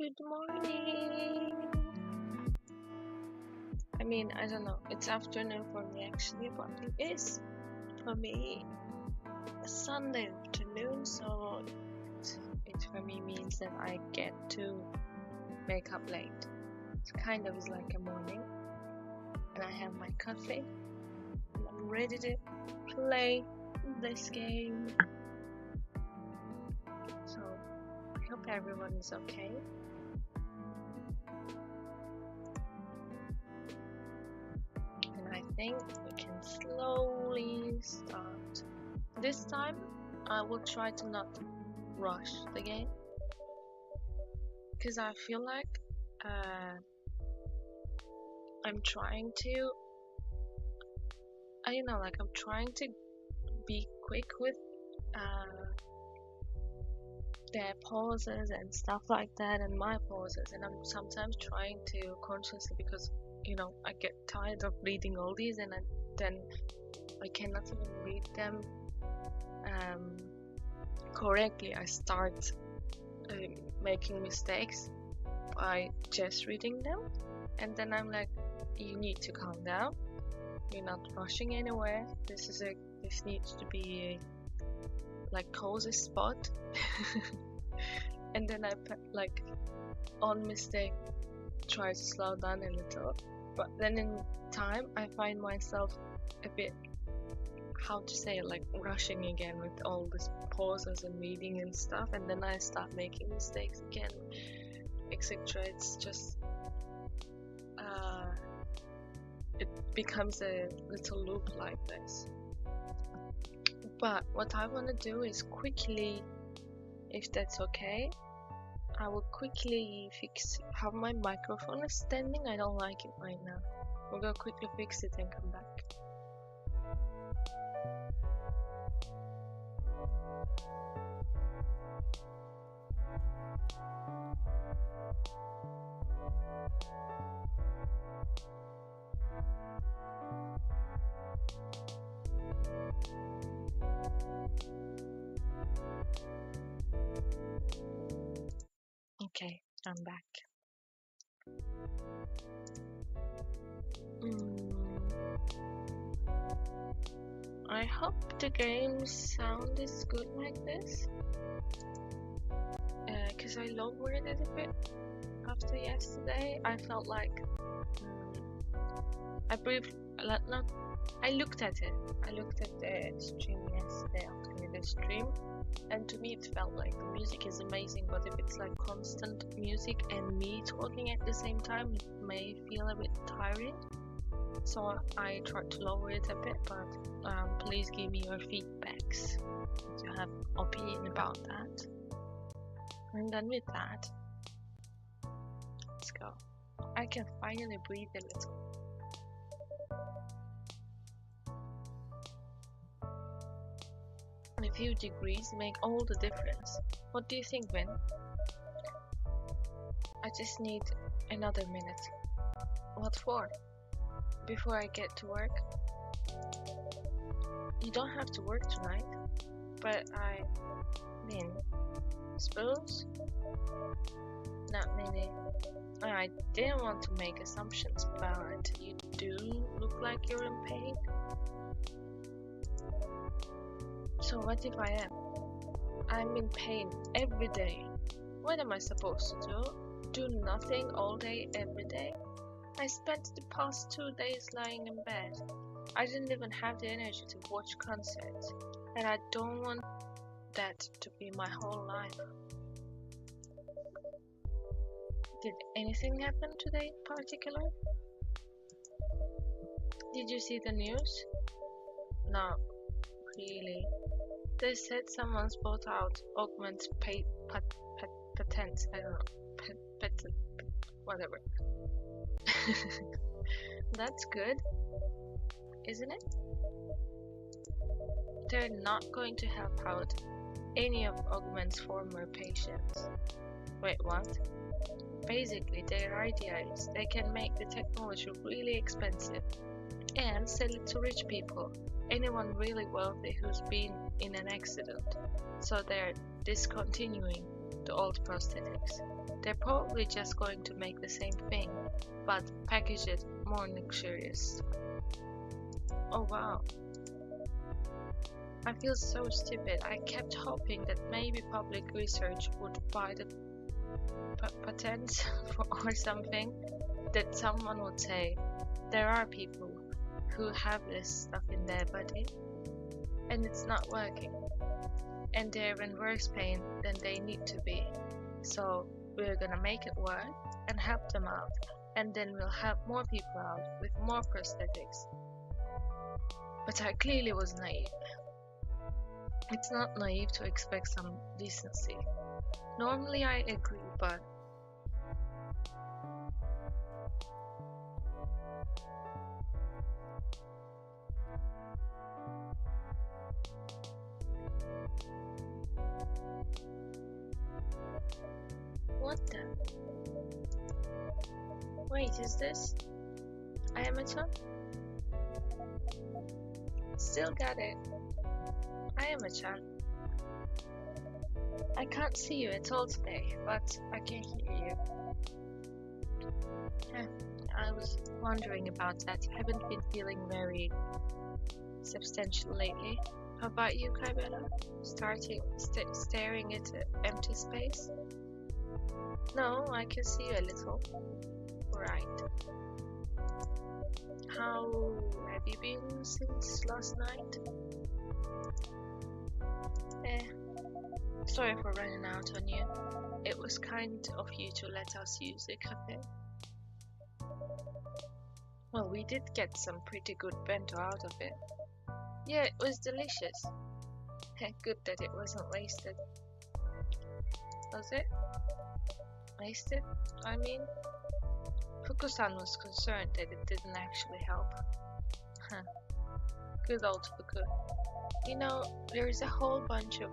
Good morning. I mean, I don't know. It's afternoon for me actually, but it is for me a Sunday afternoon, so it for me means that I get to wake up late. It kind of is like a morning, and I have my coffee, and I'm ready to play this game. So I hope everyone is okay. I think we can slowly start. This time I will try to not rush the game, because I feel like I'm trying to I'm trying to be quick with their pauses and stuff like that, and my pauses, and I'm sometimes trying to consciously, because I get tired of reading all these, and then I cannot even read them correctly. I start making mistakes by just reading them, and then I'm like, you need to calm down. You're not rushing anywhere. This needs to be a cozy spot. And then I on mistake try to slow down a little. But then in time, I find myself a bit, rushing again with all these pauses and reading and stuff, and then I start making mistakes again, etc. It's just, it becomes a little loop like this. But what I want to do is quickly, if that's okay, I will quickly fix how my microphone is standing. I don't like it right now. We'll go quickly fix it and come back. Okay, I'm back. I hope the game sound is good like this, because I lowered it a bit after yesterday. I felt like I looked at it. I looked at the stream yesterday after the stream, and to me it felt like the music is amazing, but if it's like constant music and me talking at the same time, it may feel a bit tiring. So I tried to lower it a bit, but please give me your feedbacks if you have opinion about that. And then with that, let's go. I can finally breathe a little. A few degrees make all the difference. What do you think, Vin? I just need another minute. What for? Before I get to work? You don't have to work tonight, but I mean, suppose not many. I didn't want to make assumptions, but you do look like you're in pain. So what if I am? I'm in pain every day. What am I supposed to do? Do nothing all day, every day? I spent the past 2 days lying in bed. I didn't even have the energy to watch concerts, and I don't want that to be my whole life. Did anything happen today in particular? Did you see the news? No, really. They said someone's bought out Augment's patents. I don't know. Whatever. That's good, isn't it? They're not going to help out any of Augment's former patients. Wait, what? Basically, their idea is they can make the technology really expensive and sell it to rich people, anyone really wealthy who's been in an accident. So they're discontinuing the old prosthetics. They're probably just going to make the same thing, but package it more luxurious. Oh wow. I feel so stupid. I kept hoping that maybe public research would buy the patents or something, that someone would say, there are people who have this stuff in their body and it's not working, and they're in worse pain than they need to be. So we're gonna make it work and help them out, and then we'll help more people out with more prosthetics. But I clearly was naive. It's not naive to expect some decency. Normally I agree, but what the? Wait, is this? I am a Matcha? Still got it. I am a Chan. I can't see you at all today, but I can hear you. I was wondering about that. I haven't been feeling very substantial lately. How about you, Kibella? Staring at an empty space? No, I can see you a little. Right. How have you been since last night? Sorry for running out on you. It was kind of you to let us use the cafe. Well, we did get some pretty good bento out of it. Yeah, it was delicious. Good that it wasn't wasted. Was it? Wasted? I mean, Fuku-san was concerned that it didn't actually help. Good old Fuku. You know, there's a whole bunch of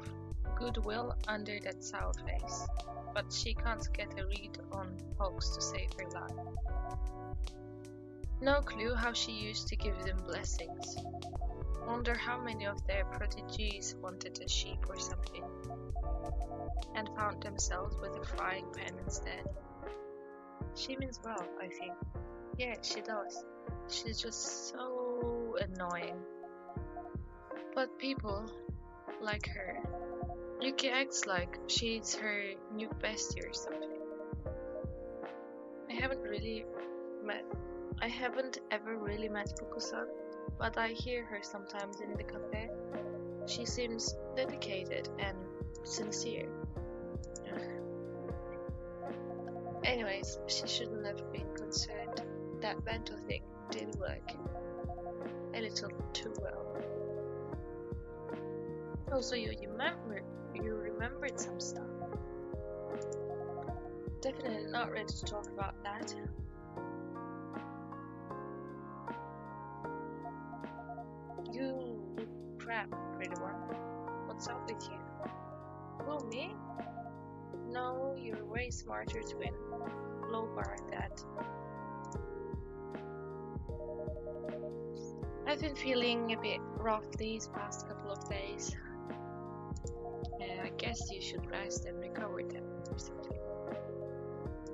goodwill under that sour face, but she can't get a read on folks to save her life. No clue how she used to give them blessings. Wonder how many of their proteges wanted a sheep or something, and found themselves with a frying pan instead. She means well, I think. Yeah, she does. She's just so annoying. But people like her. Yuki acts like she's her new bestie or something. I haven't ever really met Fuku-san, but I hear her sometimes in the cafe. She seems dedicated and sincere. Anyways, she shouldn't have been concerned. That bento thing did work. A little too well. Also, you remembered some stuff. Definitely not ready to talk about that. You look crap, pretty one. What's up with you? Who, me? No, you're way smarter twin. Low bar at that. I've been feeling a bit rough these past couple of days. I guess you should rest and recover them or something.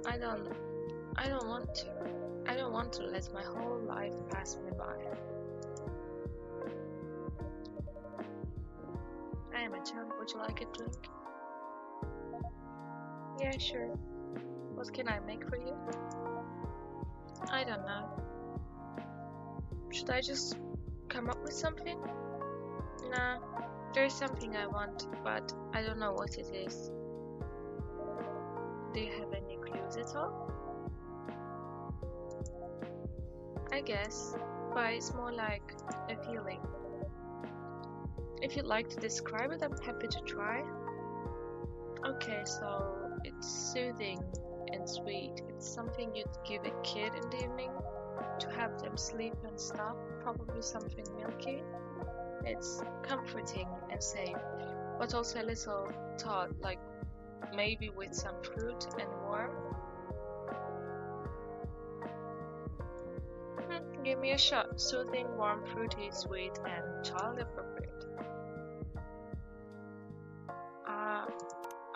I don't want to. I don't want to let my whole life pass me by. I am a champ. Would you like a drink? Yeah, sure. What can I make for you? I don't know. Should I just come up with something? Nah, there's something I want, but I don't know what it is. Do you have any clues at all? I guess, but it's more like a feeling. If you'd like to describe it, I'm happy to try. Okay, so it's soothing and sweet. It's something you'd give a kid in the evening to have them sleep and stuff, probably something milky. It's comforting and safe, but also a little tart, like maybe with some fruit and warm. Give me a shot. Soothing, warm, fruity, sweet, and child appropriate.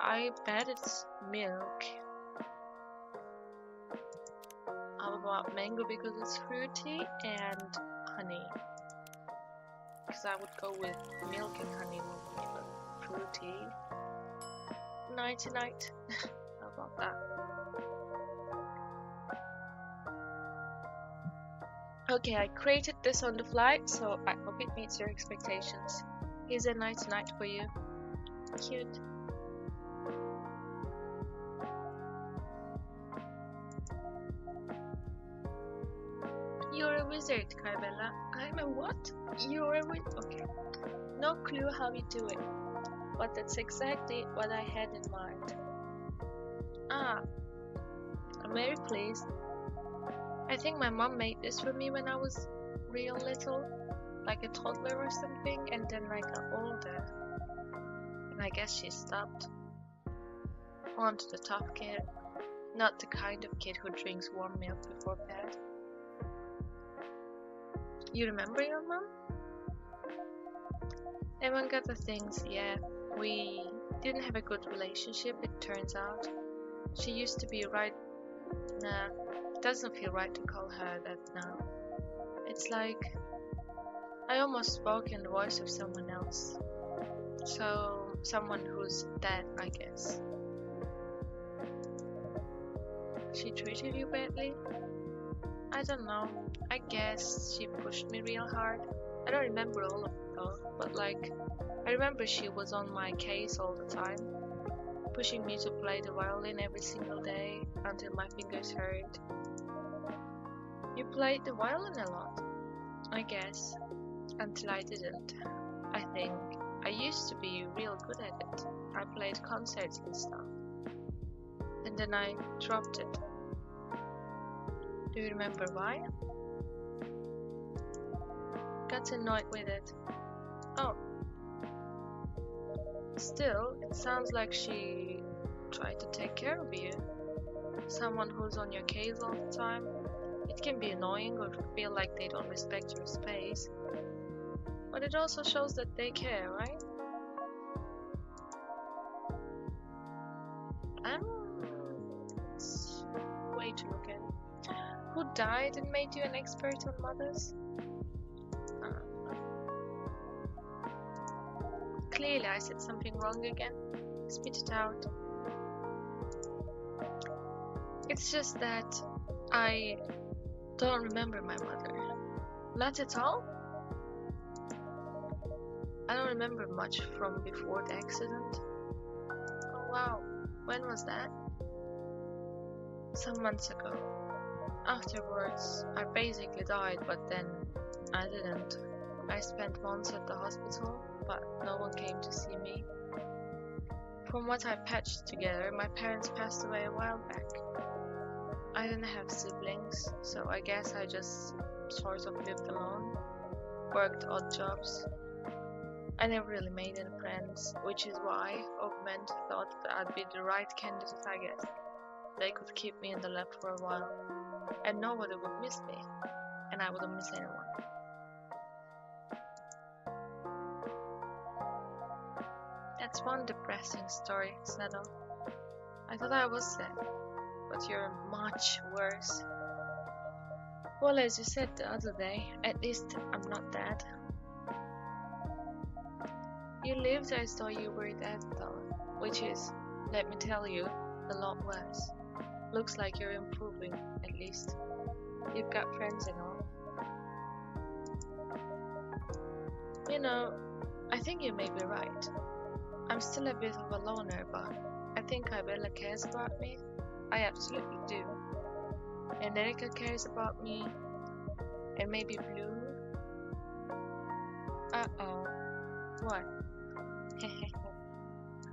I bet it's milk. How about mango because it's fruity, and honey? Because I would go with milk and honey normally, but fruity. Nighty night. How about that? Okay, I created this on the fly, so I hope it meets your expectations. Here's a nighty night for you. Cute. You're a wizard, Kibella. I'm a what? You're a wizard. Okay. No clue how you do it, but that's exactly what I had in mind. Ah, I'm very pleased. I think my mom made this for me when I was real little, like a toddler or something, and then I got older. And I guess she stopped. On to the tough kid. Not the kind of kid who drinks warm milk before bed. You remember your mom? Among other things, yeah. We didn't have a good relationship, it turns out. She used to be right... Nah, it doesn't feel right to call her that now. It's like... I almost spoke in the voice of someone else. So, someone who's dead, I guess. She treated you badly? I don't know. I guess she pushed me real hard. I don't remember all of it though, but like, I remember she was on my case all the time, pushing me to play the violin every single day until my fingers hurt. You played the violin a lot, I guess, until I didn't. I think I used to be real good at it. I played concerts and stuff, and then I dropped it. Do you remember why? Got annoyed with it. Oh. Still, it sounds like she tried to take care of you. Someone who's on your case all the time. It can be annoying or feel like they don't respect your space. But it also shows that they care, right? It's way to look at. Who died and made you an expert on mothers? Clearly I said something wrong again. Spit it out. It's just that I don't remember my mother. Not at all? I don't remember much from before the accident. Oh wow, when was that? Some months ago. Afterwards, I basically died, but then I didn't. I spent months at the hospital, but no one came to see me. From what I patched together, my parents passed away a while back. I didn't have siblings, so I guess I just sort of lived alone, worked odd jobs. I never really made any friends, which is why Augment thought that I'd be the right candidate, I guess. They could keep me in the lab for a while, and nobody would miss me, and I wouldn't miss anyone. That's one depressing story, Saddle. I thought I was sad, but you're much worse. Well, as you said the other day, at least I'm not dead. You lived as though you were dead though, which is, let me tell you, a lot worse. Looks like you're improving, at least. You've got friends and all. You know, I think you may be right. I'm still a bit of a loner, but I think Kibella cares about me. I absolutely do. And Erika cares about me. And maybe Blue. Uh-oh. What?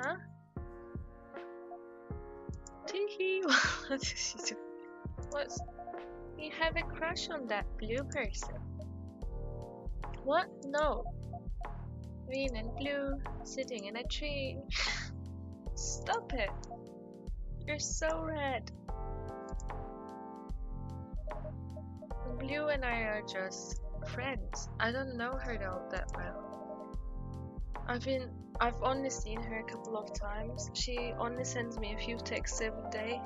Huh? Teehee, what is she doing? What? You have a crush on that blue person? What? No. Green and blue, sitting in a tree. Stop it. You're so red. Blue and I are just friends. I don't know her all that well. I've only seen her a couple of times. She only sends me a few texts every day.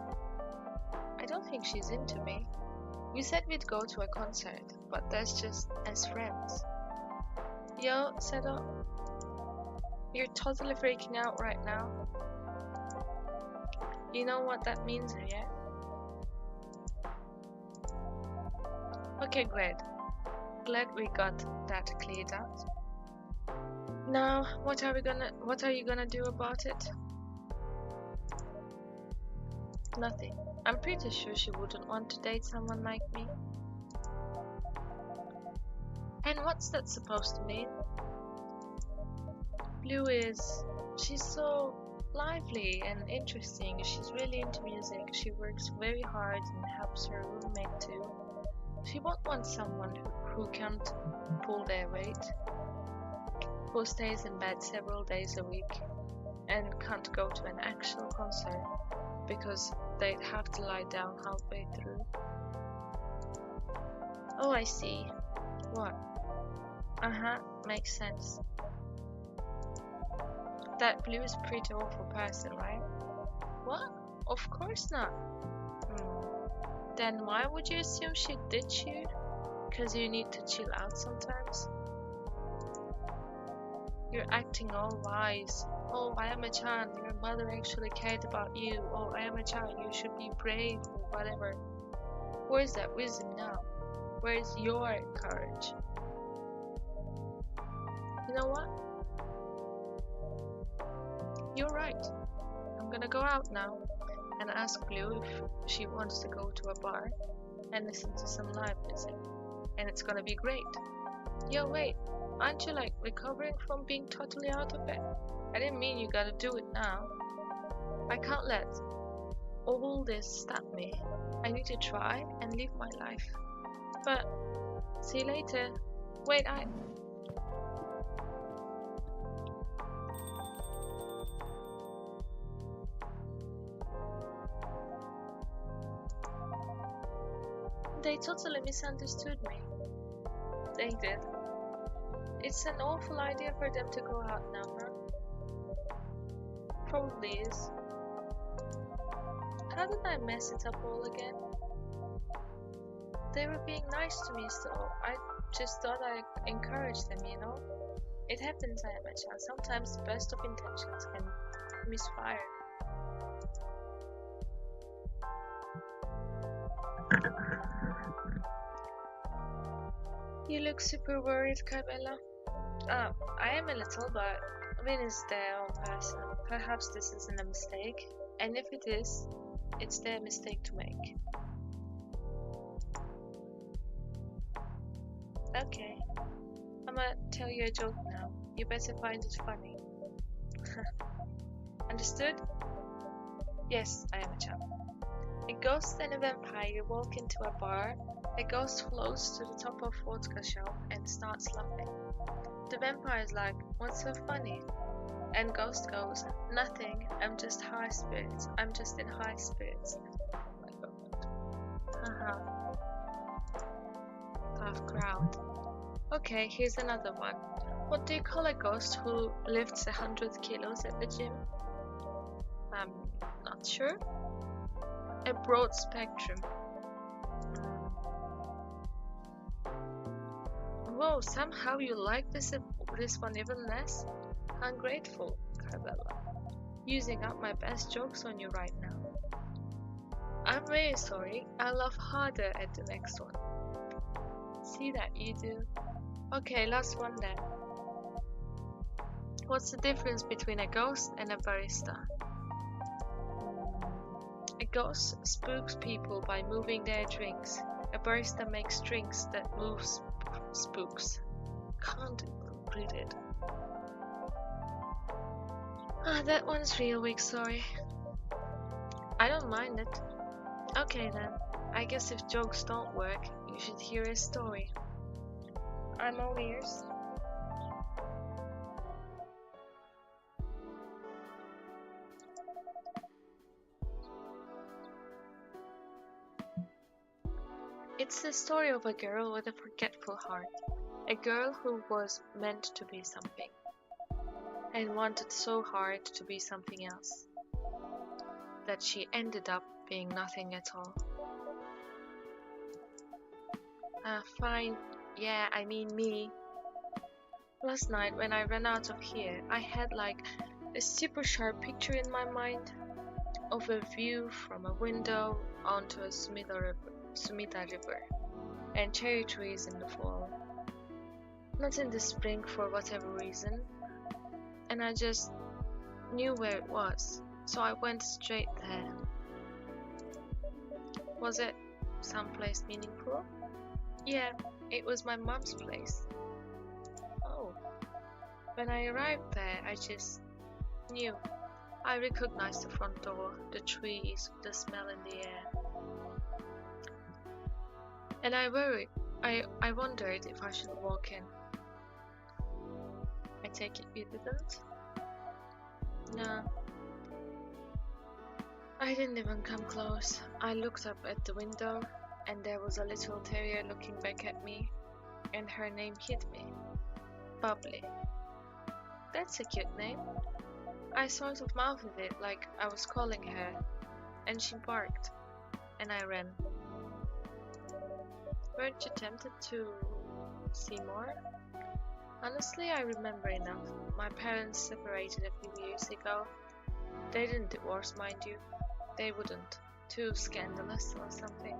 I don't think she's into me. We said we'd go to a concert, but that's just as friends. Yo, Seto, you're totally freaking out right now. You know what that means, yeah? Okay, great. Glad we got that cleared out. Now, what are you gonna do about it? Nothing. I'm pretty sure she wouldn't want to date someone like me. And what's that supposed to mean? Blue she's so lively and interesting. She's really into music. She works very hard and helps her roommate too. She won't want someone who can't pull their weight, who stays in bed several days a week and can't go to an actual concert because they'd have to lie down halfway through. Oh, I see. What? Makes sense. That Blue is a pretty awful person, right? What? Of course not. Then why would you assume she'd ditch you? Because you need to chill out sometimes? You're acting all wise. Oh, I am a chan, your mother actually cared about you. Oh, I am a chan, you should be brave or whatever. Where's that wisdom now? Where's your courage? You know what? You're right. I'm gonna go out now and ask Blue if she wants to go to a bar and listen to some live music. And it's gonna be great. Yo, wait, aren't you like recovering from being totally out of it? I didn't mean you gotta do it now. I can't let all this stop me. I need to try and live my life. But, see you later. Wait, They totally misunderstood me. They did. It's an awful idea for them to go out now, huh? Probably is. How did I mess it up all again? They were being nice to me, so I just thought I'd encourage them, you know? It happens, I imagine. Sometimes the best of intentions can misfire. You look super worried, Kibella. I am a little, but Vin is their own person. Perhaps this isn't a mistake, and if it is, it's their mistake to make. Okay, I'm gonna tell you a joke now. You better find it funny. Understood? Yes, I am a chap. A ghost and a vampire walk into a bar. A ghost floats to the top of vodka shelf and starts laughing. The vampire is like, "What's so funny?" And ghost goes, "Nothing, I'm just high spirits. I'm just in high spirits." Oh my god. Haha. Tough crowd. Okay, here's another one. What do you call a ghost who lifts 100 kilos at the gym? I'm not sure. A broad spectrum. Whoa, somehow you like this one even less? Ungrateful, Kibella. Using up my best jokes on you right now. I'm very sorry. I'll laugh harder at the next one. See that you do. Okay, last one then. What's the difference between a ghost and a barista? A ghost spooks people by moving their drinks. A barista makes drinks that move spooks. Can't read it. That one's real weak, sorry. I don't mind it. Okay then, I guess if jokes don't work, you should hear a story. I'm all ears. It's the story of a girl with a forgetful heart. A girl who was meant to be something. and wanted so hard to be something else that she ended up being nothing at all. Fine. Yeah, I mean me. Last night when I ran out of here, I had like a super sharp picture in my mind of a view from a window onto a Sumida river and cherry trees in the fall. Not in the spring for whatever reason, and I just knew where it was, so I went straight there. Was it someplace meaningful? Yeah, it was my mom's place. Oh, when I arrived there, I just knew. I recognized the front door, the trees, the smell in the air. And I wondered if I should walk in. I take it you didn't? No. I didn't even come close. I looked up at the window, and there was a little terrier looking back at me, and her name hit me. Bubbly. That's a cute name. I sort of mouthed it like I was calling her, and she barked, and I ran. Weren't you tempted to see more? Honestly, I remember enough. My parents separated a few years ago. They didn't divorce, mind you. They wouldn't. Too scandalous or something.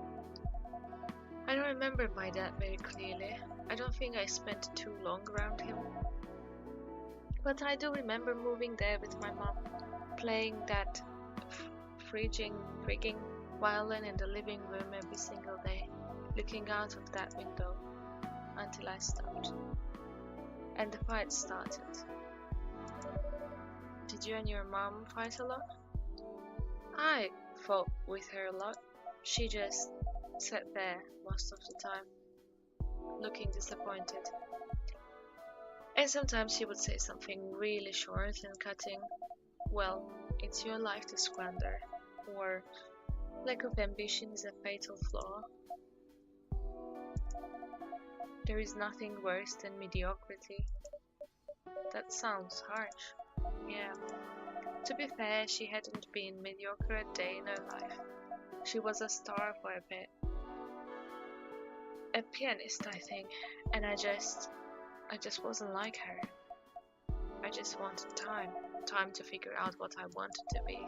I don't remember my dad very clearly. I don't think I spent too long around him. But I do remember moving there with my mom, playing that frigging violin in the living room every single day, looking out of that window until I stopped. And the fight started. Did you and your mom fight a lot? I fought with her a lot. She just sat there most of the time, looking disappointed. And sometimes she would say something really short and cutting. Well, it's your life to squander, or lack of ambition is a fatal flaw. There is nothing worse than mediocrity. That sounds harsh. Yeah. To be fair, she hadn't been mediocre a day in her life. She was a star for a bit. A pianist, I think, and I just wasn't like her. I just wanted time to figure out what I wanted to be.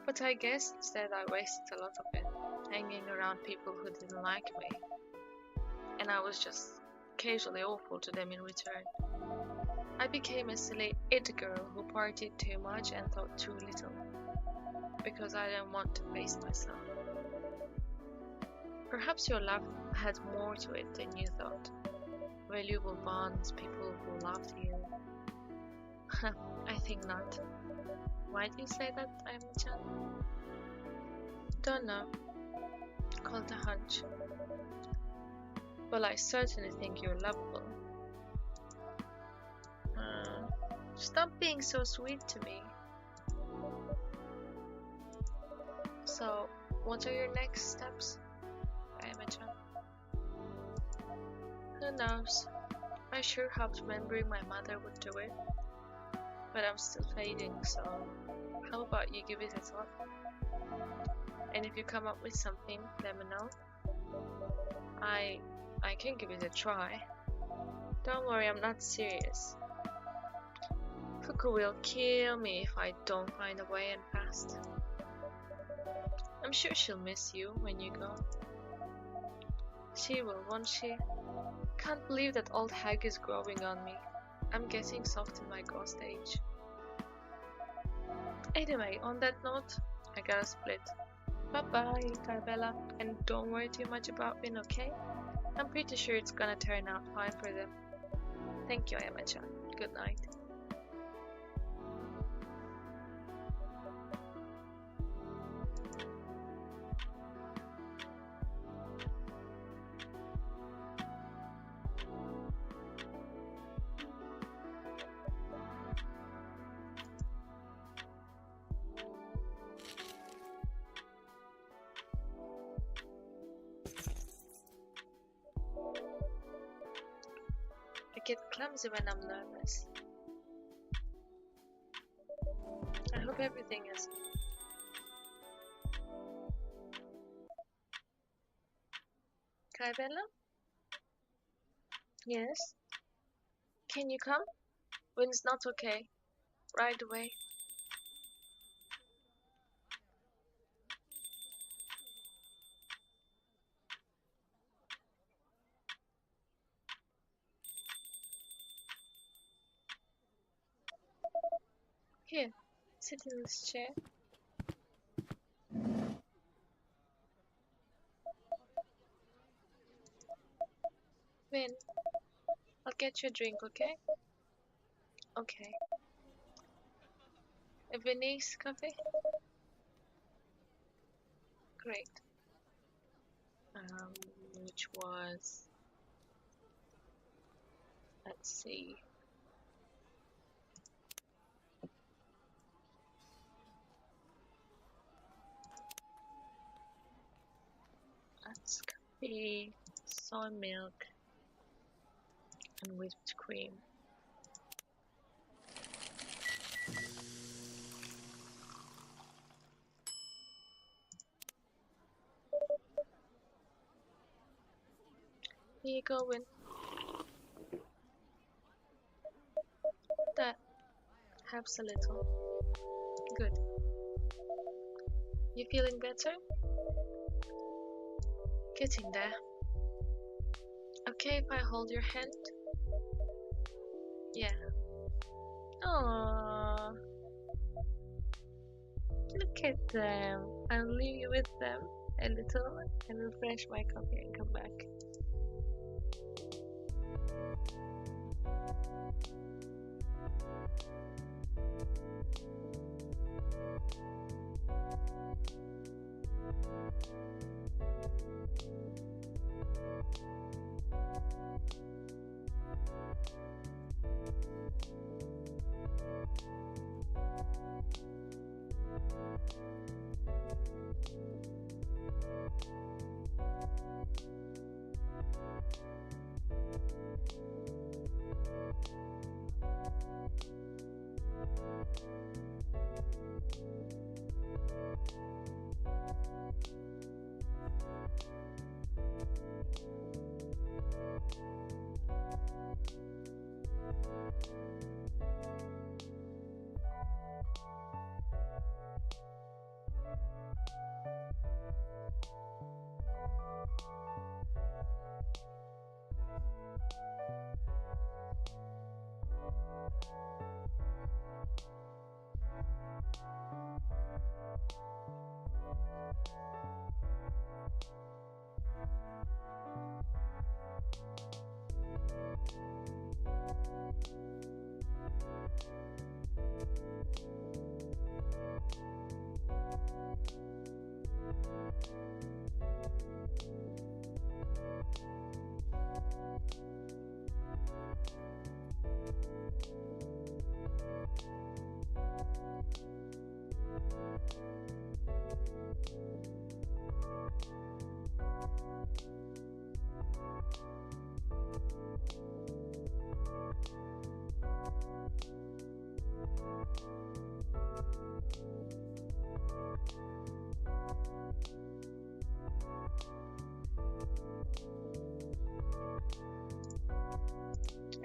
But I guess instead I wasted a lot of it, hanging around people who didn't like me. And I was just occasionally awful to them in return. I became a silly it girl who partied too much and thought too little, because I didn't want to face myself. Perhaps your love had more to it than you thought. Valuable bonds, people who loved you. I think not. Why do you say that, Ayama-chan? Don't know. Called a hunch. Well, I certainly think you're lovable. Stop being so sweet to me. So, what are your next steps, Ayama-chan? Who knows? I sure hoped remembering my mother would do it. But I'm still fading, so how about you give it a thought? And if you come up with something, let me know. I can give it a try. Don't worry, I'm not serious. Fuku will kill me if I don't find a way and fast. I'm sure she'll miss you when you go. She will, won't she? Can't believe that old hag is growing on me. I'm getting soft in my ghost age. Anyway, on that note, I gotta split. Bye bye, Kibella, and don't worry too much about Vin, okay? I'm pretty sure it's gonna turn out fine for them. Thank you, Ayama-chan. Good night. I get clumsy when I'm nervous. Hope everything is. Kibella? Yes? Can you come? When it's not okay. Right away. Here, sit in this chair. Vin, I'll get you a drink, okay? Okay. A Viennese coffee? Great. Which was, let's see. That's coffee, soy milk, and whipped cream. Here you go, Win. That helps a little. Good. You feeling better? Getting there. Okay if I hold your hand? Yeah. Aww. Look at them. I'll leave you with them a little and refresh my coffee and come back.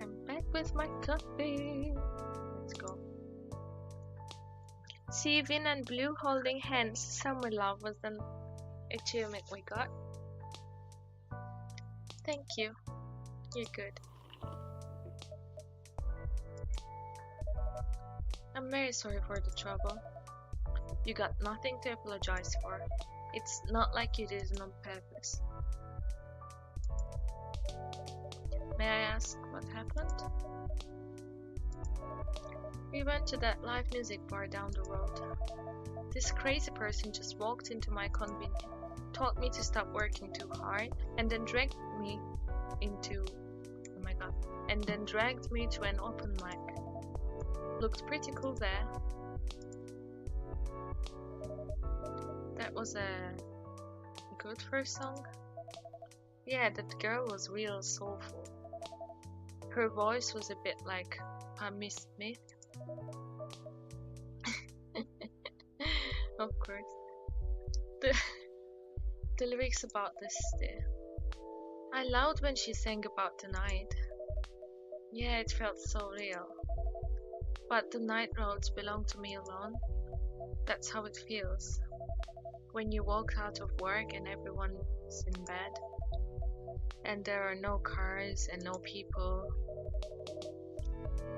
I'm back with my coffee. Let's go. See Vin and Blue holding hands. Summer love was an achievement we got. Thank you. You're good. I'm very sorry for the trouble. You got nothing to apologize for. It's not like you did it on purpose. May I ask what happened? We went to that live music bar down the road. This crazy person just walked into my convenience, told me to stop working too hard, and then dragged me into, oh my god, and then dragged me to an open mic. Looked pretty cool there. That was a good first song. Yeah, that girl was real soulful. Her voice was a bit like Miss Smith. Of course. The, the lyrics about this still. I loved when she sang about the night. Yeah, it felt so real. But the night roads belong to me alone. That's how it feels. When you walk out of work and everyone's in bed, and there are no cars and no people.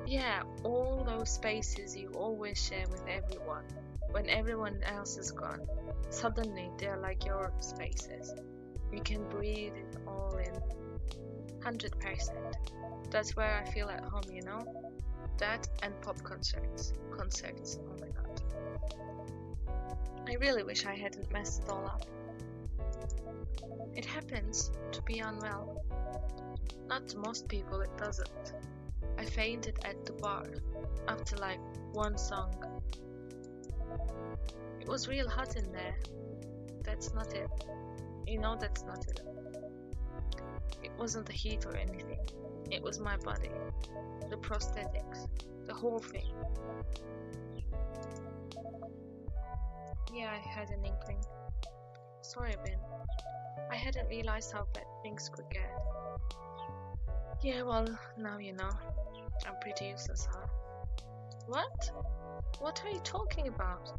Yeah, all those spaces you always share with everyone. When everyone else is gone, suddenly they're like your spaces. You can breathe it all in. 100%. That's where I feel at home, you know? That and pop concerts. Concerts, oh my god. I really wish I hadn't messed it all up. It happens to be unwell. Not to most people, it doesn't. I fainted at the bar after like one song. It was real hot in there. That's not it. You know that's not it. It wasn't the heat or anything. It was my body. The prosthetics. The whole thing. Yeah, I had an inkling. Sorry, Ben. I hadn't realized how bad things could get. Yeah, well, now you know. I'm pretty useless, huh? What? What are you talking about?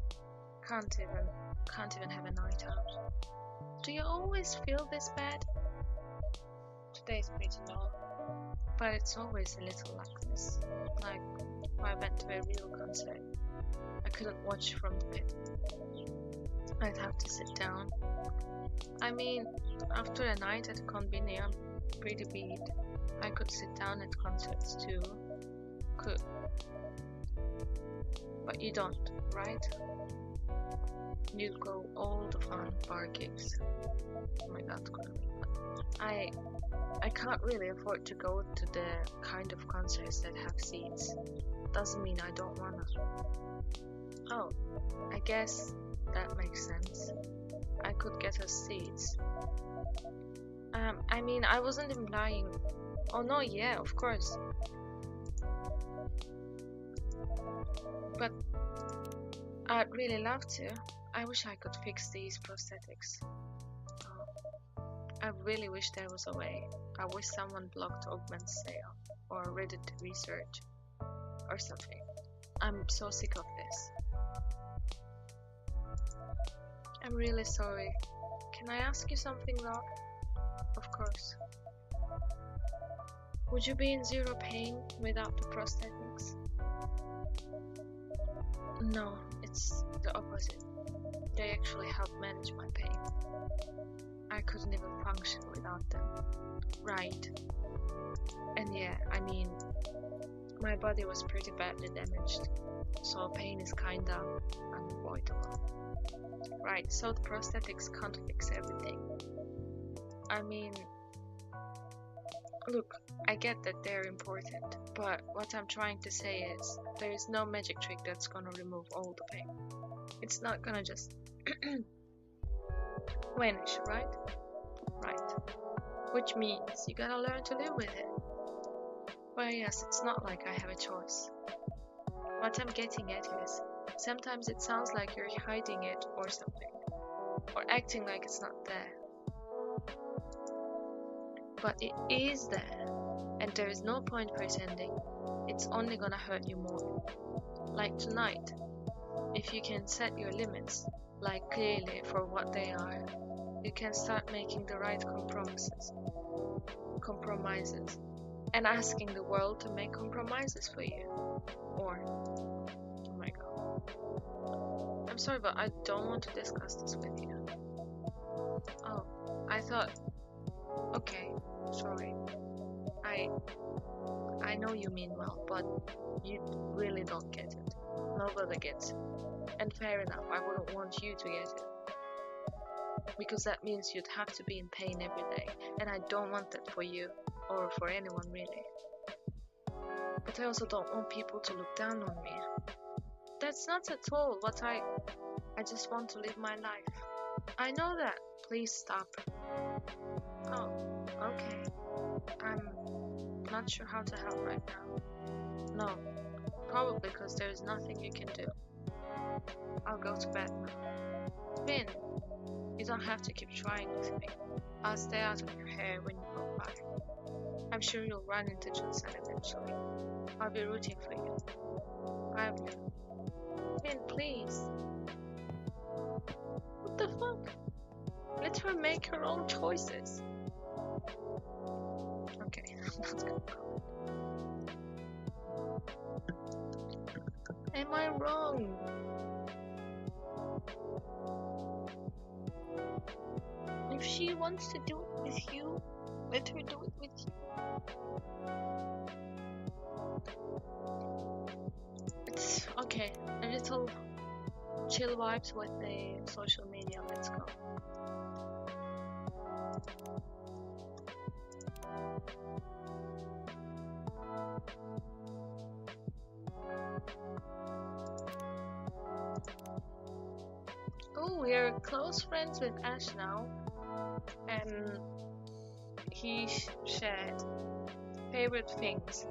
Can't even have a night out. Do you always feel this bad? Today's pretty normal, but it's always a little like this. Like if I went to a real concert, I couldn't watch from the pit. I'd have to sit down. I mean, after a night at a conveni, I'm pretty beat. I could sit down at concerts too. Could. But you don't, right? You go all the fun bar gigs. Oh my god, I can't really afford to go to the kind of concerts that have seats. Doesn't mean I don't wanna. Oh, I guess that makes sense. I could get us seats. I mean, I wasn't implying. Oh no, yeah, of course. But I'd really love to. I wish I could fix these prosthetics. Oh, I really wish there was a way. I wish someone blocked Augment's sale or Reddit research or something. I'm so sick of this. I'm really sorry. Can I ask you something though? Of course. Would you be in zero pain without the prosthetics? No, it's the opposite. They actually help manage my pain. I couldn't even function without them. Right. And yeah, I mean, my body was pretty badly damaged, so pain is kinda unavoidable. Right, so the prosthetics can't fix everything. I mean, look, I get that they're important, but what I'm trying to say is, there is no magic trick that's gonna remove all the pain. It's not gonna just vanish, right? Right. Which means you gotta learn to live with it. Well, yes, it's not like I have a choice. What I'm getting at is, sometimes it sounds like you're hiding it or something, or acting like it's not there. But it is there, and there is no point pretending. It's only gonna hurt you more. Like tonight, if you can set your limits, like clearly for what they are, you can start making the right compromises, and asking the world to make compromises for you. Or, oh my god. I'm sorry, but I don't want to discuss this with you. Oh, I thought, okay, sorry. I know you mean well, but you really don't get it. Nobody gets it. And fair enough, I wouldn't want you to get it. Because that means you'd have to be in pain every day, and I don't want that for you, or for anyone really. But I also don't want people to look down on me. That's not at all what I just want to live my life. I know that. Please stop. Oh, okay. I'm not sure how to help right now. No, probably because there's nothing you can do. I'll go to bed now. Finn, you don't have to keep trying with me. I'll stay out of your hair when you go by. I'm sure you'll run into Johnson eventually. I'll be rooting for you. I will. Finn, please. What the fuck? Let her make her own choices. Okay, I'm not gonna go. Am I wrong? If she wants to do it with you, let her do it with you. It's okay. A little chill vibes with the social media. Let's go. Oh, we're close friends with Ash now, and he shared favorite things: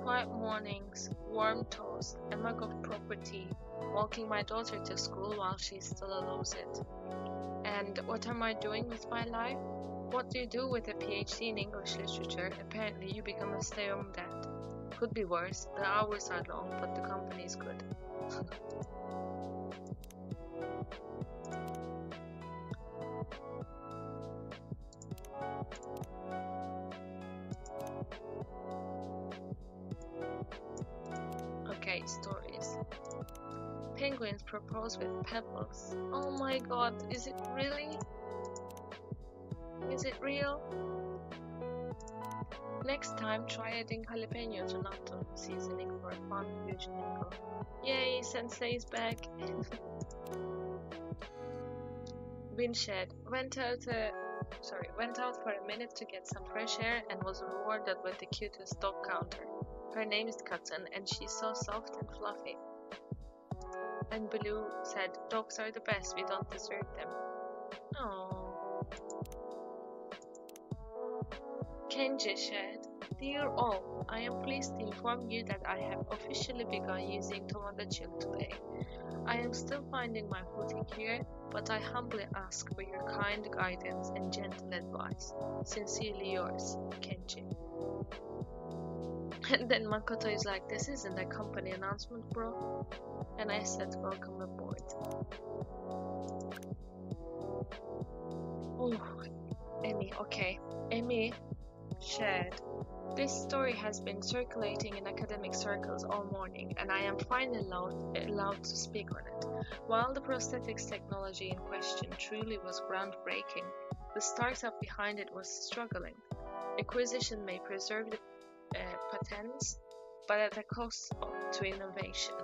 quiet mornings, warm toast, a mug of proper tea, walking my daughter to school while she's still a lose-it. And what am I doing with my life? What do you do with a PhD in English literature? Apparently you become a stay-home dad. Could be worse, the hours are long, but the company is good. Okay, stories. Penguins propose with pebbles. Oh my god, is it really? Is it real? Next time, try adding jalapeno to natto seasoning for a fun fusion angle. Yay, Sensei's back! Windshed went out for a minute to get some fresh air and was rewarded with the cutest dog counter. Her name is Cotton and she's so soft and fluffy. And Blue said, dogs are the best, we don't deserve them. Oh. Kenji shared, Dear all, I am pleased to inform you that I have officially begun using Tomodachi today. I am still finding my footing here, but I humbly ask for your kind guidance and gentle advice. Sincerely yours, Kenji. And then Makoto is like, this isn't a company announcement, bro. And I said, welcome aboard. Oh, Emmy, okay. Emmy shared, this story has been circulating in academic circles all morning, and I am finally allowed to speak on it. While the prosthetics technology in question truly was groundbreaking, the startup behind it was struggling. Acquisition may preserve the patents, but at a cost to innovation.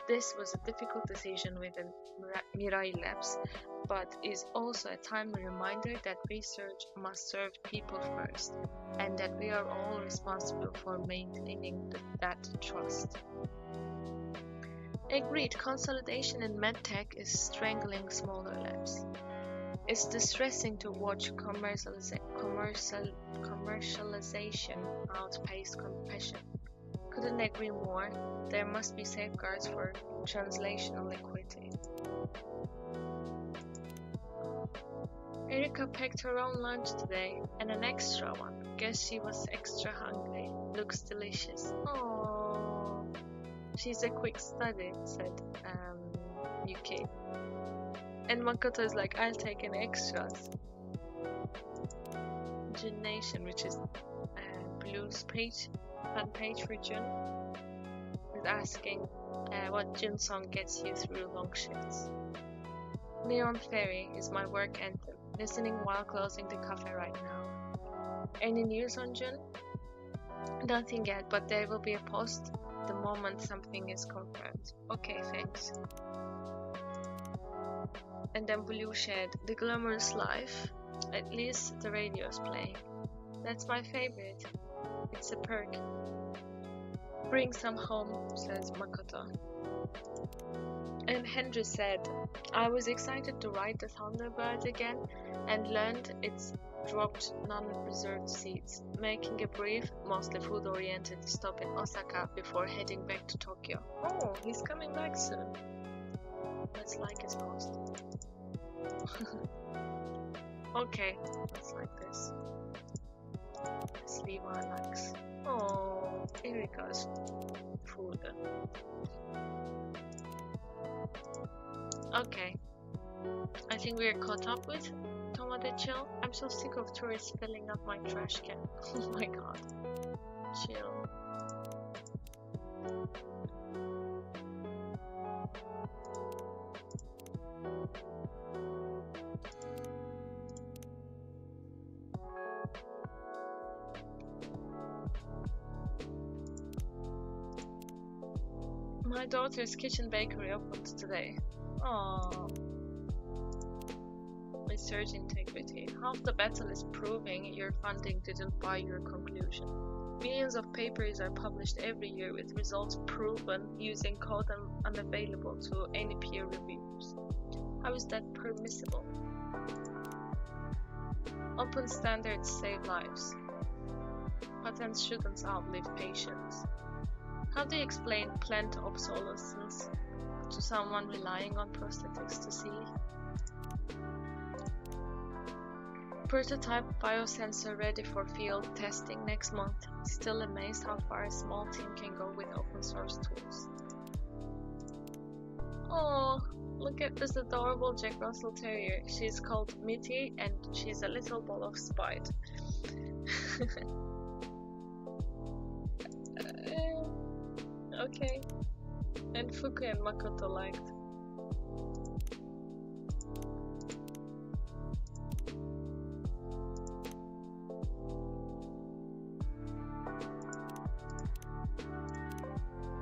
This was a difficult decision within Mirai Labs, but is also a timely reminder that research must serve people first, and that we are all responsible for maintaining that trust. Agreed, consolidation in medtech is strangling smaller labs. It's distressing to watch commercialization outpace compassion. Couldn't agree more. There must be safeguards for translational equity. Erika packed her own lunch today, and an extra one. Guess she was extra hungry. Looks delicious. Oh, she's a quick study, said Yuki. And Makoto is like, I'll take an extras. Jun Nation, which is Blue's fan page for Jun, is asking what Jun song gets you through long shifts. Neon Fairy is my work anthem, listening while closing the cafe right now. Any news on Jun? Nothing yet, but there will be a post the moment something is confirmed. Okay, thanks. And then Blue shared, the glamorous life. At least the radio's playing. That's my favorite. It's a perk. Bring some home, says Makoto. And Henry said, I was excited to ride the Thunderbird again and learned it's dropped non-reserved seats, making a brief, mostly food-oriented stop in Osaka before heading back to Tokyo. Oh, he's coming back soon. Let's like his post. Okay, let's like this. Let's leave our likes. Oh, here he goes. Food. Okay, I think we're caught up with Tomate Chill. I'm so sick of tourists filling up my trash can. Oh my god. Chill. My daughter's kitchen bakery opened today. Aww. Research integrity. Half the battle is proving your funding didn't buy your conclusion. Millions of papers are published every year with results proven using code unavailable to any peer reviewers. How is that permissible? Open standards save lives. Patents shouldn't outlive patients. How do you explain plant obsolescence to someone relying on prosthetics to see? Prototype biosensor ready for field testing next month. Still amazed how far a small team can go with open source tools. Oh, look at this adorable Jack Russell Terrier. She's called Mitty and she's a little ball of spite. Okay. And Fuku and Makoto liked.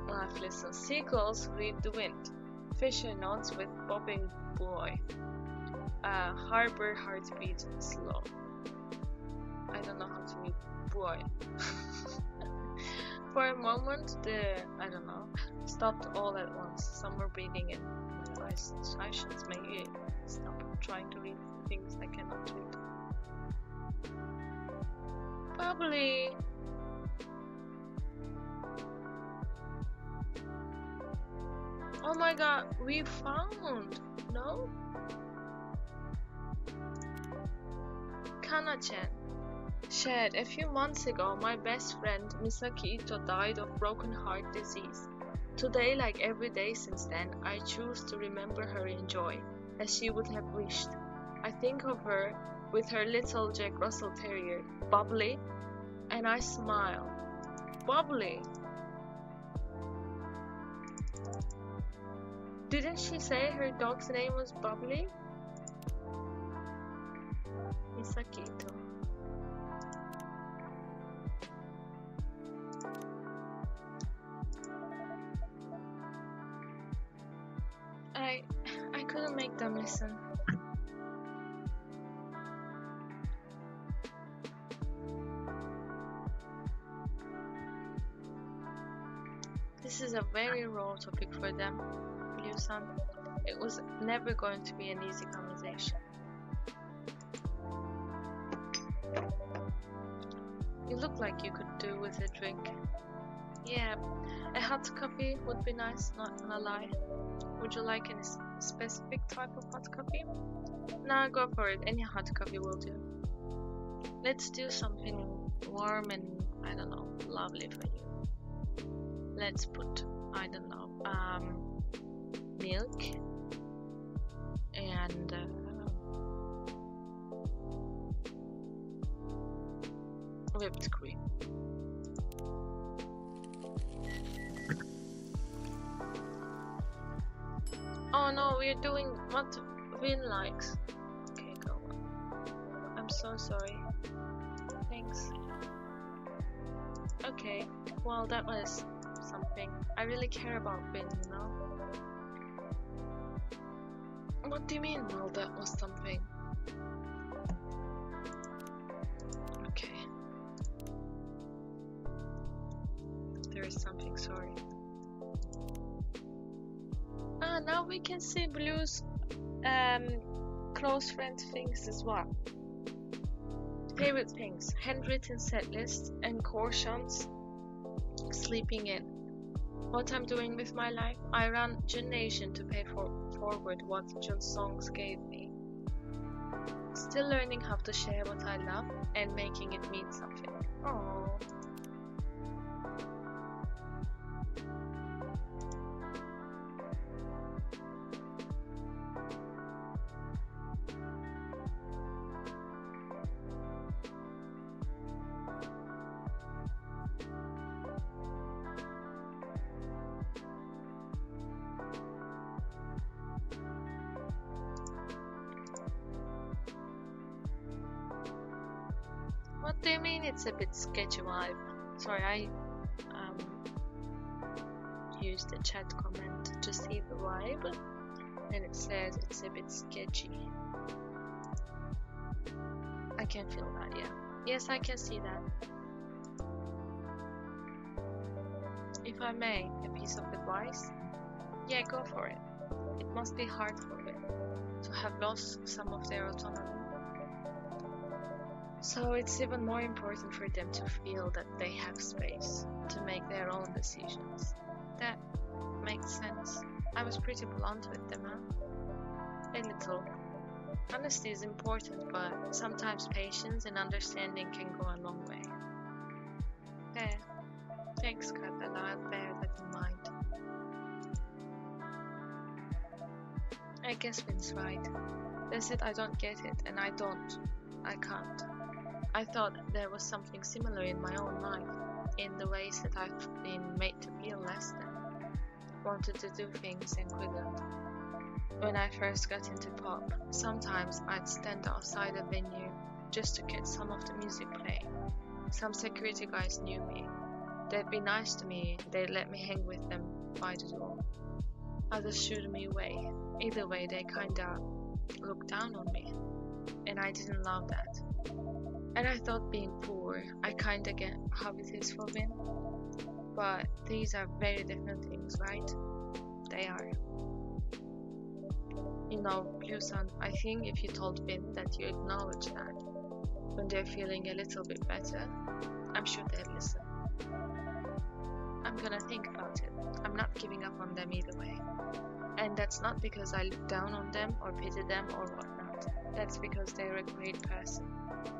Lifeless and seagulls read the wind. Fisher nods with bobbing buoy. Harbor heartbeat slow. I don't know how to read buoy. For a moment, I don't know, stopped all at once. Some were breathing in. I should maybe stop trying to read things I cannot read. Bubbly! Oh my god, we found! No? Kana-chan. Shared a few months ago, my best friend Misaki Ito died of broken heart disease. Today, like every day since then, I choose to remember her in joy, as she would have wished. I think of her with her little Jack Russell Terrier, Bubbly, and I smile. Bubbly! Didn't she say her dog's name was Bubbly? Misaki Ito. I couldn't make them listen. This is a very raw topic for them, Liu-san. It was never going to be an easy conversation. You look like you could do with a drink. Yeah, a hot coffee would be nice, not gonna lie. Would you like any specific type of hot coffee? Nah, go for it. Any hot coffee will do. Let's do something warm and, I don't know, lovely for you. Let's put, I don't know, milk and whipped cream. Oh no, we're doing what Vin likes. Okay, go on. I'm so sorry. Thanks. Okay, well that was something. I really care about Vin, you know? What do you mean, well that was something? Okay. There is something, sorry. Ah, now we can see Blue's close friend things as well. Favorite things: handwritten set list and cautions. Sleeping in. What I'm doing with my life: I run gymnasium to pay for forward what Jun's songs gave me. Still learning how to share what I love and making it mean something. Oh. What do you mean it's a bit sketchy vibe? Sorry, I used the chat comment to see the vibe, and it says it's a bit sketchy. I can feel that, yeah. Yes, I can see that. If I may, a piece of advice? Yeah, go for it. It must be hard for them to have lost some of their autonomy. So it's even more important for them to feel that they have space to make their own decisions. That makes sense. I was pretty blunt with them, huh? A little. Honesty is important, but sometimes patience and understanding can go a long way. There. Thanks, Kibella. I'll bear that in mind. I guess Vin's right. They said I don't get it, and I don't. I can't. I thought there was something similar in my own life, in the ways that I've been made to feel less than. Wanted to do things and couldn't. When I first got into pop, sometimes I'd stand outside a venue just to get some of the music playing. Some security guys knew me. They'd be nice to me, they'd let me hang with them by the door. Others shooed me away. Either way, they kinda looked down on me. And I didn't love that. And I thought being poor, I kinda get how it is for Vin. But these are very different things, right? They are. You know, Bluesun, I think if you told Vin that you acknowledge that when they're feeling a little bit better, I'm sure they'd listen. I'm gonna think about it. I'm not giving up on them either way. And that's not because I look down on them or pity them or whatnot. That's because they're a great person.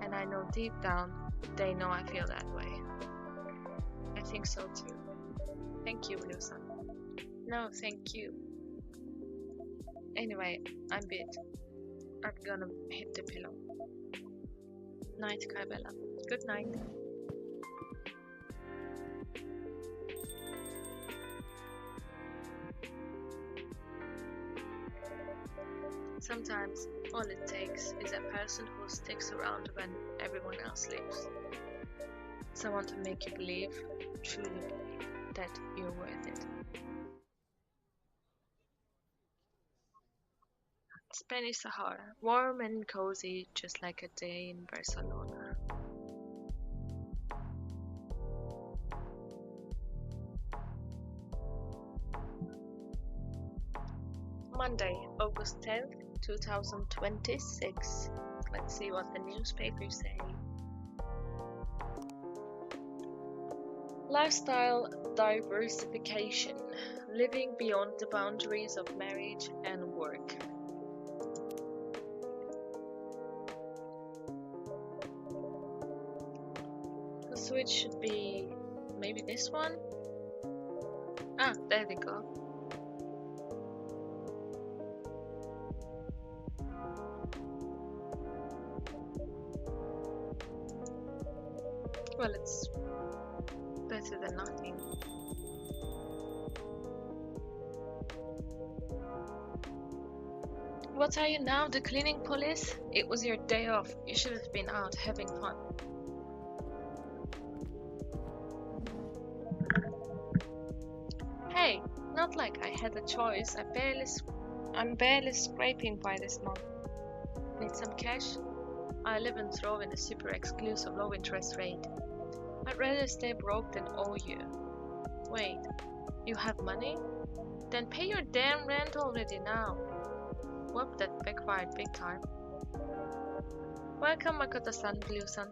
And I know deep down, they know I feel that way. I think so too. Thank you, Bluesun. No, thank you. Anyway, I'm bit. I'm gonna hit the pillow. Night, Kibella. Good night. Sometimes, all it takes is a person who sticks around when everyone else leaves. Someone to make you believe, truly believe, that you're worth it. Spanish Sahara, warm and cozy, just like a day in Barcelona. Monday, August 10th, 2026. Let's see what the newspapers say. Lifestyle diversification, living beyond the boundaries of marriage and work. The switch should be maybe this one? Ah, there we go. Well, it's better than nothing. What are you now, the cleaning police? It was your day off. You should have been out having fun. Hey, not like I had a choice. I'm barely scraping by this month. Need some cash? I live in Trove in a super exclusive low interest rate. I'd rather stay broke than owe you. Wait, you have money? Then pay your damn rent already now. Whoop, that backfired big time. Welcome, Makoto-san, Blue-san.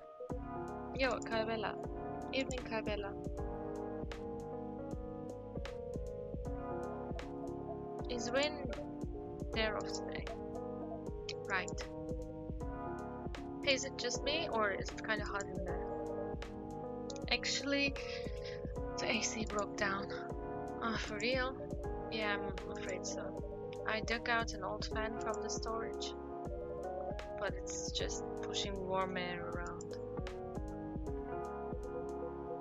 Yo, Kibella. Evening, Kibella. Is Rin stare off today. Right. Hey, is it just me or is it kind of hot in there? Actually, the AC broke down. Oh, for real? Yeah, I'm afraid so. I dug out an old fan from the storage, but it's just pushing warm air around.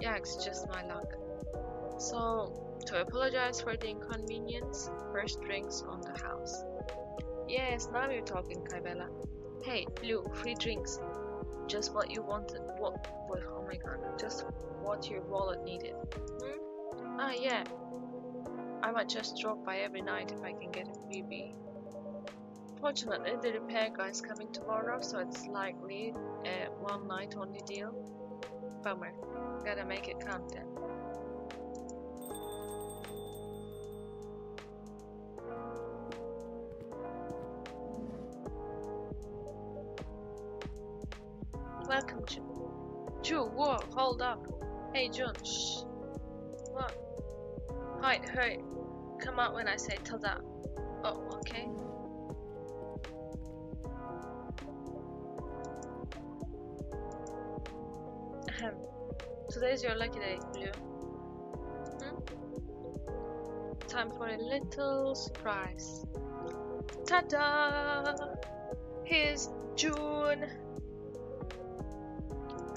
Yeah, it's just my luck. So, to apologize for the inconvenience, first drinks on the house. Yes, now you're talking, Kibella. Hey, Blue, free drinks. Just what you wanted. What? Oh my god. Just what your wallet needed. Hmm? Ah, yeah. I might just drop by every night if I can get a freebie. Fortunately, the repair guy's coming tomorrow, so it's likely a one night only deal. Bummer. Gotta make it count then. Welcome, Jun. Ju, whoa, hold up. Hey, Jun, shh. What? Hi, hurry. Come out when I say tada. Oh, okay. Ahem. Today's your lucky day, Blue. Time for a little surprise. Ta-da! Here's June.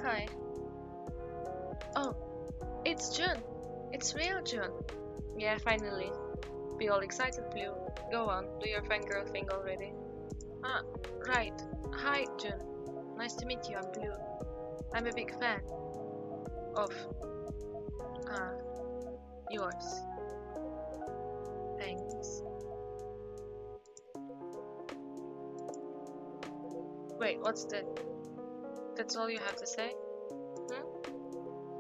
Hi. Oh, it's June. It's real June. Yeah, finally. Be all excited, Blue. Go on, do your fangirl thing already. Ah, right. Hi, June. Nice to meet you, I'm Blue. I'm a big fan of yours. Thanks. Wait, what's that? That's all you have to say?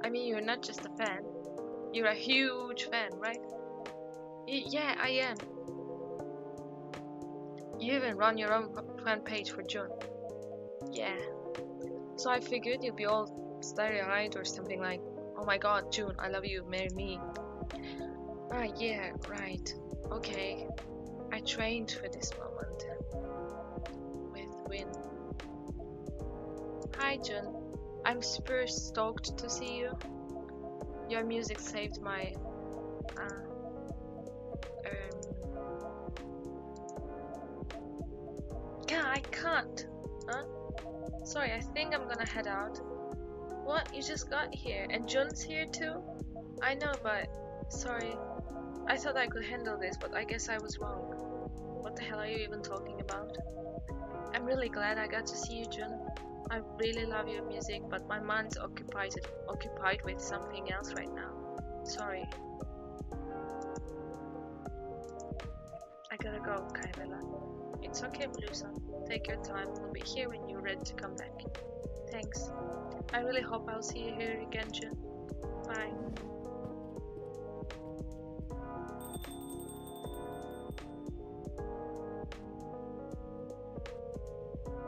I mean, you're not just a fan. You're a huge fan, right? Yeah, I am. You even run your own fan page for June. Yeah. So I figured you'd be all starry-eyed or something like, oh my god, June, I love you, marry me. Ah, yeah, right. Okay. I trained for this moment. With Win. Hi, June. I'm super stoked to see you. Your music saved my yeah, I can't. Huh? Sorry, I think I'm gonna head out. What? You just got here and Jun's here too? I know, but sorry. I thought I could handle this, but I guess I was wrong. What the hell are you even talking about? I'm really glad I got to see you, Jun. I really love your music, but my mind's occupied with something else right now. Sorry. I gotta go, Kibella. It's okay, Blusa. Take your time. We'll be here when you're ready to come back. Thanks. I really hope I'll see you here again, Jun. Bye.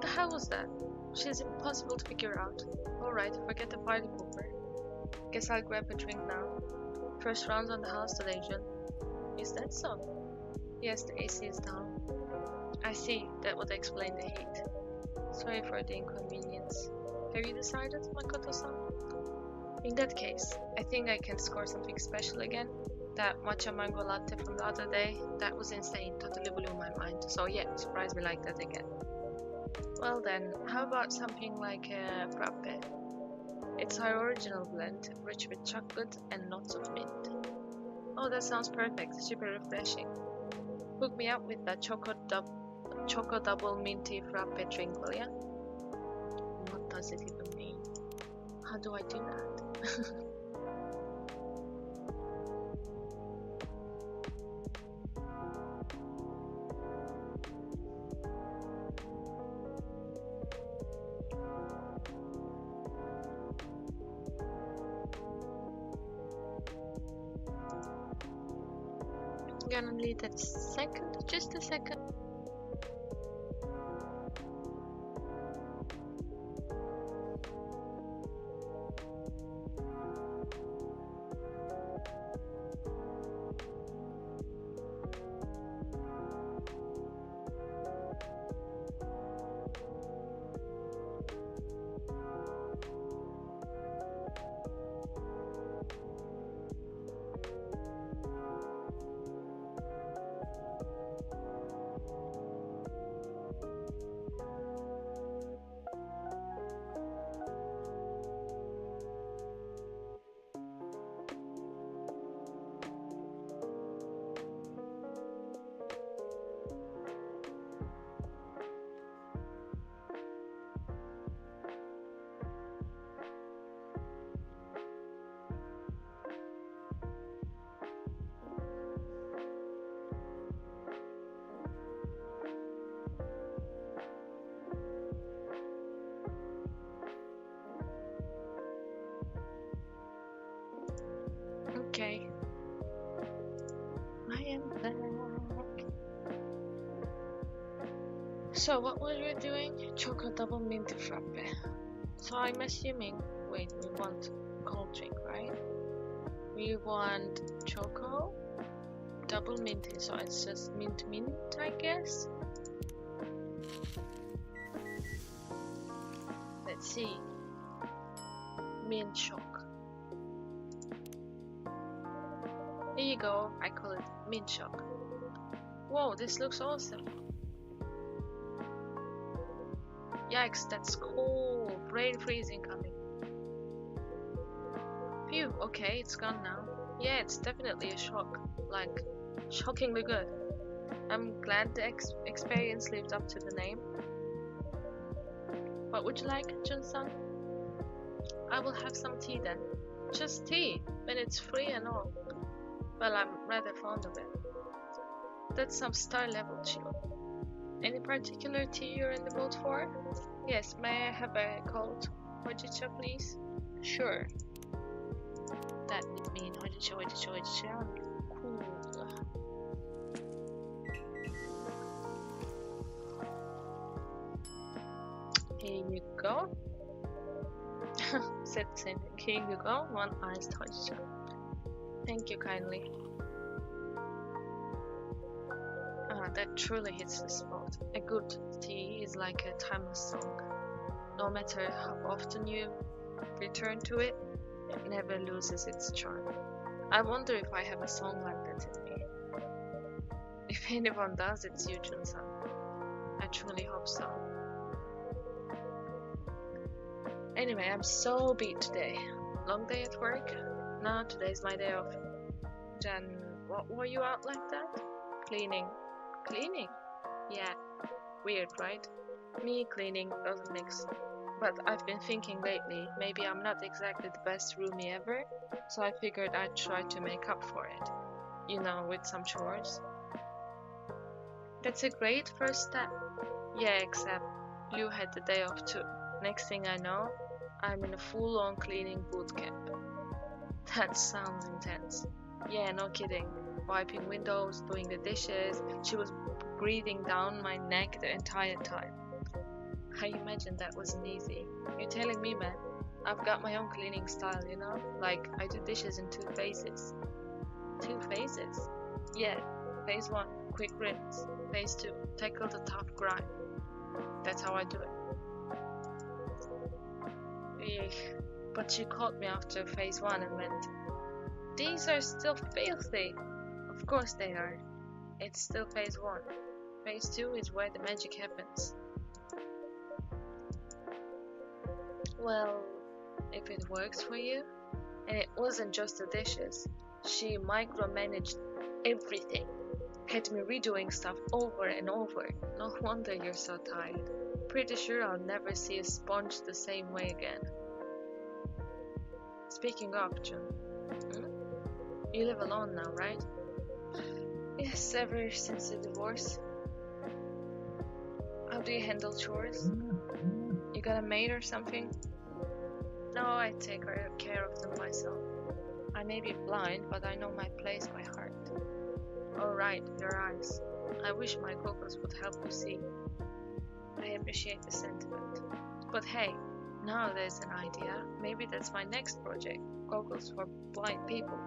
The hell was that? She's impossible to figure out. Alright, forget the party pooper. Guess I'll grab a drink now. First round on the house today, Jun. Is that so? Yes, the AC is down. I see, that would explain the heat. Sorry for the inconvenience. Have you decided, Makoto-san? In that case, I think I can score something special again. That matcha mango latte from the other day, that was insane, totally blew my mind. So yeah, surprise me like that again. Well then, how about something like a frappe? It's our original blend, rich with chocolate and lots of mint. Oh, that sounds perfect, super refreshing. Hook me up with that choco double minty frappe drink, will ya? What does it even mean? How do I do that? I'm gonna need a second, just a second. am back. So what were you doing? Choco double mint frappe. So I'm assuming, wait, we want cold drink, right? We want choco double minty, so it's just mint, I guess. Let's see. Mint shock. Here you go. I call it mint shock. Whoa, this looks awesome. Yikes, that's cold. Brain freeze incoming. Phew, okay, it's gone now. Yeah, it's definitely a shock. Like, shockingly good. I'm glad the experience lived up to the name. What would you like, Jun-san? I will have some tea then. Just tea, when it's free and all. Well, I'm rather fond of it. That's some star level chill. Any particular tea you're in the mood for? Yes, may I have a cold hojicha, please? Sure. That would mean hojicha. Cool. Here you go. Said the same thing. Here you go. One iced hojicha. Thank you kindly. That truly hits the spot. A good tea is like a timeless song. No matter how often you return to it, it never loses its charm. I wonder if I have a song like that in me. If anyone does, it's you, Jun-san. I truly hope so. Anyway, I'm so beat today. Long day at work? No, today's my day off. Then, what were you out like that? Cleaning. Cleaning? Yeah. Weird, right? Me cleaning doesn't mix. But I've been thinking lately, maybe I'm not exactly the best roomie ever, so I figured I'd try to make up for it. You know, with some chores. That's a great first step. Yeah, except Liu had the day off too. Next thing I know, I'm in a full-on cleaning boot camp. That sounds intense. Yeah, no kidding. Wiping windows, doing the dishes. She was breathing down my neck the entire time. I imagine that wasn't easy. You're telling me, man. I've got my own cleaning style, you know? Like, I do dishes in 2 phases. 2 phases? Yeah. Phase 1, quick rinse. Phase 2, tackle the tough grind. That's how I do it. Eek. But she caught me after phase 1 and went, "These are still filthy." Of course they are. It's still phase 1. Phase 2 is where the magic happens. Well, if it works for you. And it wasn't just the dishes. She micromanaged everything. Had me redoing stuff over and over. No wonder you're so tired. Pretty sure I'll never see a sponge the same way again. Speaking of, Jun, you live alone now, right? Yes, ever since the divorce. How do you handle chores? You got a maid or something? No, I take care of them myself. I may be blind, but I know my place by heart. Oh right, your eyes. I wish my goggles would help you see. I appreciate the sentiment. But hey, now there's an idea. Maybe that's my next project. Goggles for blind people.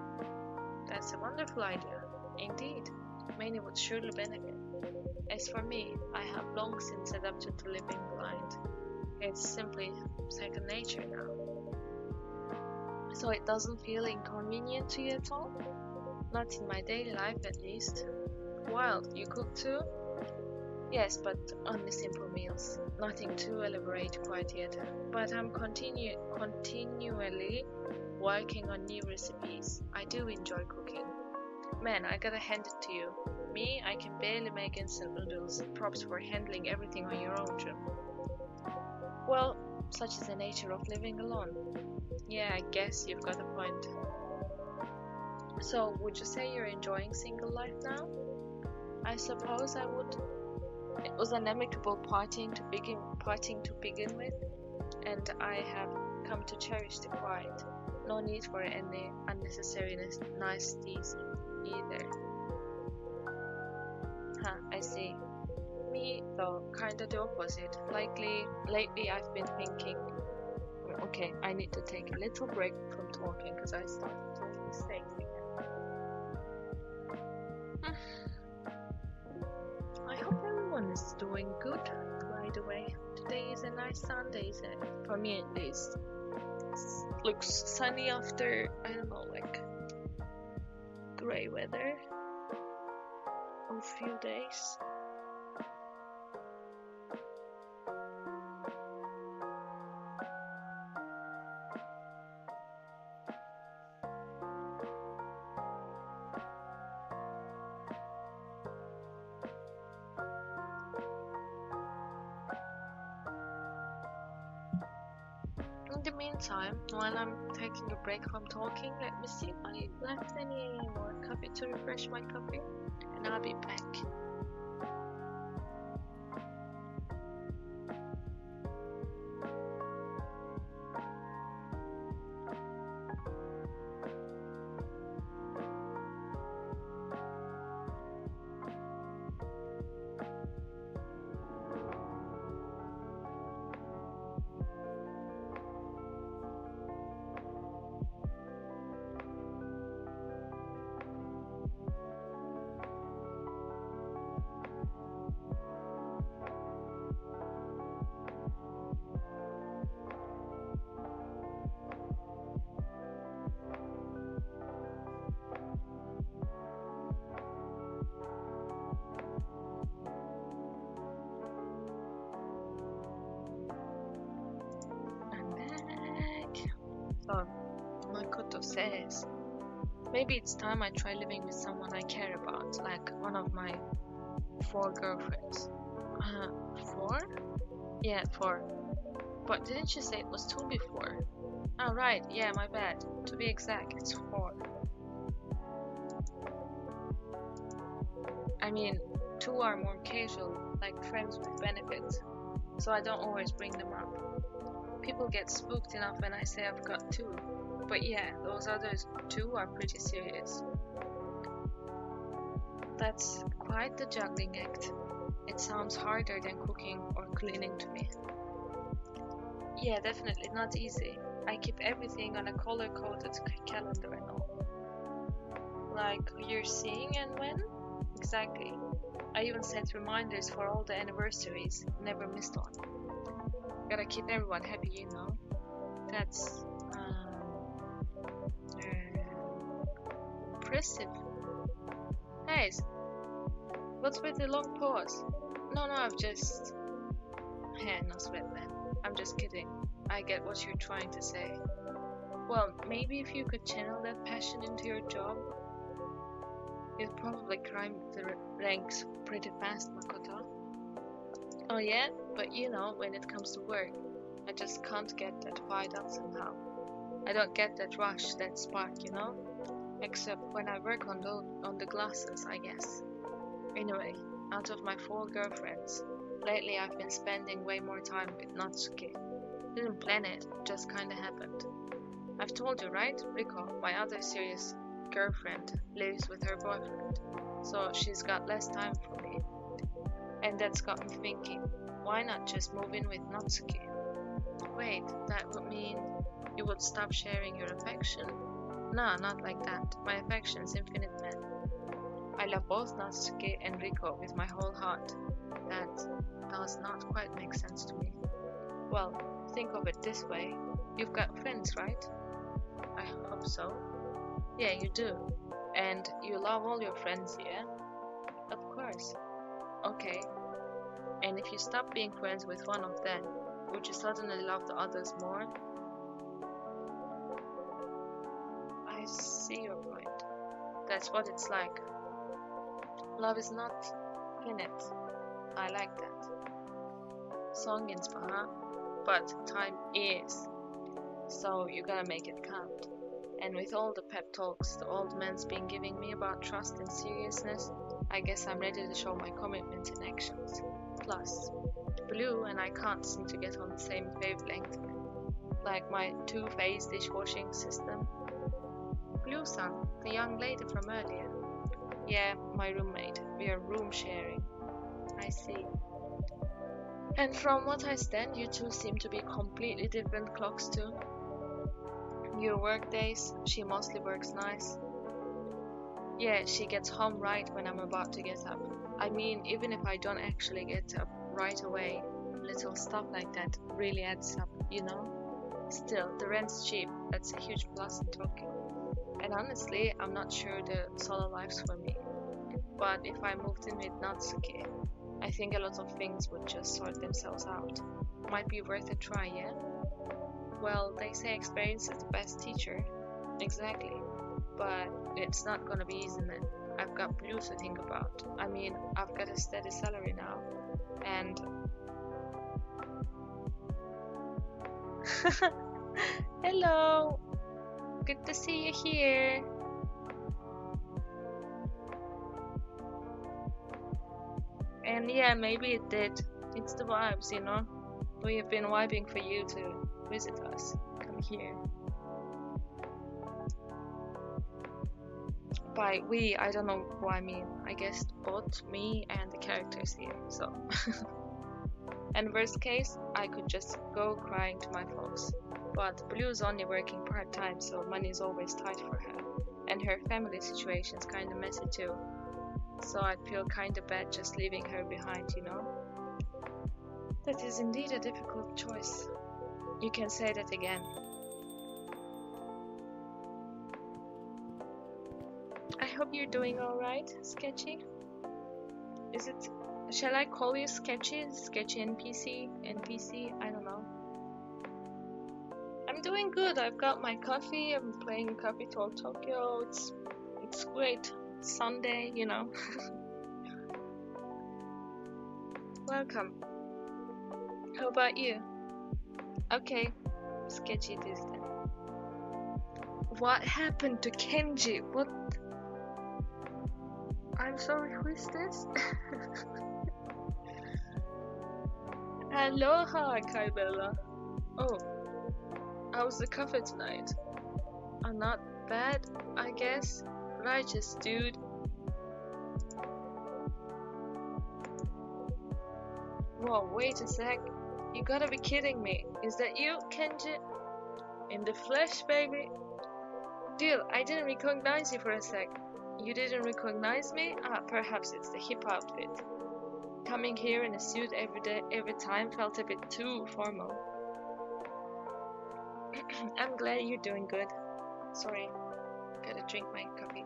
That's a wonderful idea. Indeed. Many would surely benefit. As for me, I have long since adapted to living blind. It's simply second nature now. So it doesn't feel inconvenient to you at all? Not in my daily life at least. Wild, you cook too? Yes, but only simple meals. Nothing too elaborate quite yet. But I'm continually working on new recipes. I do enjoy cooking. Man, I gotta hand it to you. Me, I can barely make instant noodles. Props for handling everything on your own, Jun. Well, such is the nature of living alone. Yeah, I guess you've got a point. So, would you say you're enjoying single life now? I suppose I would. It was an amicable parting to begin with, and I have come to cherish the quiet. No need for any unnecessary niceties either. see. Me, though, kinda the opposite. Lately I've been thinking, okay, I need to take a little break from talking because I started doing mistakes again. I hope everyone is doing good, by the way. Today is a nice Sunday, isn't it? For me at least. It looks sunny after, I don't know, like grey weather for a few days. In the meantime, while I'm taking a break from talking, let me see if I left any more coffee to refresh my coffee, and I'll be back. Oh, Makoto says, maybe it's time I try living with someone I care about, like one of my 4 girlfriends. 4? Yeah, 4. But didn't you say it was 2 before? Oh, right, yeah, my bad. To be exact, it's 4. I mean, 2 are more casual, like friends with benefits, so I don't always bring them up. People get spooked enough when I say I've got 2, but yeah, those others 2 are pretty serious. That's quite the juggling act. It sounds harder than cooking or cleaning to me. Yeah, definitely not easy. I keep everything on a color-coded calendar and all. Like who you're seeing and when? Exactly. I even set reminders for all the anniversaries, never missed one. Gotta keep everyone happy, you know. That's impressive. Hey, what's with the long pause? No, I've just... no sweat then. I'm just kidding. I get what you're trying to say. Well, maybe if you could channel that passion into your job, you'd probably climb the ranks pretty fast, Makoto. Oh yeah? But you know, when it comes to work, I just can't get that fired up somehow. I don't get that rush, that spark, you know? Except when I work on the glasses, I guess. Anyway, out of my 4 girlfriends, lately I've been spending way more time with Natsuki. Didn't plan it, just kinda happened. I've told you, right? Riko, my other serious girlfriend, lives with her boyfriend, so she's got less time for me. And that's got me thinking, why not just move in with Natsuki? Wait, that would mean you would stop sharing your affection? Nah, not like that. My affection's infinite, man. I love both Natsuki and Riko with my whole heart. That does not quite make sense to me. Well, think of it this way. You've got friends, right? I hope so. Yeah, you do. And you love all your friends, yeah? Of course. Okay. And if you stop being friends with one of them, would you suddenly love the others more? I see your point. That's what it's like. Love is not finite. I like that. Song inspire, but time is. So you gotta make it count. And with all the pep talks the old man's been giving me about trust and seriousness, I guess I'm ready to show my commitment in actions. Plus, Blue and I can't seem to get on the same wavelength, like my 2-phase dishwashing system. Blue-san, the young lady from earlier. Yeah, my roommate. We are room sharing. I see. And from what I stand, you two seem to be completely different clocks too. Your work days, she mostly works nights. Yeah, she gets home right when I'm about to get up. I mean, even if I don't actually get up right away, little stuff like that really adds up, you know? Still, the rent's cheap. That's a huge plus in Tokyo. And honestly, I'm not sure the solo life's for me. But if I moved in with Natsuki, I think a lot of things would just sort themselves out. Might be worth a try, yeah? Well, they say experience is the best teacher. Exactly. But it's not gonna be easy, man. I've got Blue to think about. I mean, I've got a steady salary now. And... Hello! Good to see you here. And yeah, maybe it did. It's the vibes, you know? We have been vibing for you to visit us. Come here. By we, I don't know who I mean. I guess both me and the characters here, so. And worst case, I could just go crying to my folks. But Blue's only working part-time, so money's always tight for her. And her family situation's kinda messy too. So I'd feel kinda bad just leaving her behind, you know? That is indeed a difficult choice. You can say that again. I hope you're doing alright, Sketchy. Is it... Shall I call you Sketchy? Sketchy NPC? NPC? I don't know. I'm doing good. I've got my coffee. I'm playing Coffee Talk Tokyo. It's great. It's Sunday, you know. Welcome. How about you? Okay. Sketchy this then. What happened to Kenji? What? I'm sorry, who is this? Aloha, Kibella. Oh, how's the coffee tonight? Not bad, I guess. Righteous, dude. Whoa, wait a sec. You gotta be kidding me. Is that you, Kenji? In the flesh, baby? Deal, I didn't recognize you for a sec. You didn't recognize me? Ah, perhaps it's the hip outfit. Coming here in a suit every time felt a bit too formal. I'm glad you're doing good. Sorry, gotta drink my coffee.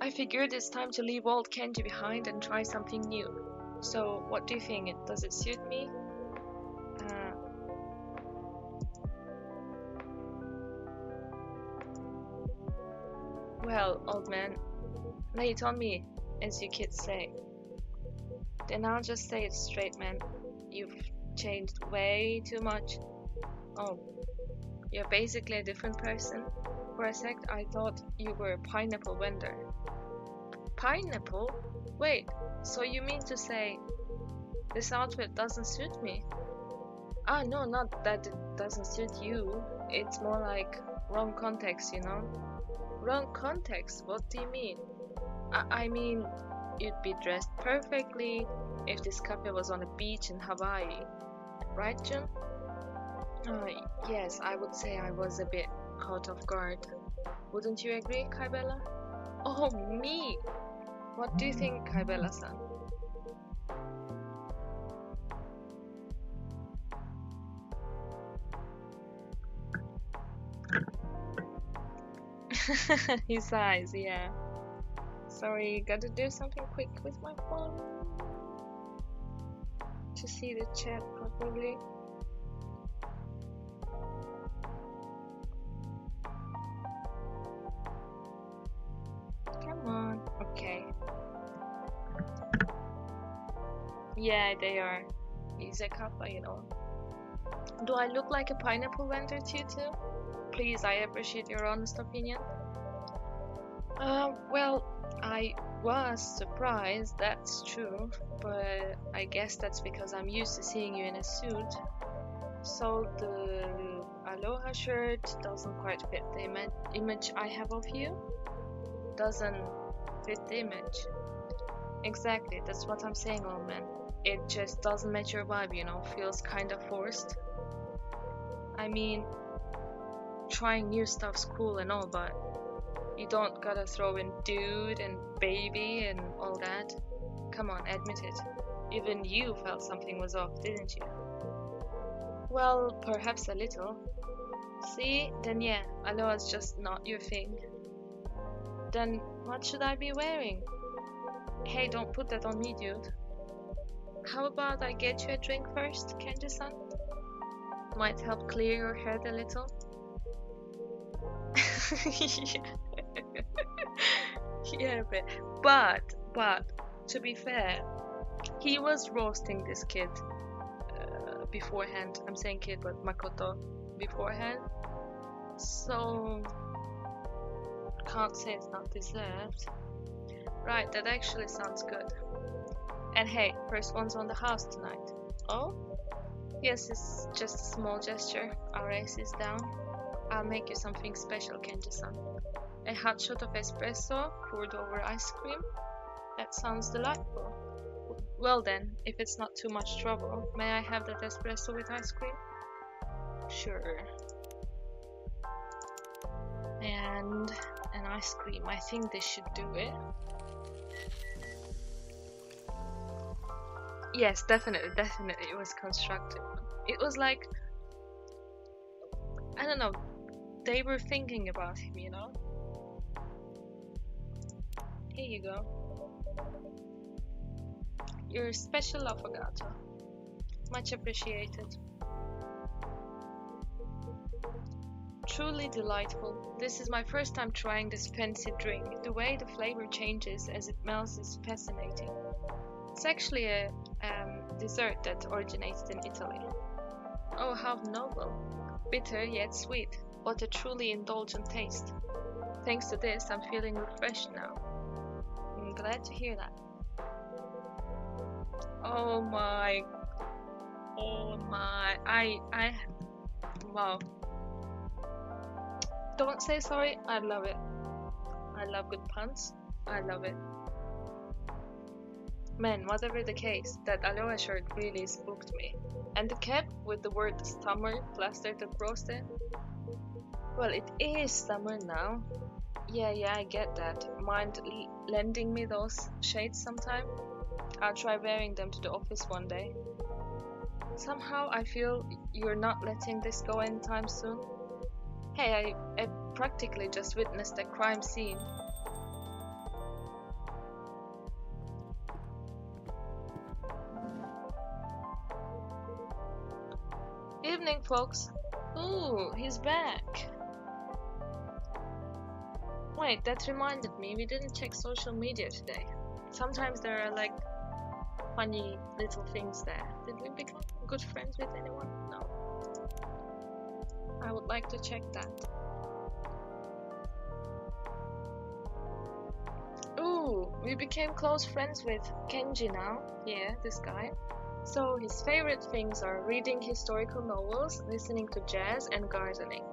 I figured it's time to leave old Kenji behind and try something new. So, what do you think? Does it suit me? Well, old man, lay it on me, as you kids say. Then I'll just say it straight, man. You've changed way too much. Oh, you're basically a different person. For a sec, I thought you were a pineapple vendor. Pineapple? Wait, so you mean to say this outfit doesn't suit me? Ah, no, not that it doesn't suit you. It's more like wrong context, you know? Wrong context? What do you mean? I mean, you'd be dressed perfectly if this cafe was on a beach in Hawaii. Right, Jun? Yes, I would say I was a bit caught off guard. Wouldn't you agree, Kibella? Oh, me! What do you think, Kibella-san? His eyes, yeah. Sorry, gotta do something quick with my phone to see the chat properly. Come on, okay. Yeah, they are. He's a kappa, you know. Do I look like a pineapple vendor to you too? Please, I appreciate your honest opinion. Well, I was surprised, that's true, but I guess that's because I'm used to seeing you in a suit. So I aloha shirt doesn't quite fit the image I have of you. Doesn't fit the image. Exactly, that's what I'm saying, old man. It just doesn't match your vibe, you know, feels kind of forced. I mean, trying new stuff's cool and all, but you don't gotta throw in dude and baby and all that. Come on, admit it. Even you felt something was off, didn't you? Well, perhaps a little. See, then yeah, aloha's just not your thing. Then what should I be wearing? Hey, don't put that on me, dude. How about I get you a drink first, Kenji-san? Might help clear your head a little. Yeah, but to be fair, he was roasting this kid beforehand. I'm saying kid, but Makoto beforehand. So can't say it's not deserved. Right, that actually sounds good. And hey, first one's on the house tonight. Oh? Yes, it's just a small gesture. Our ace is down. I'll make you something special, Kenji-san. A hot shot of espresso poured over ice cream? That sounds delightful. Well then, if it's not too much trouble, may I have that espresso with ice cream? Sure. And an ice cream. I think this should do it. Yes, definitely, it was constructive. It was like, I don't know, they were thinking about him, you know? Here you go. Your special affogato. Much appreciated. Truly delightful. This is my first time trying this fancy drink. The way the flavor changes as it melts is fascinating. It's actually a dessert that originated in Italy. Oh, how noble. Bitter yet sweet. What a truly indulgent taste. Thanks to this, I'm feeling refreshed now. I'm glad to hear that. Oh my. Wow. Don't say sorry, I love it. I love good puns. I love it. Man, whatever the case, that aloha shirt really spooked me. And the cap with the word summer plastered across it. Well, it is summer now. Yeah, I get that. Mind lending me those shades sometime? I'll try wearing them to the office one day. Somehow I feel you're not letting this go anytime soon. Hey, I practically just witnessed a crime scene. Evening, folks. Ooh, he's back. Wait, that reminded me, we didn't check social media today. Sometimes there are like funny little things there. Did we become good friends with anyone? No. I would like to check that. Ooh, we became close friends with Kenji now. Yeah, this guy. So his favorite things are reading historical novels, listening to jazz, and gardening.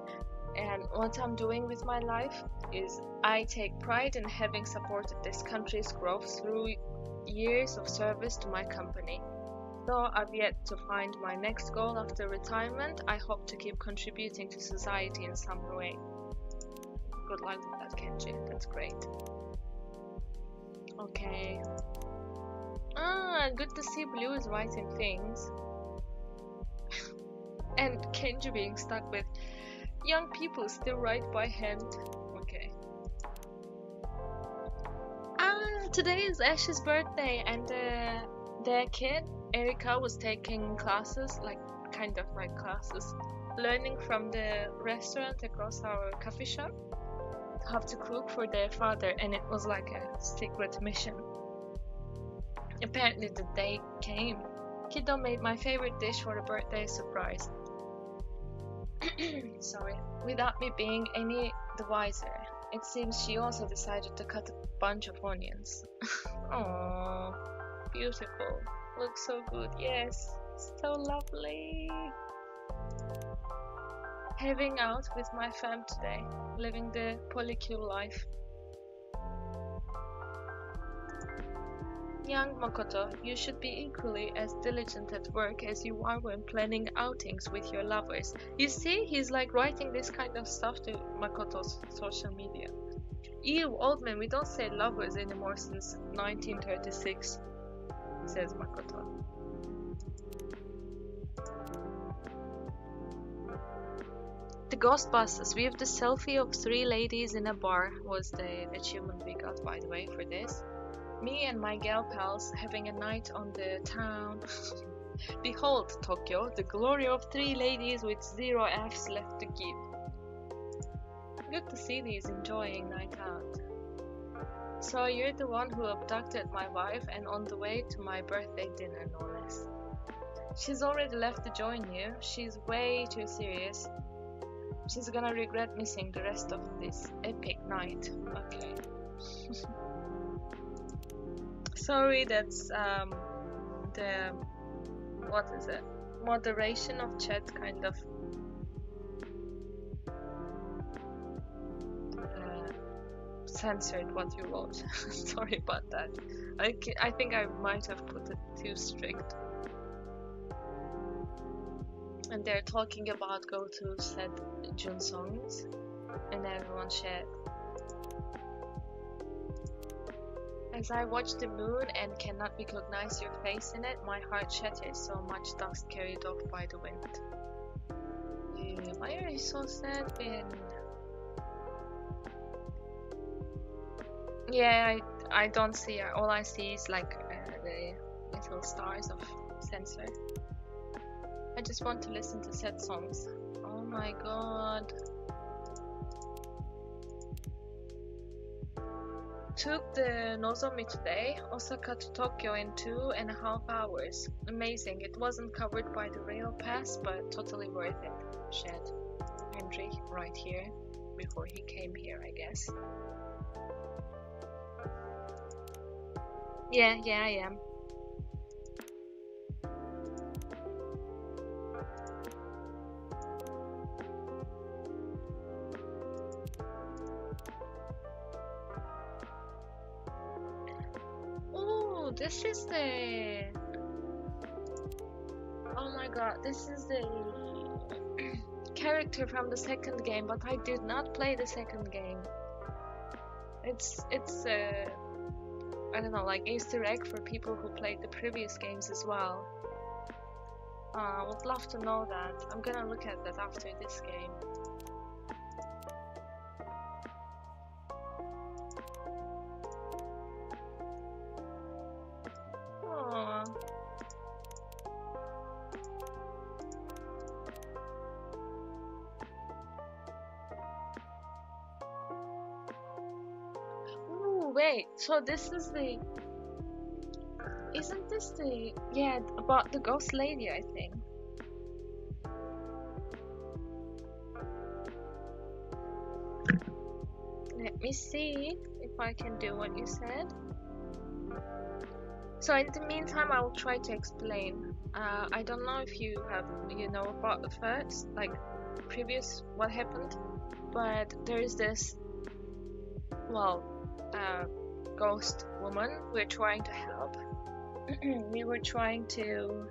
And what I'm doing with my life is I take pride in having supported this country's growth through years of service to my company. Though I've yet to find my next goal after retirement, I hope to keep contributing to society in some way. Good luck with that, Kenji. That's great. Okay. Good to see Blue is writing things. And Kenji being stuck with young people still write by hand. Okay. Today is Ash's birthday, and their kid, Erika, was taking classes, kind of classes, learning from the restaurant across our coffee shop how to cook for their father, and it was like a secret mission. Apparently the day came. Kiddo made my favorite dish for a birthday surprise. Sorry. Without me being any the wiser. It seems she also decided to cut a bunch of onions. Oh, beautiful. Looks so good. Yes, so lovely. having out with my fam today, living the polycule life. Young Makoto, you should be equally as diligent at work as you are when planning outings with your lovers. You see, he's like writing this kind of stuff to Makoto's social media. Ew, old man, we don't say lovers anymore since 1936, says Makoto. The Ghostbusters, we have the selfie of 3 ladies in a bar, was the achievement we got, by the way, for this. Me and my gal pals having a night on the town. Behold, Tokyo, the glory of 3 ladies with 0 Fs left to give. Good to see these enjoying night out. So you're the one who abducted my wife and on the way to my birthday dinner, no less. She's already left to join you. She's way too serious. She's gonna regret missing the rest of this epic night. Okay. Sorry, that's the what is it? Moderation of chat kind of censored what you wrote. Sorry about that. I think I might have put it too strict. And they're talking about go to said June songs, and everyone shared. As I watch the moon and cannot recognize your face in it, my heart shatters, so much dust carried off by the wind. Why are you so sad, Ben? Yeah, I don't see, all I see is like the little stars of censor. I just want to listen to sad songs. Oh my god. Took the Nozomi today, Osaka to Tokyo in 2.5 hours. Amazing, it wasn't covered by the rail pass, but totally worth it. Shed. Henry, right here, before he came here, I guess. Yeah, I am. This is the... Oh my god, this is the character from the second game, but I did not play the second game. It's I don't know, like Easter egg for people who played the previous games as well. Would love to know that. I'm gonna look at that after this game. Wait, so this is the... Isn't this the... Yeah, about the ghost lady, I think. Let me see if I can do what you said. So in the meantime, I will try to explain. I don't know if you know about the first, like, previous, what happened. But there is this... Well... ghost woman we're trying to help. We were trying to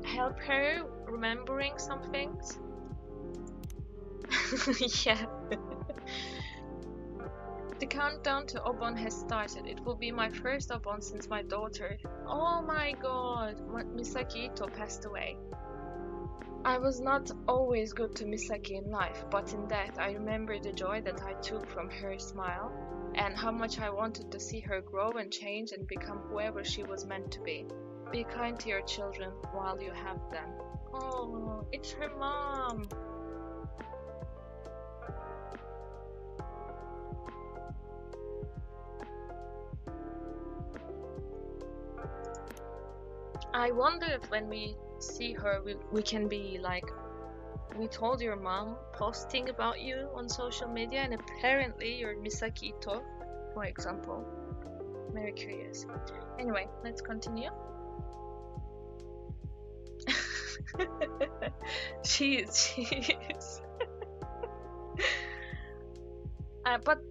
help her remembering some things. Yeah. The countdown to Obon has started. It will be my first Obon since my daughter. Oh my god, Misaki Ito passed away. I was not always good to Misaki in life, but in that I remember the joy that I took from her smile, and how much I wanted to see her grow and change and become whoever she was meant to be. Be kind to your children while you have them. Oh, it's her mom. I wonder if when we see her, we can be like, we told your mom posting about you on social media, and apparently you're Misaki Ito, for example. Very curious. Anyway, let's continue. She is. But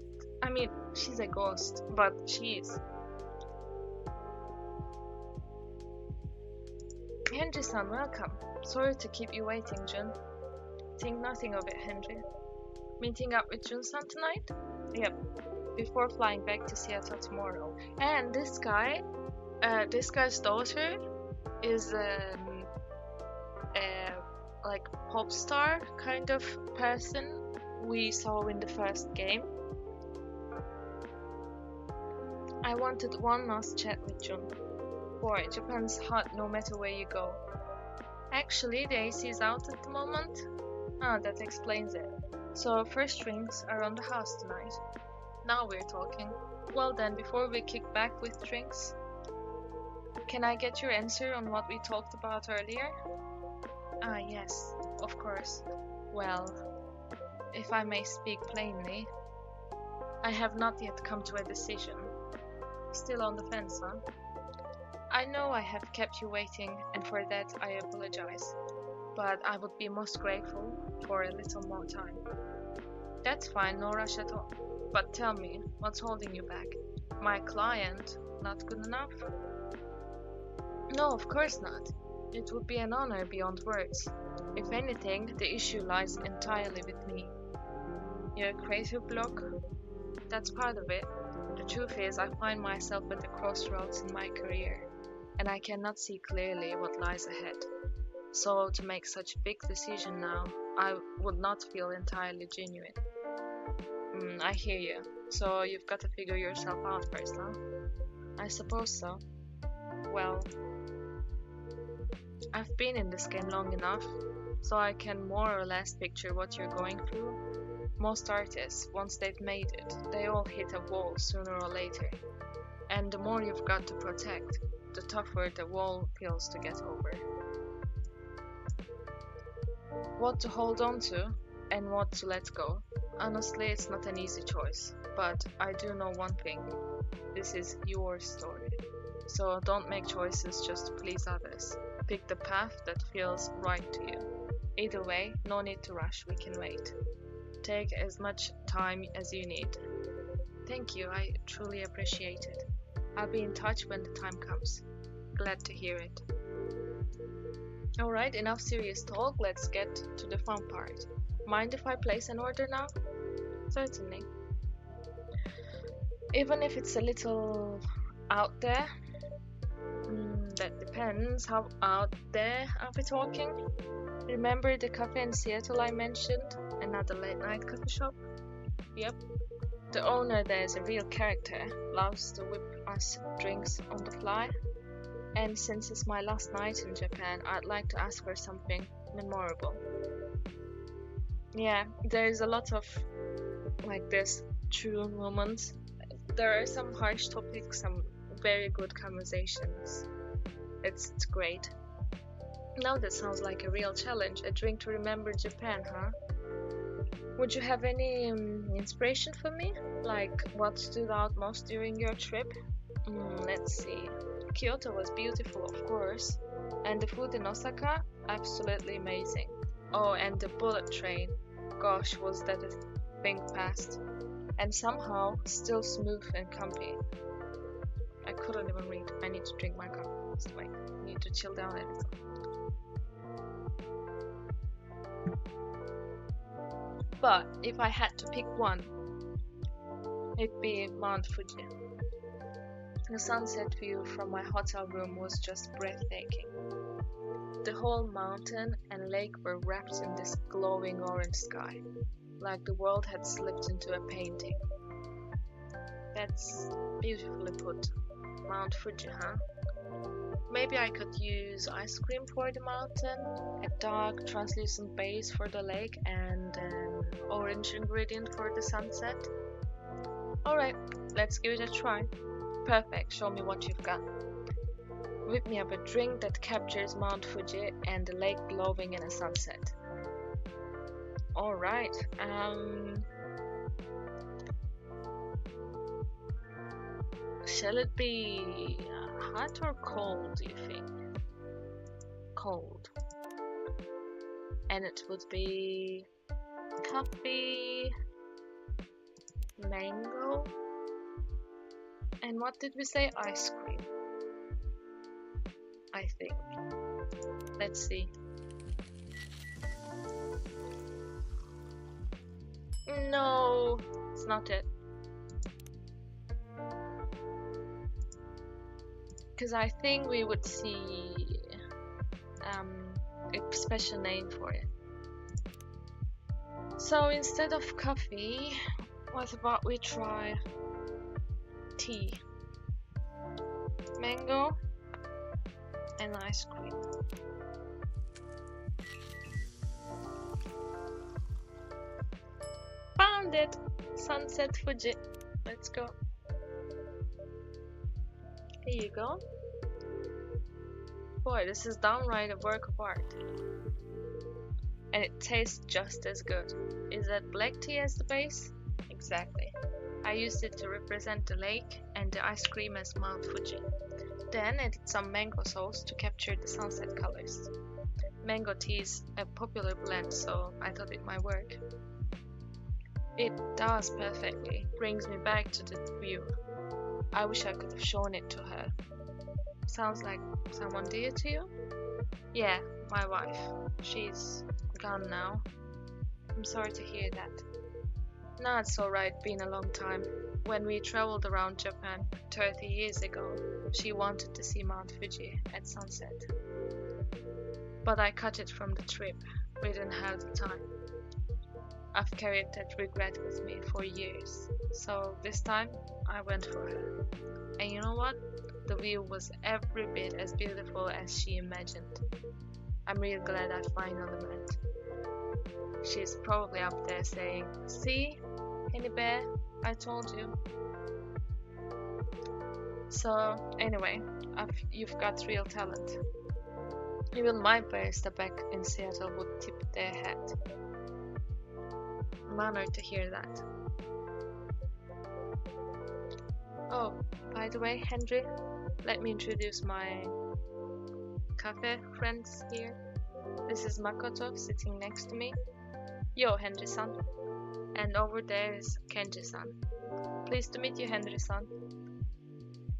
I mean, she's a ghost, but she is. Henry-san, welcome. Sorry to keep you waiting, Jun. Think nothing of it, Henry. Meeting up with Jun-san tonight? Yep. Before flying back to Seattle tomorrow. And this guy's daughter is like pop star kind of person we saw in the first game. I wanted one last chat with Jun. Boy, Japan's hot no matter where you go. Actually, the AC is out at the moment. Ah, that explains it. So first drinks are on the house tonight. Now we're talking. Well then, before we kick back with drinks, can I get your answer on what we talked about earlier? Ah, yes, of course. Well, if I may speak plainly, I have not yet come to a decision. Still on the fence, huh? I know I have kept you waiting, and for that I apologize. But I would be most grateful for a little more time. That's fine, no rush at all. But tell me, what's holding you back? My client not good enough? No, of course not. It would be an honor beyond words. If anything, the issue lies entirely with me. Your creative block? That's part of it. The truth is, I find myself at the crossroads in my career, and I cannot see clearly what lies ahead. So to make such a big decision now, I would not feel entirely genuine. I hear you. So you've got to figure yourself out first, huh? I suppose so. Well, I've been in this game long enough, so I can more or less picture what you're going through. Most artists, once they've made it, they all hit a wall sooner or later. And the more you've got to protect, the tougher the wall feels to get over. What to hold on to and what to let go. Honestly, it's not an easy choice, but I do know one thing. This is your story. So don't make choices just to please others. Pick the path that feels right to you. Either way, no need to rush, we can wait. Take as much time as you need. Thank you, I truly appreciate it. I'll be in touch when the time comes. Glad to hear it. Alright, enough serious talk, let's get to the fun part. Mind if I place an order now? Certainly. Even if it's a little out there, that depends. How out there are we talking? Remember the cafe in Seattle I mentioned? Another late night coffee shop? Yep. The owner there is a real character, loves to whip us drinks on the fly. And since it's my last night in Japan, I'd like to ask for something memorable. Yeah, there's a lot of like this true moments. There are some harsh topics, some very good conversations. It's great. Now that sounds like a real challenge. A drink to remember Japan, huh? Would you have any inspiration for me? Like what stood out most during your trip? Let's see. Kyoto was beautiful, of course. And the food in Osaka? Absolutely amazing. Oh, and the bullet train. Gosh, was that a thing fast. And somehow still smooth and comfy. I couldn't even read. I need to drink my coffee. It's like, I need to chill down a little. But if I had to pick one, it'd be Mount Fuji. The sunset view from my hotel room was just breathtaking. The whole mountain and lake were wrapped in this glowing orange sky, like the world had slipped into a painting. That's beautifully put. Mount Fuji, huh? Maybe I could use ice cream for the mountain, a dark translucent base for the lake, and an orange ingredient for the sunset. Alright, let's give it a try. Perfect, show me what you've got. Whip me up a drink that captures Mount Fuji and the lake glowing in a sunset. Alright, shall it be hot or cold, do you think? Cold. And it would be coffee, mango, and what did we say? Ice cream. I think. Let's see. No, it's not it. Because I think we would see a special name for it. So instead of coffee, what about we try tea, mango, and ice cream. Found it! Sunset Fuji. Let's go. Here you go. Boy, this is downright a work of art. And it tastes just as good. Is that black tea as the base? Exactly. I used it to represent the lake and the ice cream as Mount Fuji. Then added some mango sauce to capture the sunset colors. Mango tea is a popular blend, so I thought it might work. It does perfectly. Brings me back to the view. I wish I could have shown it to her. Sounds like someone dear to you? Yeah, my wife. She's gone now. I'm sorry to hear that. No, it's alright, been a long time. When we traveled around Japan 30 years ago, she wanted to see Mount Fuji at sunset. But I cut it from the trip. We didn't have the time. I've carried that regret with me for years. So this time, I went for her. And you know what? The view was every bit as beautiful as she imagined. I'm real glad I finally went. She's probably up there saying, "See, Henny Bear, I told you." So anyway, you've got real talent. Even my barista back in Seattle would tip their hat. I'm honored to hear that. Oh, by the way, Henry, let me introduce my cafe friends here. This is Makoto sitting next to me. Yo, Henry-san. And over there is Kenji-san. Pleased to meet you, Henry-san.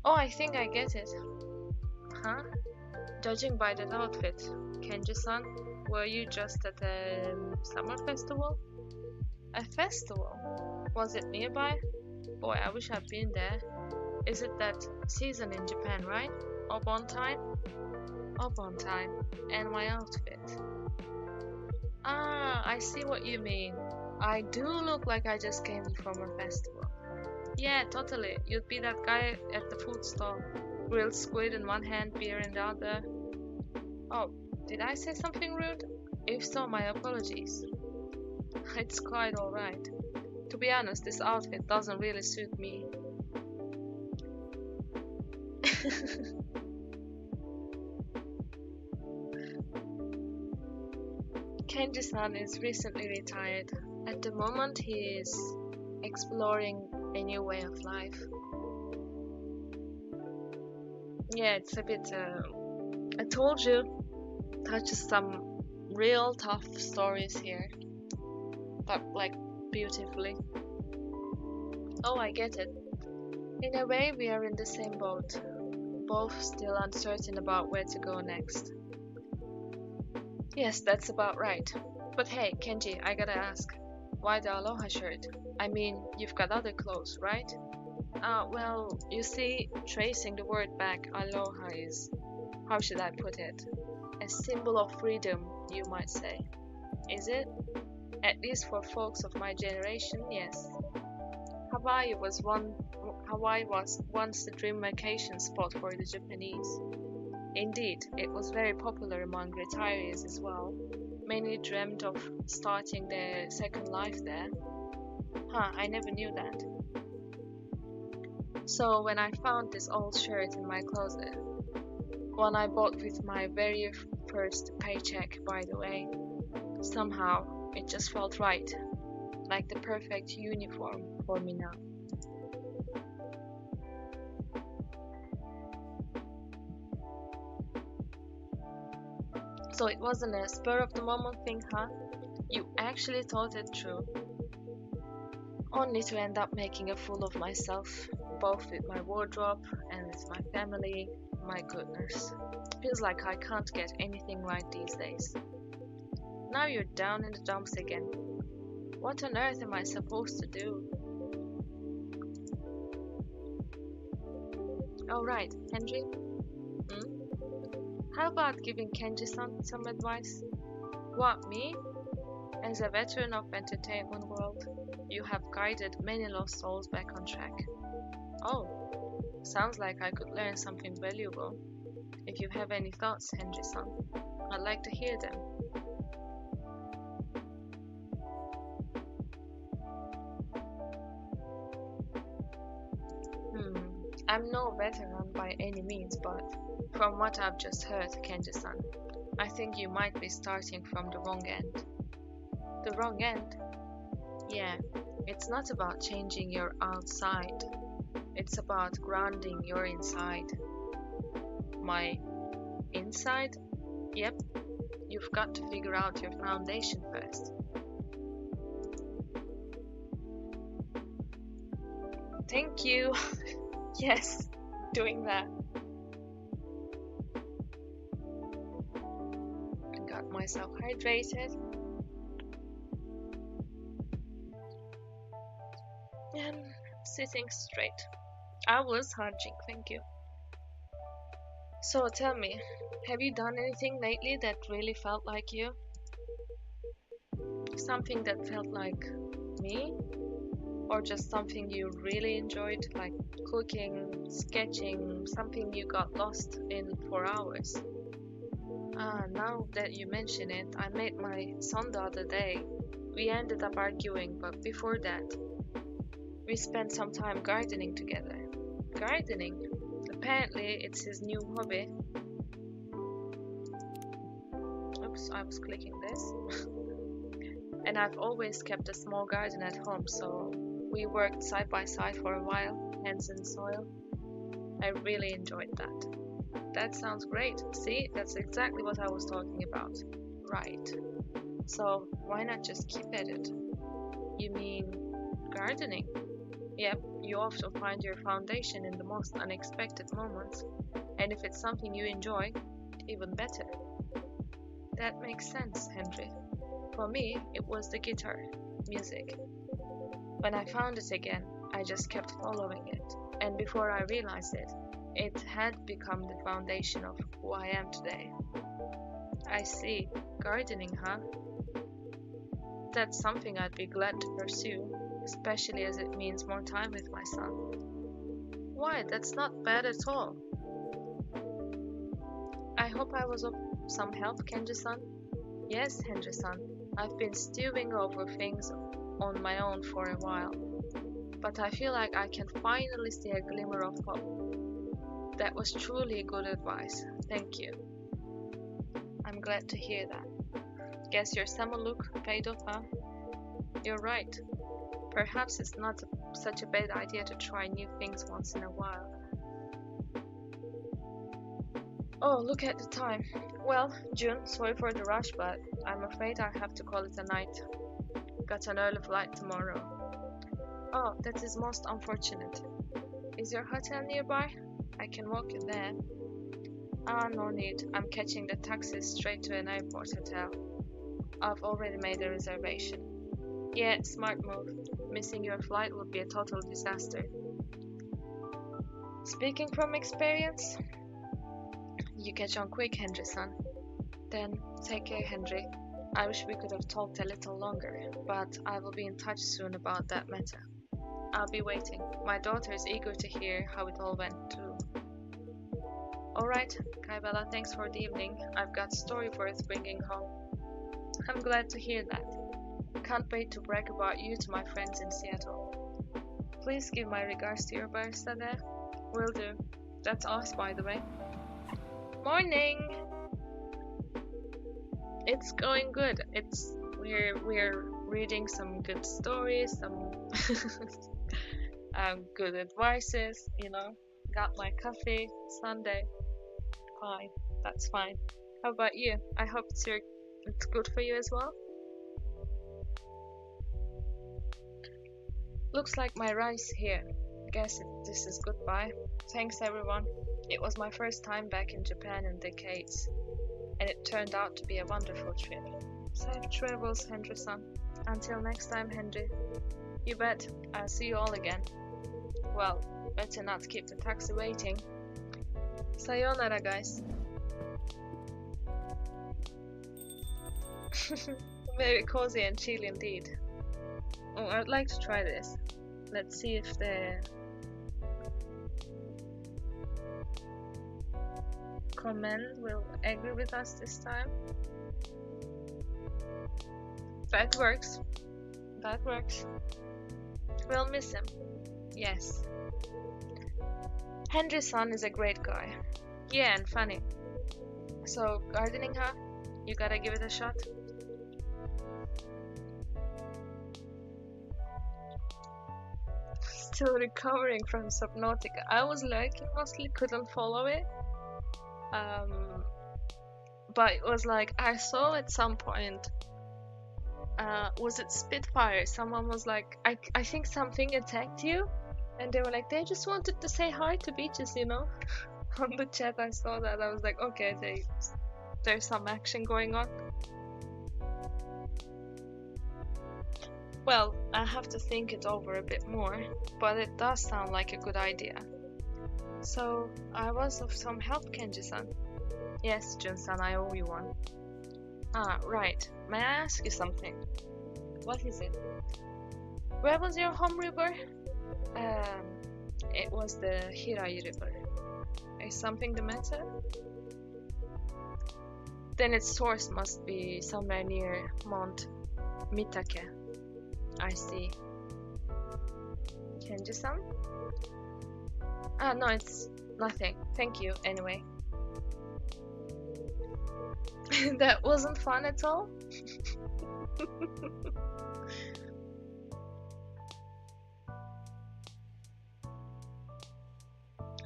Oh, I think I get it. Huh? Judging by that outfit, Kenji-san, were you just at a summer festival? A festival? Was it nearby? Boy, I wish I'd been there. Is it that season in Japan, right? Obon time? Obon time. And my outfit. Ah, I see what you mean. I do look like I just came from a festival. Yeah, totally. You'd be that guy at the food stall. Grilled squid in one hand, beer in the other. Oh, did I say something rude? If so, my apologies. It's quite alright. To be honest, this outfit doesn't really suit me. Kenji-san is recently retired. At the moment, he is exploring a new way of life. Yeah, it's a bit, I told you, touches some real tough stories here. But, like, beautifully. Oh, I get it. In a way, we are in the same boat. Both still uncertain about where to go next. Yes, that's about right. But hey, Kenji, I gotta ask. Why the aloha shirt? I mean, you've got other clothes, right? Well, you see, tracing the word back, aloha is, how should I put it? A symbol of freedom, you might say. Is it? At least for folks of my generation, yes. Hawaii was once the dream vacation spot for the Japanese. Indeed, it was very popular among retirees as well. Many dreamt of starting their second life there. Huh, I never knew that. So when I found this old shirt in my closet, One I bought with my very first paycheck, by the way. Somehow, it just felt right, like the perfect uniform for me now. So it wasn't a spur of the moment thing, huh? You actually thought it through. Only to end up making a fool of myself, both with my wardrobe and with my family. My goodness. Feels like I can't get anything right these days. Now you're down in the dumps again. What on earth am I supposed to do? Oh right, Henry? How about giving Kenji-san some advice? What, me? As a veteran of entertainment world, you have guided many lost souls back on track. Oh, sounds like I could learn something valuable. If you have any thoughts, Henry-san, I'd like to hear them. I'm no veteran by any means, but from what I've just heard, Kenji-san, I think you might be starting from the wrong end. The wrong end? Yeah, it's not about changing your outside. It's about grounding your inside. My inside? Yep, you've got to figure out your foundation first. Thank you. Yes, doing that. Got myself hydrated. And sitting straight. I was hunching, thank you. So tell me, have you done anything lately that really felt like you? Something that felt like me? Or just something you really enjoyed, like cooking, sketching, something you got lost in for hours? Now that you mention it, I met my son the other day. We ended up arguing, but before that, we spent some time gardening together. Gardening? Apparently, it's his new hobby. Oops, I was clicking this. And I've always kept a small garden at home, so we worked side by side for a while, hands in soil. I really enjoyed that. That sounds great. See, that's exactly what I was talking about. Right. So, why not just keep at it? You mean gardening? Yep, you often find your foundation in the most unexpected moments. And if it's something you enjoy, even better. That makes sense, Henry. For me, it was the guitar, music. When I found it again, I just kept following it. And before I realized it, it had become the foundation of who I am today. I see. Gardening, huh? That's something I'd be glad to pursue, especially as it means more time with my son. Why, that's not bad at all. I hope I was of some help, Kenji-san. Yes, Henry-san. I've been stewing over things on my own for a while, but I feel like I can finally see a glimmer of hope. That was truly good advice. Thank you. I'm glad to hear that. Guess your summer look paid off, huh? You're right. Perhaps it's not such a bad idea to try new things once in a while. Oh, look at the time. Well, June, sorry for the rush, but I'm afraid I have to call it a night. Got an early flight tomorrow. Oh, that is most unfortunate. Is your hotel nearby? I can walk you there. No need. I'm catching the taxi straight to an airport hotel. I've already made a reservation. Yeah, smart move. Missing your flight would be a total disaster. Speaking from experience, you catch on quick, Henry-san. Then, take care, Henry. I wish we could have talked a little longer, but I will be in touch soon about that matter. I'll be waiting. My daughter is eager to hear how it all went too. Alright, Kibella, thanks for the evening. I've got a story worth bringing home. I'm glad to hear that. Can't wait to brag about you to my friends in Seattle. Please give my regards to your barista there. Will do. That's us, by the way. Moi! morning. It's going good. We're reading some good stories, some good advices. Got my coffee. Sunday. Fine. That's fine. How about you? I hope it's good for you as well. Looks like my rice here. Guess this is goodbye. Thanks everyone. It was my first time back in Japan in decades, and it turned out to be a wonderful trip. Safe travels, Henry-san. Until next time, Henry. You bet. I'll see you all again. Well, better not keep the taxi waiting. Sayonara, guys. Very cozy and chill indeed. Oh, I'd like to try this. Let's see if the comment will agree with us this time. That works. That works. We'll miss him. Yes. Henry-san is a great guy. Yeah, and funny. So, gardening, huh? You gotta give it a shot. Still recovering from Subnautica. I was lurking mostly, couldn't follow it. But it was like, I saw at some point, was it Spitfire? Someone was like, I think something attacked you? And they were like, they just wanted to say hi to Beaches, On the chat I saw that, I was like, okay, there's some action going on. Well, I have to think it over a bit more, but it does sound like a good idea. So, I was of some help, Kenji-san. Yes, Jun-san, I owe you one. Ah, right. May I ask you something? What is it? Where was your home river? It was the Hirai River. Is something the matter? Then its source must be somewhere near Mount Mitake. I see. Kenji-san? Ah, no, it's nothing. Thank you, anyway. That wasn't fun at all?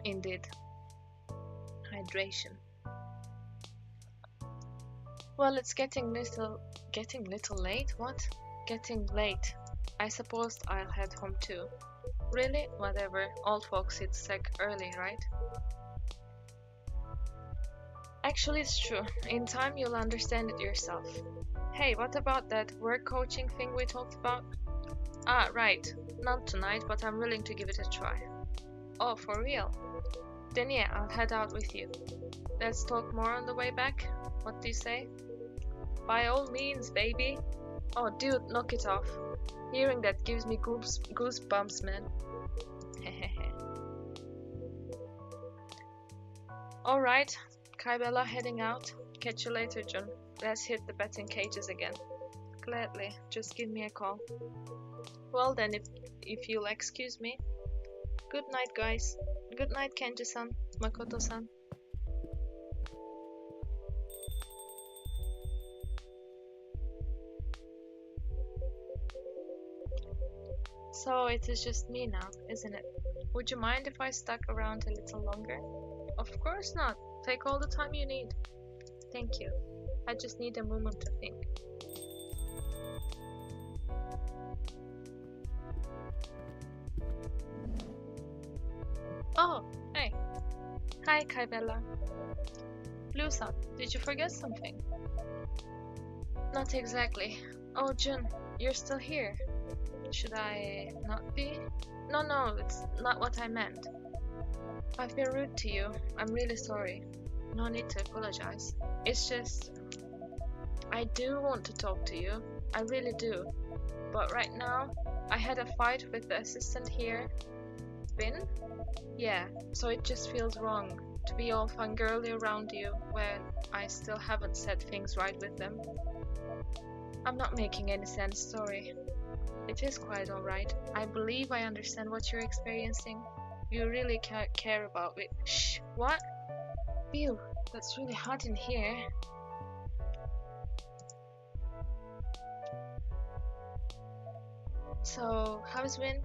Indeed. Hydration. Well, it's getting little late? What? Getting late. I suppose I'll head home too. Really? Whatever. Old folks hit sec early, right? Actually, it's true. In time, you'll understand it yourself. Hey, what about that work coaching thing we talked about? Ah, right. Not tonight, but I'm willing to give it a try. Oh, for real? Then yeah, I'll head out with you. Let's talk more on the way back. What do you say? By all means, baby. Oh, dude, knock it off. Hearing that gives me goosebumps, man. Hehehe. Alright, Kibella heading out. Catch you later, Jun. Let's hit the betting cages again. Gladly, just give me a call. Well then, if you'll excuse me. Good night, guys. Good night, Kenji-san, Makoto-san. So it is just me now, isn't it? Would you mind if I stuck around a little longer? Of course not. Take all the time you need. Thank you. I just need a moment to think. Oh, hey. Hi, Kibella. Blue-san, did you forget something? Not exactly. Oh, Jun, you're still here. Should I not be? No, it's not what I meant. I've been rude to you. I'm really sorry. No need to apologize. It's just... I do want to talk to you. I really do. But right now, I had a fight with the assistant here. Vin? Yeah, so it just feels wrong to be all fangirly around you when I still haven't set things right with them. I'm not making any sense, sorry. It is quite alright. I believe I understand what you're experiencing. You really care about it. Shh, what? Phew, That's really hot in here. So, how's Win?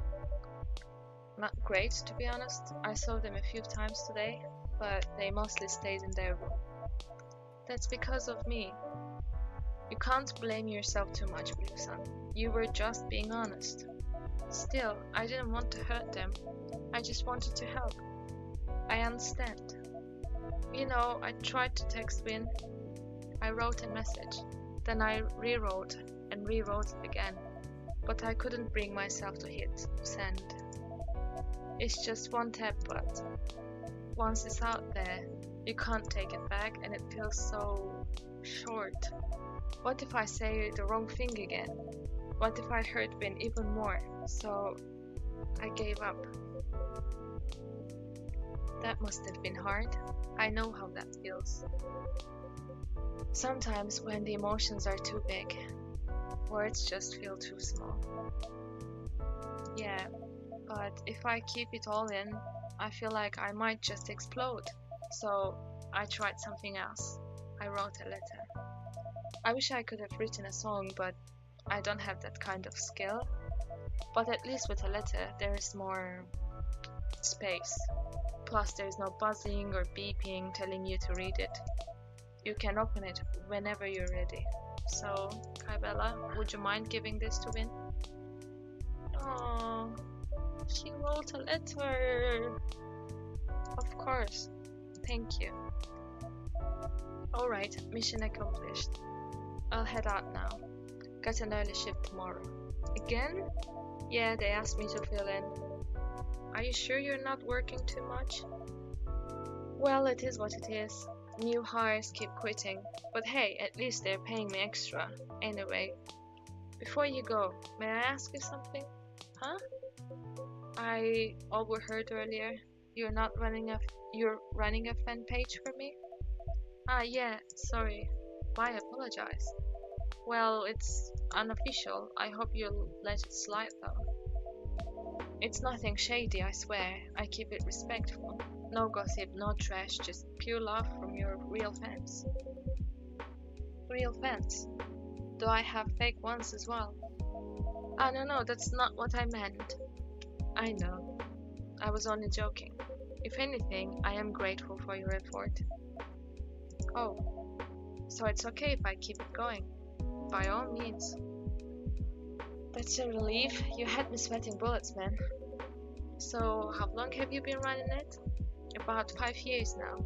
Not great, to be honest. I saw them a few times today, but they mostly stayed in their room. That's because of me. You can't blame yourself too much, Blue-san. You were just being honest. Still, I didn't want to hurt them. I just wanted to help. I understand. You know, I tried to text Win. I wrote a message. Then I rewrote and rewrote it again. But I couldn't bring myself to hit send. It's just one tap, but once it's out there, you can't take it back, and it feels so short. What if I say the wrong thing again? What if I hurt Win even more? So I gave up. That must have been hard. I know how that feels. Sometimes when the emotions are too big, words just feel too small. Yeah, but if I keep it all in, I feel like I might just explode. So I tried something else. I wrote a letter. I wish I could have written a song, but I don't have that kind of skill. But at least with a letter, there is more space. Plus, there is no buzzing or beeping telling you to read it. You can open it whenever you're ready. So, Kibella, would you mind giving this to Win? Oh, she wrote a letter. Of course. Thank you. Alright, mission accomplished. I'll head out now. Got an early shift tomorrow. Again? Yeah, they asked me to fill in. Are you sure you're not working too much? Well, it is what it is. New hires keep quitting. But hey, at least they're paying me extra. Anyway, before you go, may I ask you something? Huh? I overheard earlier. You're running a fan page for me? Ah, yeah, sorry. Why apologize? Well, it's unofficial. I hope you'll let it slide though. It's nothing shady, I swear. I keep it respectful. No gossip, no trash, just pure love from your real fans. Real fans? Do I have fake ones as well? Ah, no, that's not what I meant. I know. I was only joking. If anything, I am grateful for your effort. Oh, so it's okay if I keep it going? By all means. That's a relief. You had me sweating bullets, man. So, how long have you been running it? About 5 years now.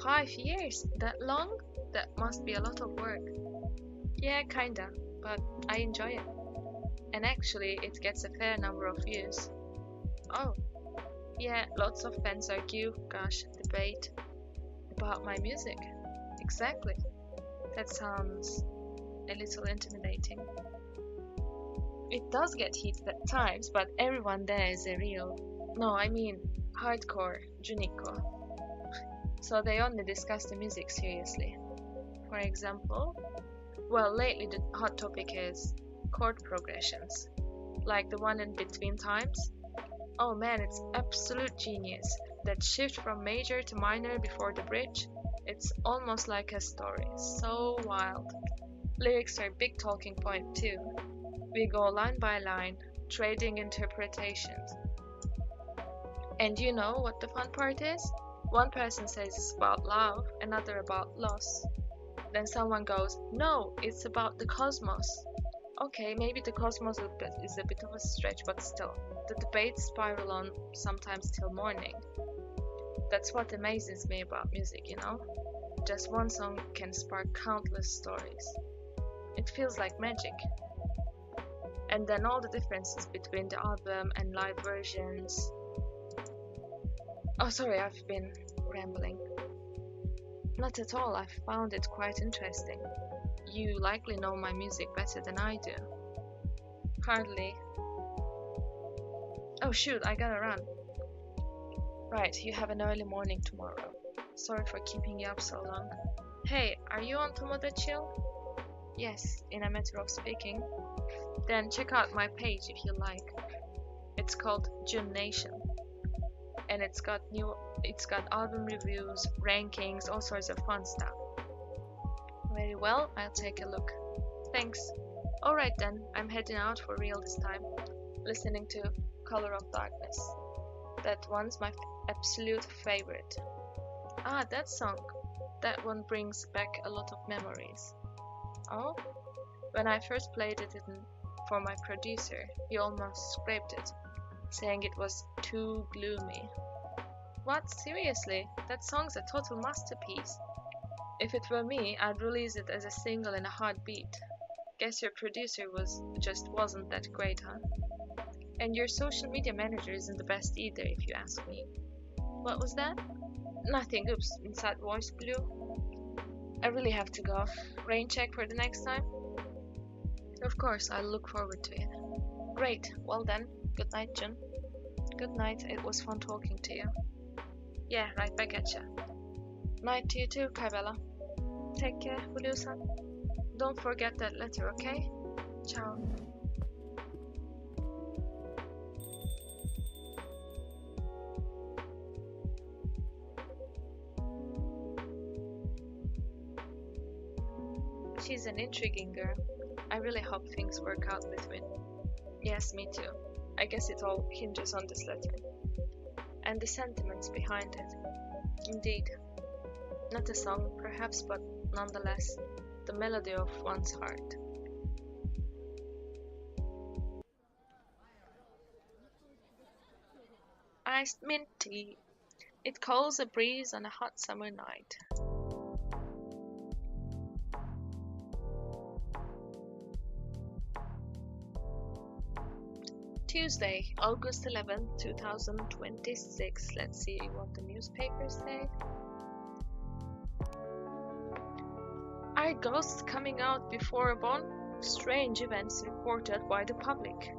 5 years? That long? That must be a lot of work. Yeah, kinda, but I enjoy it. And actually, it gets a fair number of views. Oh, yeah, lots of fans argue, debate about my music. Exactly. That sounds a little intimidating. It does get heated at times, but everyone there is a real, hardcore Juniko. So they only discuss the music seriously. For example, well, lately the hot topic is chord progressions, like the one in between times. Oh man, it's absolute genius. That shift from major to minor before the bridge, it's almost like a story. So wild. Lyrics are a big talking point too. We go line by line, trading interpretations. And you know what the fun part is? One person says it's about love, another about loss. Then someone goes, no, it's about the cosmos. Okay, maybe the cosmos is a bit of a stretch, but still. The debates spiral on sometimes till morning. That's what amazes me about music, you know? Just one song can spark countless stories. It feels like magic. And then all the differences between the album and live versions. Oh, sorry, I've been rambling. Not at all, I found it quite interesting. You likely know my music better than I do. Hardly. Oh shoot, I gotta run. Right, you have an early morning tomorrow. Sorry for keeping you up so long. Hey, are you on Tomodachi? Yes, in a matter of speaking. Then check out my page if you like. It's called Jun Nation. and it's got album reviews, rankings, all sorts of fun stuff. Very well, I'll take a look. Thanks. Alright then, I'm heading out for real this time, listening to Color of Darkness. That one's my absolute favorite. Ah, that song. That one brings back a lot of memories. Oh? When I first played it for my producer, he almost scraped it, saying it was too gloomy. What? Seriously? That song's a total masterpiece. If it were me, I'd release it as a single in a heartbeat. Guess your producer wasn't that great, huh? And your social media manager isn't the best either, if you ask me. What was that? Nothing. Oops, inside voice blew. I really have to go. Rain check for the next time? Of course, I'll look forward to it. Great. Well then, good night, Jun. Good night. It was fun talking to you. Yeah, right back at ya. Night to you too, Kibella. Take care, Bulusan. Don't forget that letter, okay? Ciao. She's an intriguing girl. I really hope things work out between. Yes, me too. I guess it all hinges on this letter. And the sentiments behind it. Indeed. Not a song, perhaps, but nonetheless, the melody of one's heart. Iced mint tea. It calls a breeze on a hot summer night. Tuesday, August 11th, 2026. Let's see what the newspapers say. Are ghosts coming out before a dawn? Strange events reported by the public.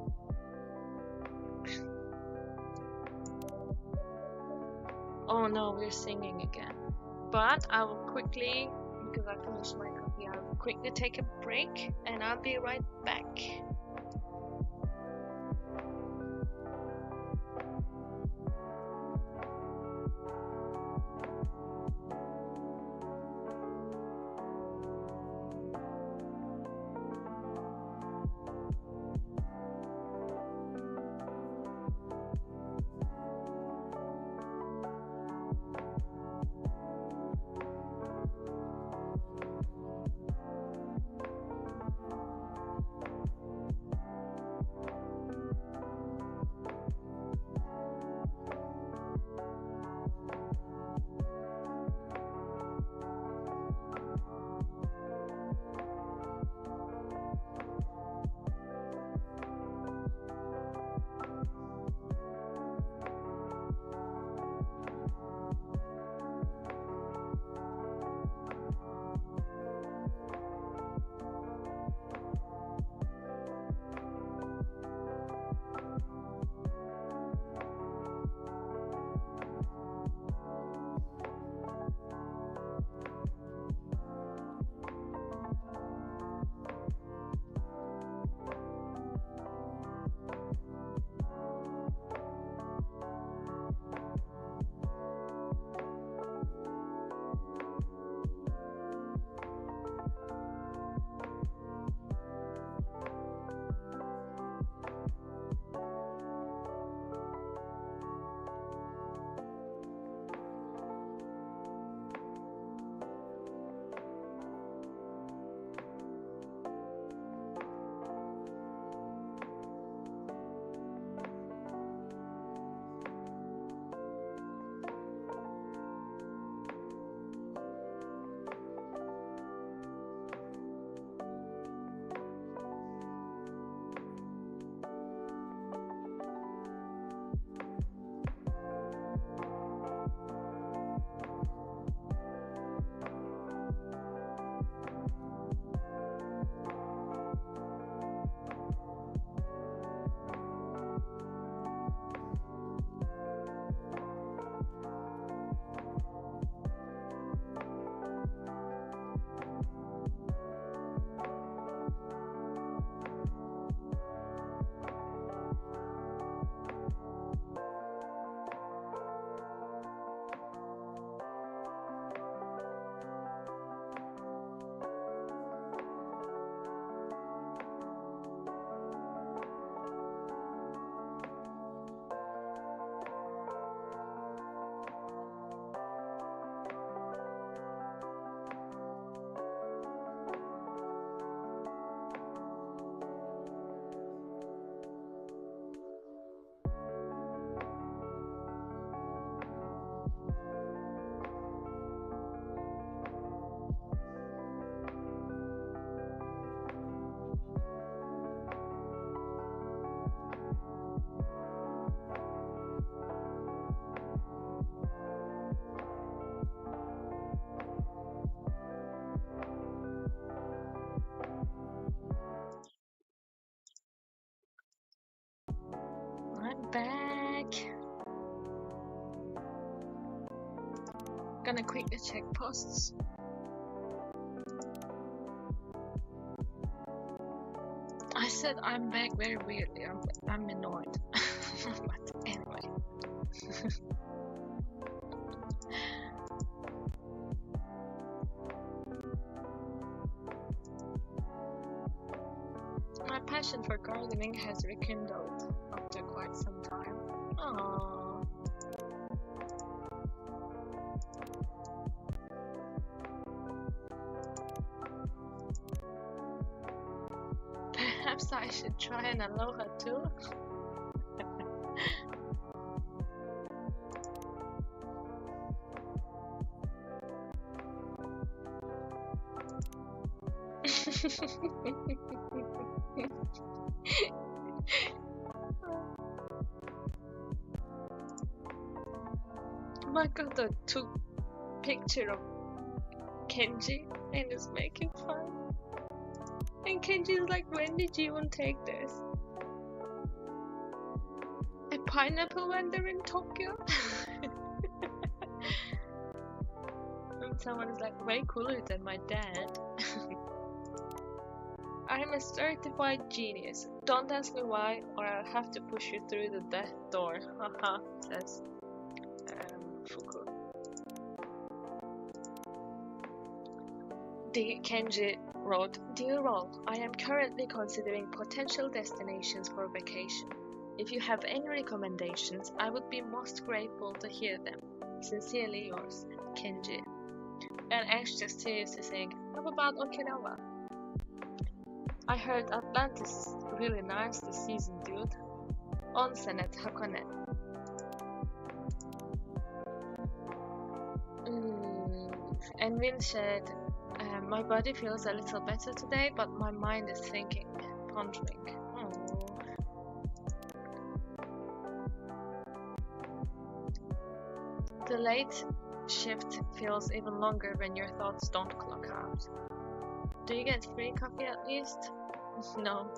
Oh no, we're singing again. But I will quickly, because I finished my coffee, I will quickly take a break and I'll be right back. gonna quickly check posts. I said I'm back very weirdly. I'm annoyed. But anyway. My passion for gardening has rekindled after quite some time. Aww. Perhaps I should try an aloha too. Makoto took picture of Kenji and is making fun. And Kenji's like, when did you even take this? A pineapple vendor in Tokyo? And someone is like, way cooler than my dad. I'm a certified genius. Don't ask me why, or I'll have to push you through the death door. Haha, says Fuku. Kenji wrote, Dear Roll, I am currently considering potential destinations for vacation. If you have any recommendations, I would be most grateful to hear them. Sincerely yours, Kenji. And Ash just seriously saying, how about Okinawa? I heard Atlantis is really nice this season, dude. Onsen at Hakone. And Vin said, my body feels a little better today, but my mind is thinking, pondering. The late shift feels even longer when your thoughts don't clock out. Do you get free coffee at least? No.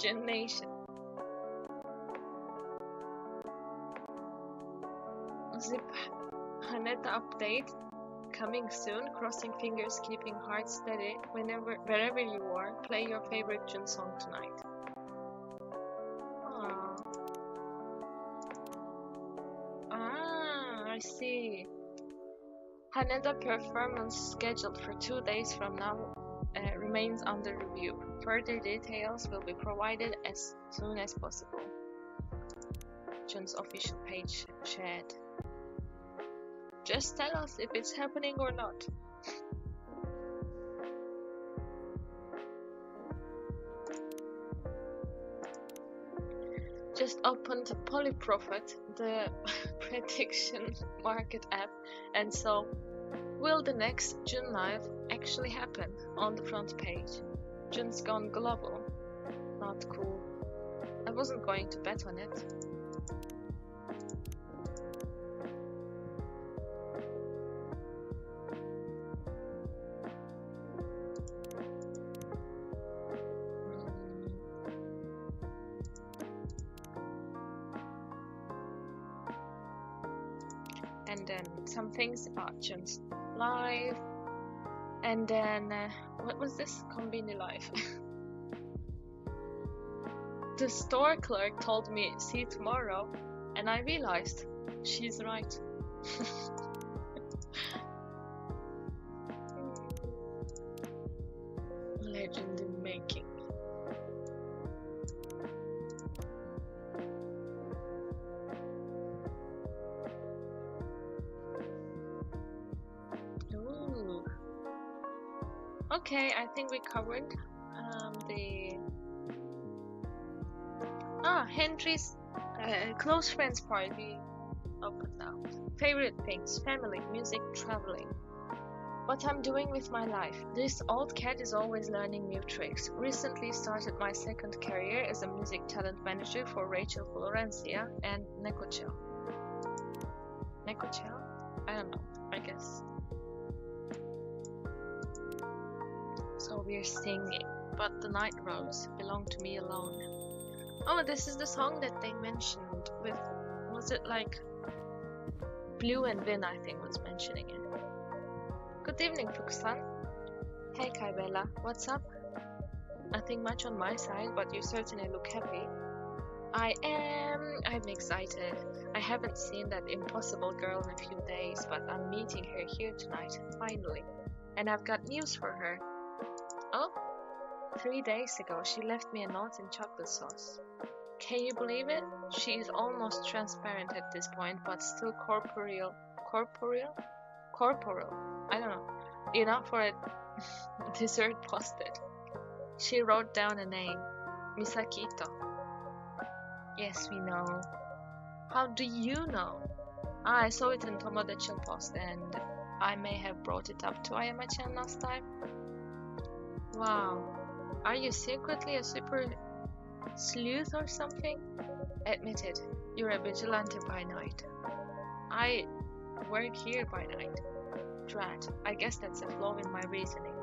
Gen Nation. Zip Haneta update coming soon. Crossing fingers, keeping heart steady. Wherever you are, play your favorite Jun song tonight. Aww. Ah, I see. Haneda performance scheduled for 2 days from now remains under review. Further details will be provided as soon as possible. Jun's official page shared. Just tell us if it's happening or not. Just opened Polyprofit, the prediction market app, and so will the next June live actually happen on the front page? Jun's gone global. Not cool. I wasn't going to bet on it. And then some things about Jun's live, and then what was this? Konbini live. The store clerk told me see you tomorrow, and I realized she's right. Legend in making. Okay, I think we covered the Henry's close friends party open now. Favorite things: family, music, traveling. What I'm doing with my life. This old cat is always learning new tricks. Recently started my second career as a music talent manager for Rachel Florencia and Nekocho. Nekocho? I don't know, I guess. So we're singing, but the night rose belonged to me alone. Oh, this is the song that they mentioned with, Was it like Blue and Vin, I think, was mentioning it. Good evening, Fuxan. Hey, Kibella, what's up? Nothing much on my side, but you certainly look happy. I'm excited. I haven't seen that impossible girl in a few days, but I'm meeting her here tonight, finally. And I've got news for her. Oh? 3 days ago, she left me a note in chocolate sauce. Can you believe it? She is almost transparent at this point, but still corporeal. Corporeal? Corporeal. I don't know. Enough for a dessert posted. She wrote down a name. Misakito. Yes, we know. How do you know? I saw it in Tomodachi post and I may have brought it up to Ayama-chan last time. Wow. Are you secretly a super sleuth or something? Admit it, you're a vigilante by night. I work here by night. Drat, I guess that's a flaw in my reasoning.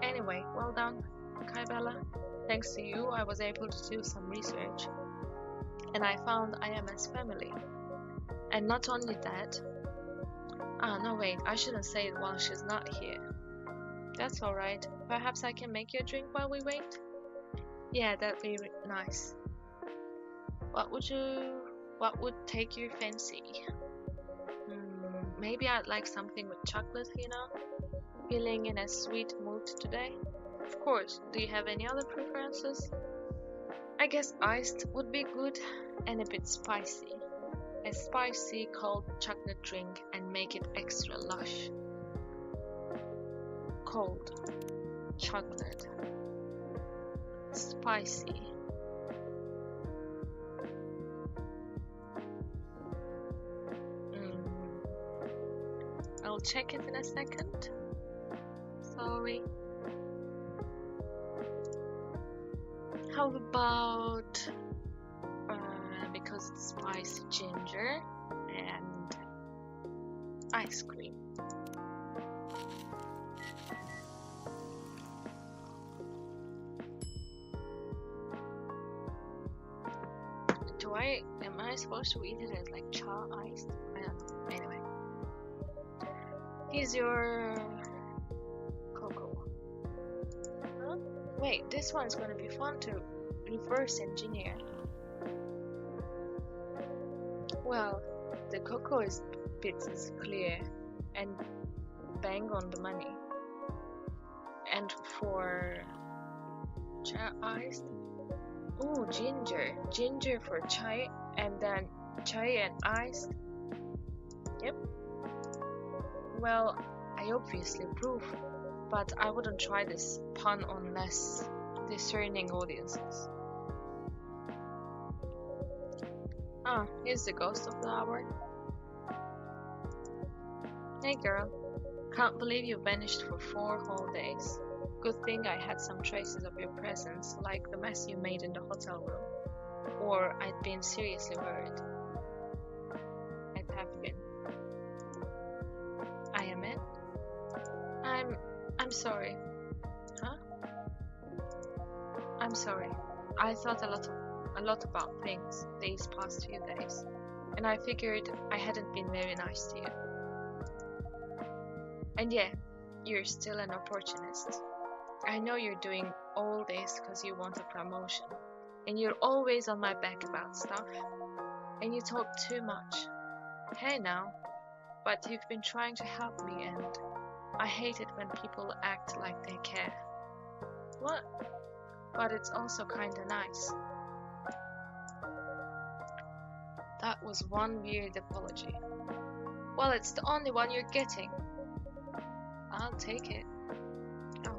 Anyway, well done, Kibella. Thanks to you, I was able to do some research. And I found Ayama's family. And not only that... no wait, I shouldn't say it while she's not here. That's alright. Perhaps I can make you a drink while we wait? Yeah, that'd be nice. What would take your fancy? Maybe I'd like something with chocolate, you know? Feeling in a sweet mood today? Of course. Do you have any other preferences? I guess iced would be good and a bit spicy. A spicy cold chocolate drink and make it extra lush. Cold chocolate. Spicy. I'll check it in a second. Sorry. How about because it's spicy, ginger and ice cream. Am I supposed to eat it as like cha iced? I don't know. Anyway. Here's your cocoa. Huh? Wait, this one's gonna be fun to reverse engineer. Well, the cocoa bits is clear and bang on the money. And for cha iced, ooh, ginger. Ginger for chai, and then chai and iced. Yep. Well, I obviously approve, but I wouldn't try this pun on less discerning audiences. Here's the ghost of the hour. Hey girl, can't believe you vanished for 4 whole days. Good thing I had some traces of your presence, like the mess you made in the hotel room. Or I'd been seriously worried. I'd have been. I am it? I'm sorry. Huh? I'm sorry. I thought a lot about things these past few days, and I figured I hadn't been very nice to you. And yeah, you're still an opportunist. I know you're doing all this because you want a promotion, and you're always on my back about stuff, and you talk too much. Hey now, but you've been trying to help me, and I hate it when people act like they care. What? But it's also kinda nice. That was one weird apology. Well, it's the only one you're getting. I'll take it. Oh.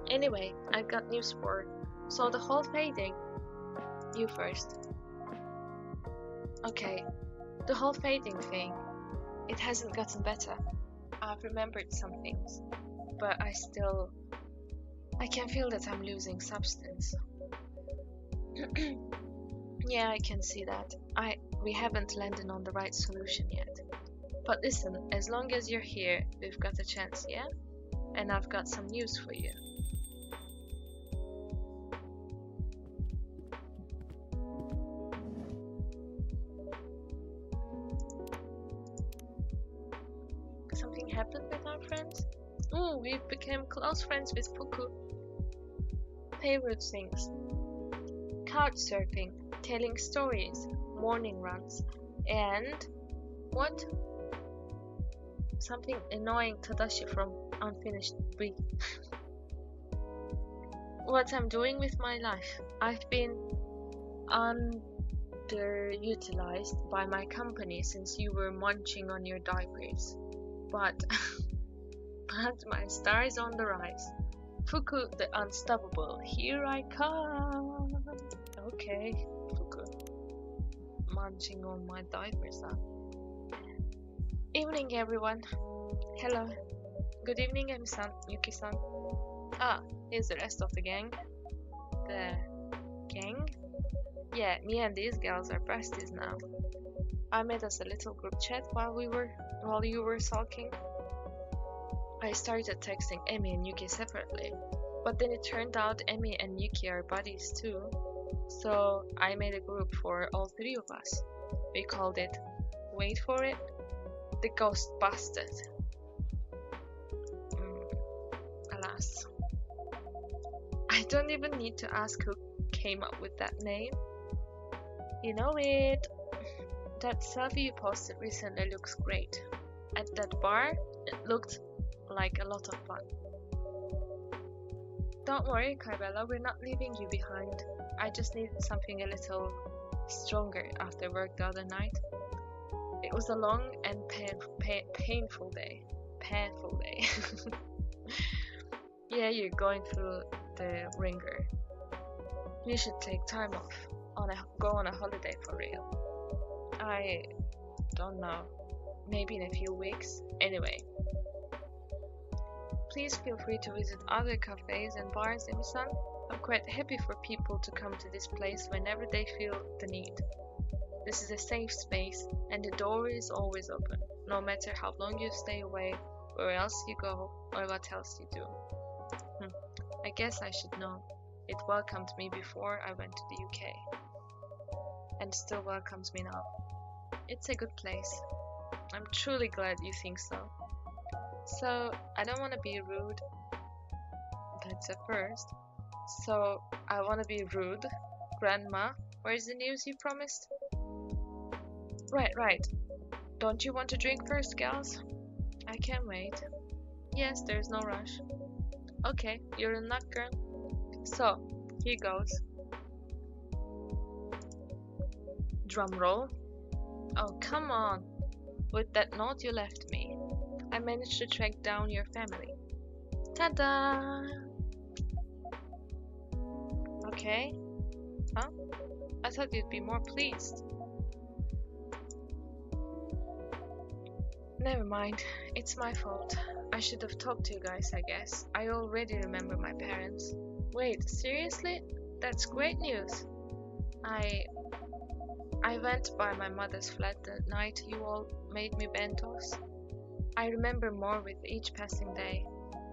Anyway, I've got news for her. So the whole fading. You first. Okay, the whole fading thing. It hasn't gotten better. I've remembered some things, but I can feel that I'm losing substance. Yeah, I can see that. We haven't landed on the right solution yet. But listen, as long as you're here, we've got a chance, yeah? And I've got some news for you. Something happened with our friends? We became close friends with Fuku. Favorite things: couch surfing, telling stories, morning runs, and what? Something annoying Tadashi from Unfinished Brew. What I'm doing with my life. I've been underutilized by my company since you were munching on your diapers. But my star is on the rise. Fuku the Unstoppable, here I come. Okay, Fuku. Munching on my diapers, huh? Evening, everyone. Hello. Good evening, Emi-san, Yuki-san. Here's the rest of the gang. The gang? Yeah, me and these girls are besties now. I made us a little group chat while you were sulking. I started texting Emi and Yuki separately, but then it turned out Emi and Yuki are buddies too. So I made a group for all three of us. We called it, wait for it, the Ghost Busted. Alas. I don't even need to ask who came up with that name. You know it. That selfie you posted recently looks great. At that bar, it looked like a lot of fun. Don't worry, Kibella, we're not leaving you behind. I just needed something a little stronger after work the other night. It was a long and painful day. Painful day. Yeah, you're going through the ringer. You should take time off. Go on a holiday for real. I don't know. Maybe in a few weeks. Anyway. Please feel free to visit other cafes and bars, Emi-san. I'm quite happy for people to come to this place whenever they feel the need. This is a safe space and the door is always open, no matter how long you stay away, where else you go, or what else you do. I guess I should know. It welcomed me before I went to the UK. And still welcomes me now. It's a good place. I'm truly glad you think so. So, I don't want to be rude. That's a first. So, I want to be rude. Grandma, where's the news you promised? Right. Don't you want to drink first, gals? I can't wait. Yes, there's no rush. Okay, you're a nut girl. So, here goes. Drum roll. Oh, come on. With that note you left me, I managed to track down your family. Ta-da! Okay. Huh? I thought you'd be more pleased. Never mind. It's my fault. I should have talked to you guys, I guess. I already remember my parents. Wait, seriously? That's great news. I went by my mother's flat the night you all made me bentos. I remember more with each passing day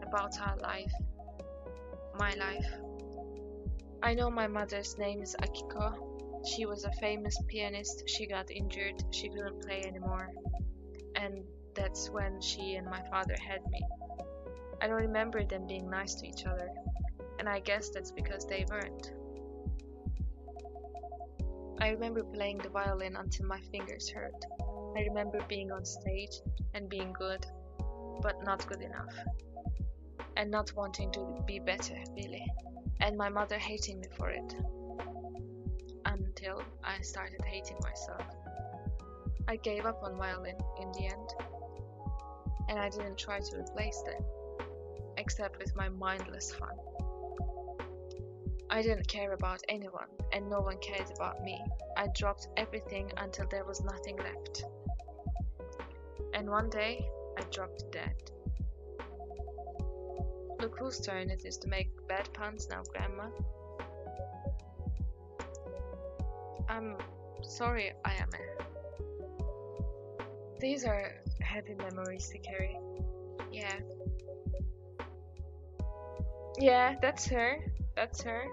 about our life. My life. I know my mother's name is Akiko. She was a famous pianist. She got injured. She couldn't play anymore. And that's when she and my father had me. I don't remember them being nice to each other. And I guess that's because they weren't. I remember playing the violin until my fingers hurt. I remember being on stage and being good, but not good enough. And not wanting to be better, really. And my mother hating me for it. Until I started hating myself. I gave up on violin in the end. And I didn't try to replace them, except with my mindless fun. I didn't care about anyone, and no one cared about me. I dropped everything until there was nothing left. And one day, I dropped dead. Look whose turn it is to make bad puns now, Grandma. I'm sorry, Ayame. These are heavy memories to carry. Yeah. Yeah, that's her. That's her.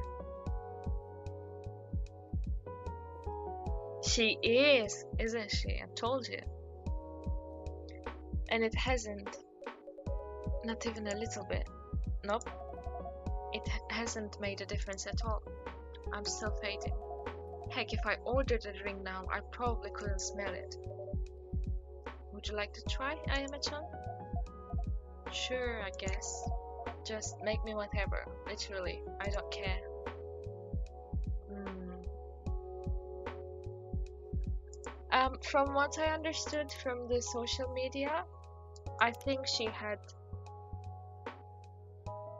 She is, isn't she? I told you. And it hasn't. Not even a little bit. Nope. It hasn't made a difference at all. I'm still fading. Heck, if I ordered a drink now, I probably couldn't smell it. Would you like to try, Ayama-chan? Sure, I guess. Just make me whatever. Literally, I don't care. From what I understood from the social media, I think she had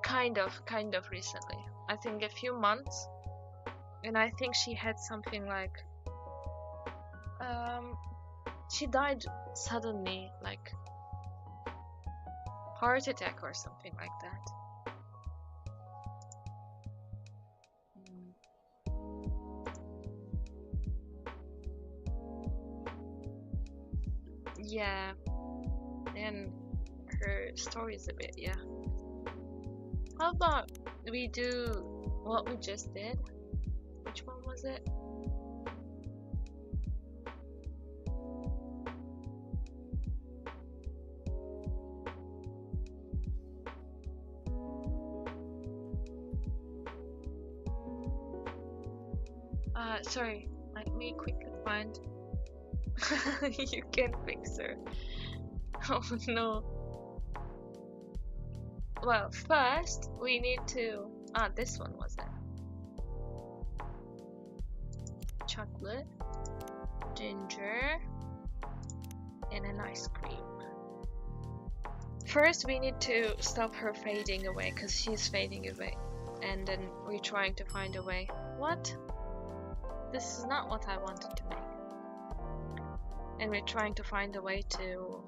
kind of recently. I think a few months, and I think she had something like she died suddenly, like heart attack or something like that. Yeah, and her story is a bit, yeah. How about we do what we just did? Which one was it? Sorry, let me quickly find. You can fix her. Oh no. Well, first we need to. This one was it. Chocolate, ginger, and an ice cream. First, we need to stop her fading away, because she's fading away. And then we're trying to find a way. What? This is not what I wanted to make. And we're trying to find a way to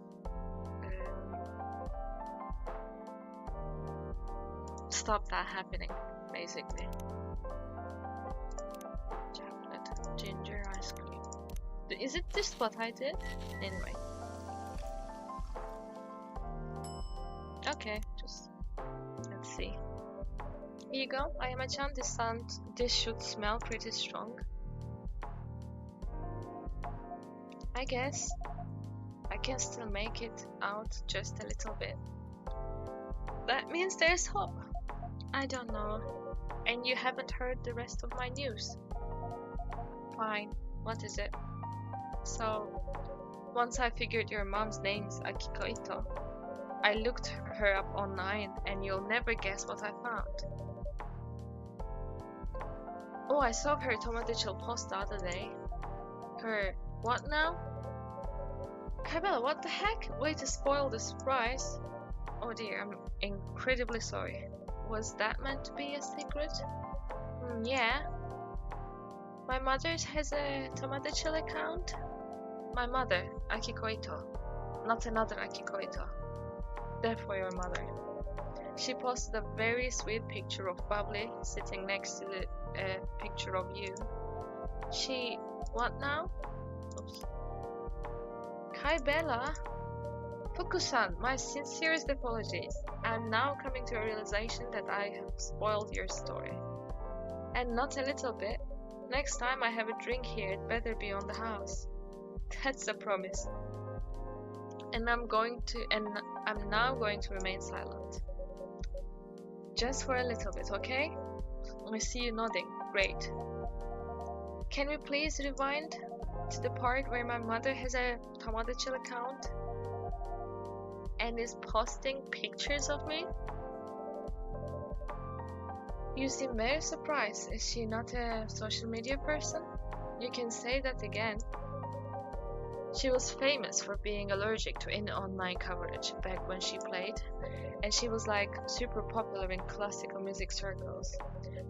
stop that happening, basically. Chocolate, ginger, ice cream. Is it just what I did? Anyway. Okay, just let's see. Here you go, Ayama-chan. This should smell pretty strong. I guess I can still make it out just a little bit. That means there's hope. I don't know. And you haven't heard the rest of my news. Fine. What is it? So, once I figured your mom's name's Akiko Ito, I looked her up online, and you'll never guess what I found. Oh, I saw her Tomodachi post the other day. Her what now? Kibella, what the heck? Way to spoil the surprise. Oh dear, I'm incredibly sorry. Was that meant to be a secret? Yeah. My mother has a Tomodachi account. My mother, Akiko Ito. Not another Akiko Ito. Therefore your mother. She posted a very sweet picture of Bubbly sitting next to the picture of you. She... what now? Oops. Kibella? Fuku-san, my sincerest apologies. I'm now coming to a realization that I have spoiled your story. And not a little bit. Next time I have a drink here, it better be on the house. That's a promise. And I'm now going to remain silent. Just for a little bit, okay? I see you nodding. Great. Can we please rewind to the part where my mother has a Tomodachi account and is posting pictures of me? You seem very surprised. Is she not a social media person? You can say that again. She was famous for being allergic to any online coverage back when she played, and she was like super popular in classical music circles.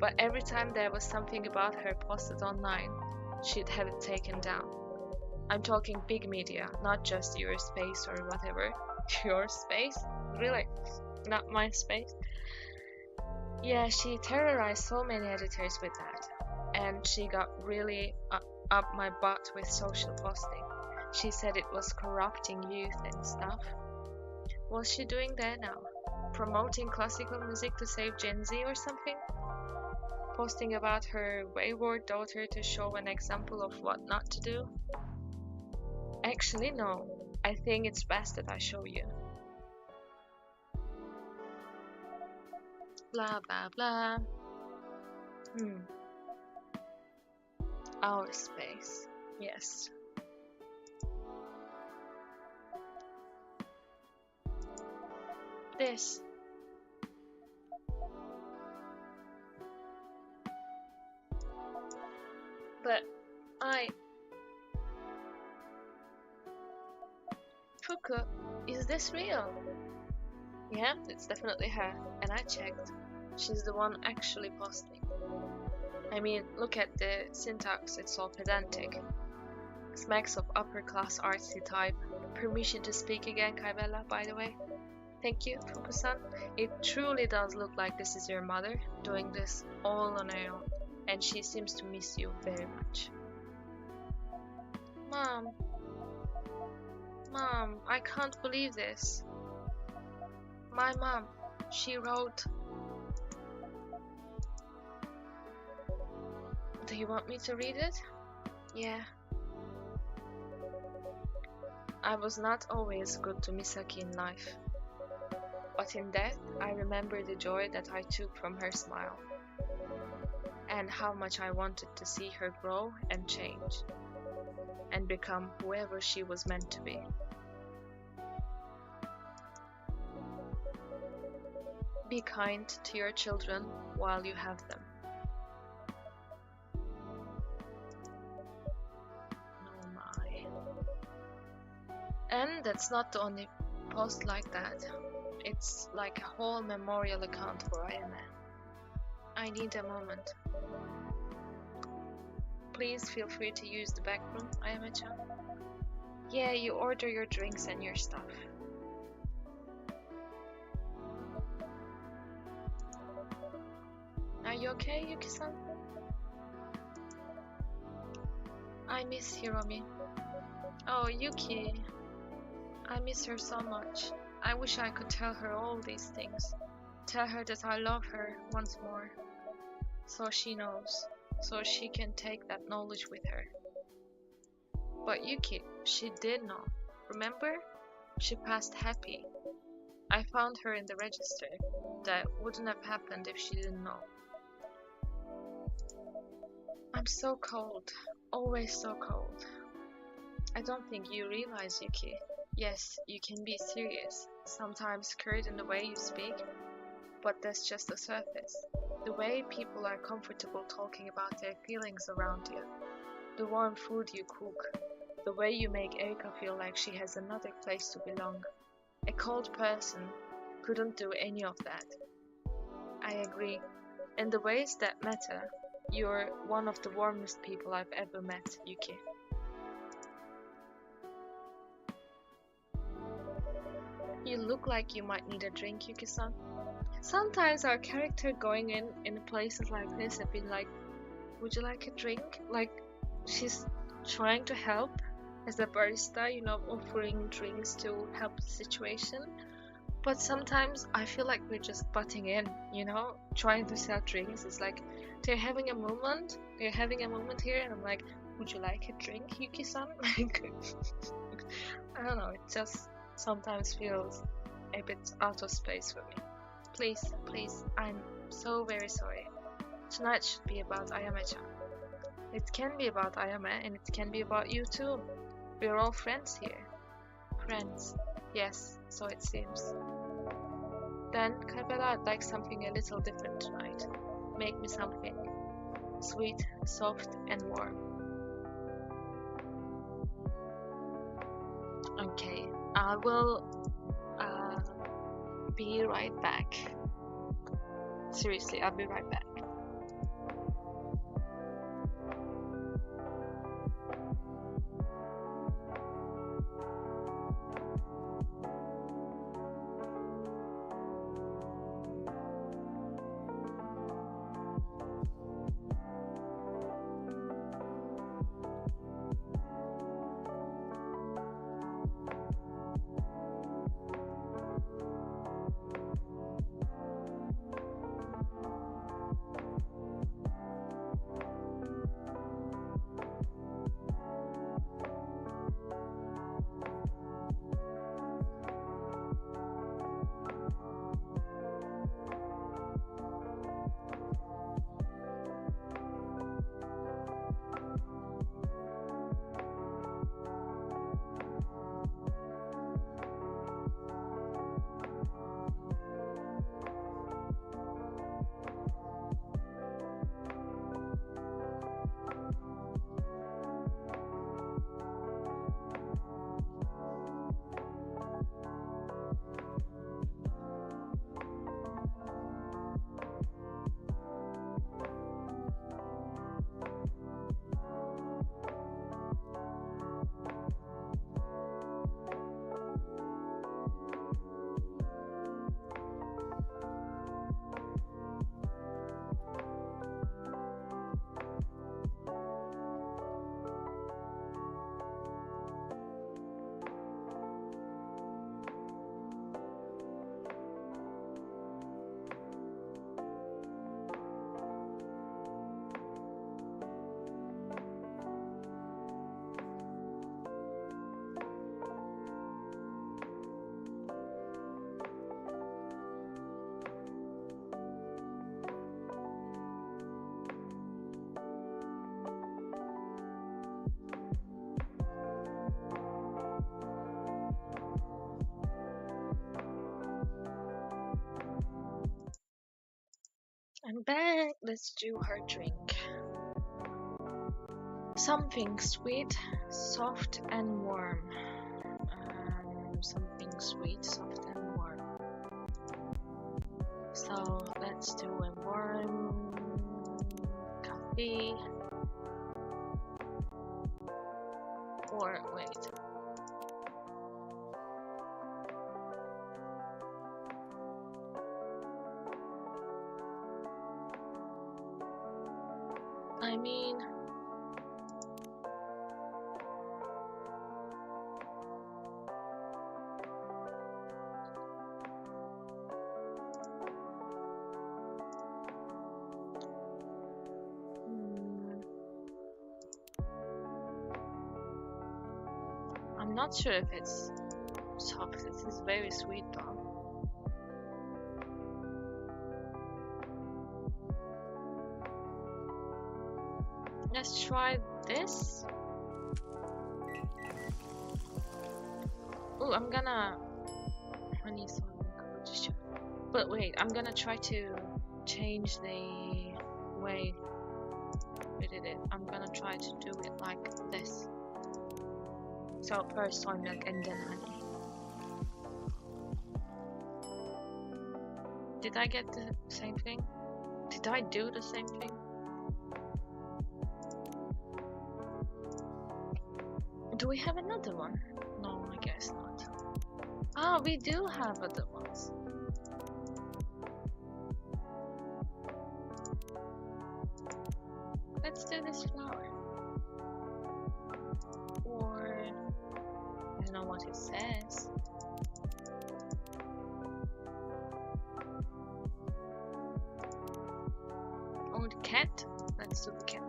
But every time there was something about her posted online, she'd have it taken down. I'm talking big media, not just your space or whatever. Your space? Really? Not my space? Yeah, she terrorized so many editors with that, and she got really up my butt with social posting. She said it was corrupting youth and stuff. What's she doing there now? Promoting classical music to save Gen Z or something? Posting about her wayward daughter to show an example of what not to do? Actually, no. I think it's best that I show you. Blah blah blah. Our space. Yes. This. But Fuku, is this real? Yeah, it's definitely her, and I checked. She's the one actually posting. I mean, look at the syntax, it's all pedantic. Smacks of upper class artsy type. Permission to speak again, Kibella, by the way. Thank you, Fuku-san. It truly does look like this is your mother, doing this all on her own, and she seems to miss you very much. Mom, I can't believe this. My mom, she wrote... Do you want me to read it? Yeah. I was not always good to Misaki in life. But in death, I remember the joy that I took from her smile. And how much I wanted to see her grow and change. And become whoever she was meant to be. Be kind to your children while you have them. Oh my. And that's not the only post like that. It's like a whole memorial account for Ayame. I need a moment. Please feel free to use the back room, Ayame-chan. Yeah, you order your drinks and your stuff. Are you okay, Yuki-san? I miss Hiromi. Oh, Yuki. I miss her so much. I wish I could tell her all these things. Tell her that I love her once more. So she knows. So she can take that knowledge with her. But Yuki, she did know. Remember? She passed happy. I found her in the register. That wouldn't have happened if she didn't know. I'm so cold. Always so cold. I don't think you realize, Yuki. Yes, you can be serious, sometimes curt in the way you speak, but that's just the surface. The way people are comfortable talking about their feelings around you. The warm food you cook. The way you make Erika feel like she has another place to belong. A cold person couldn't do any of that. I agree. In the ways that matter, you're one of the warmest people I've ever met, Yuki. You look like you might need a drink, Yuki-san. Sometimes our character going in places like this have been like, would you like a drink? Like, she's trying to help as a barista, you know, offering drinks to help the situation. But sometimes I feel like we're just butting in, you know, trying to sell drinks. It's like, they're having a moment here, and I'm like, would you like a drink, Yuki-san? Like, I don't know, it just sometimes feels a bit out of space for me. Please, I'm so very sorry. Tonight should be about Ayame-chan. It can be about Ayame, and it can be about you too. We're all friends here. Friends. Yes, so it seems. Then, Kibella, I'd like something a little different tonight. Make me something sweet, soft, and warm. Okay, I will be right back. Seriously, I'll be right back. I'm back. Let's do her drink. Something sweet, soft and warm. Something sweet, soft and warm. So let's do a warm coffee. Or wait. I mean, I'm not sure if it's soft. This is very sweet though. Let's try this. Oh, I'm gonna honey something. But wait, I'm gonna try to change the way we did it. I'm gonna try to do it like this. So first soy milk and then honey. Did I get the same thing? Did I do the same thing? Do we have another one? No, I guess not. Ah, we do have other ones. Let's do this flower. Or I don't know what it says. Oh, the cat. Let's do the cat.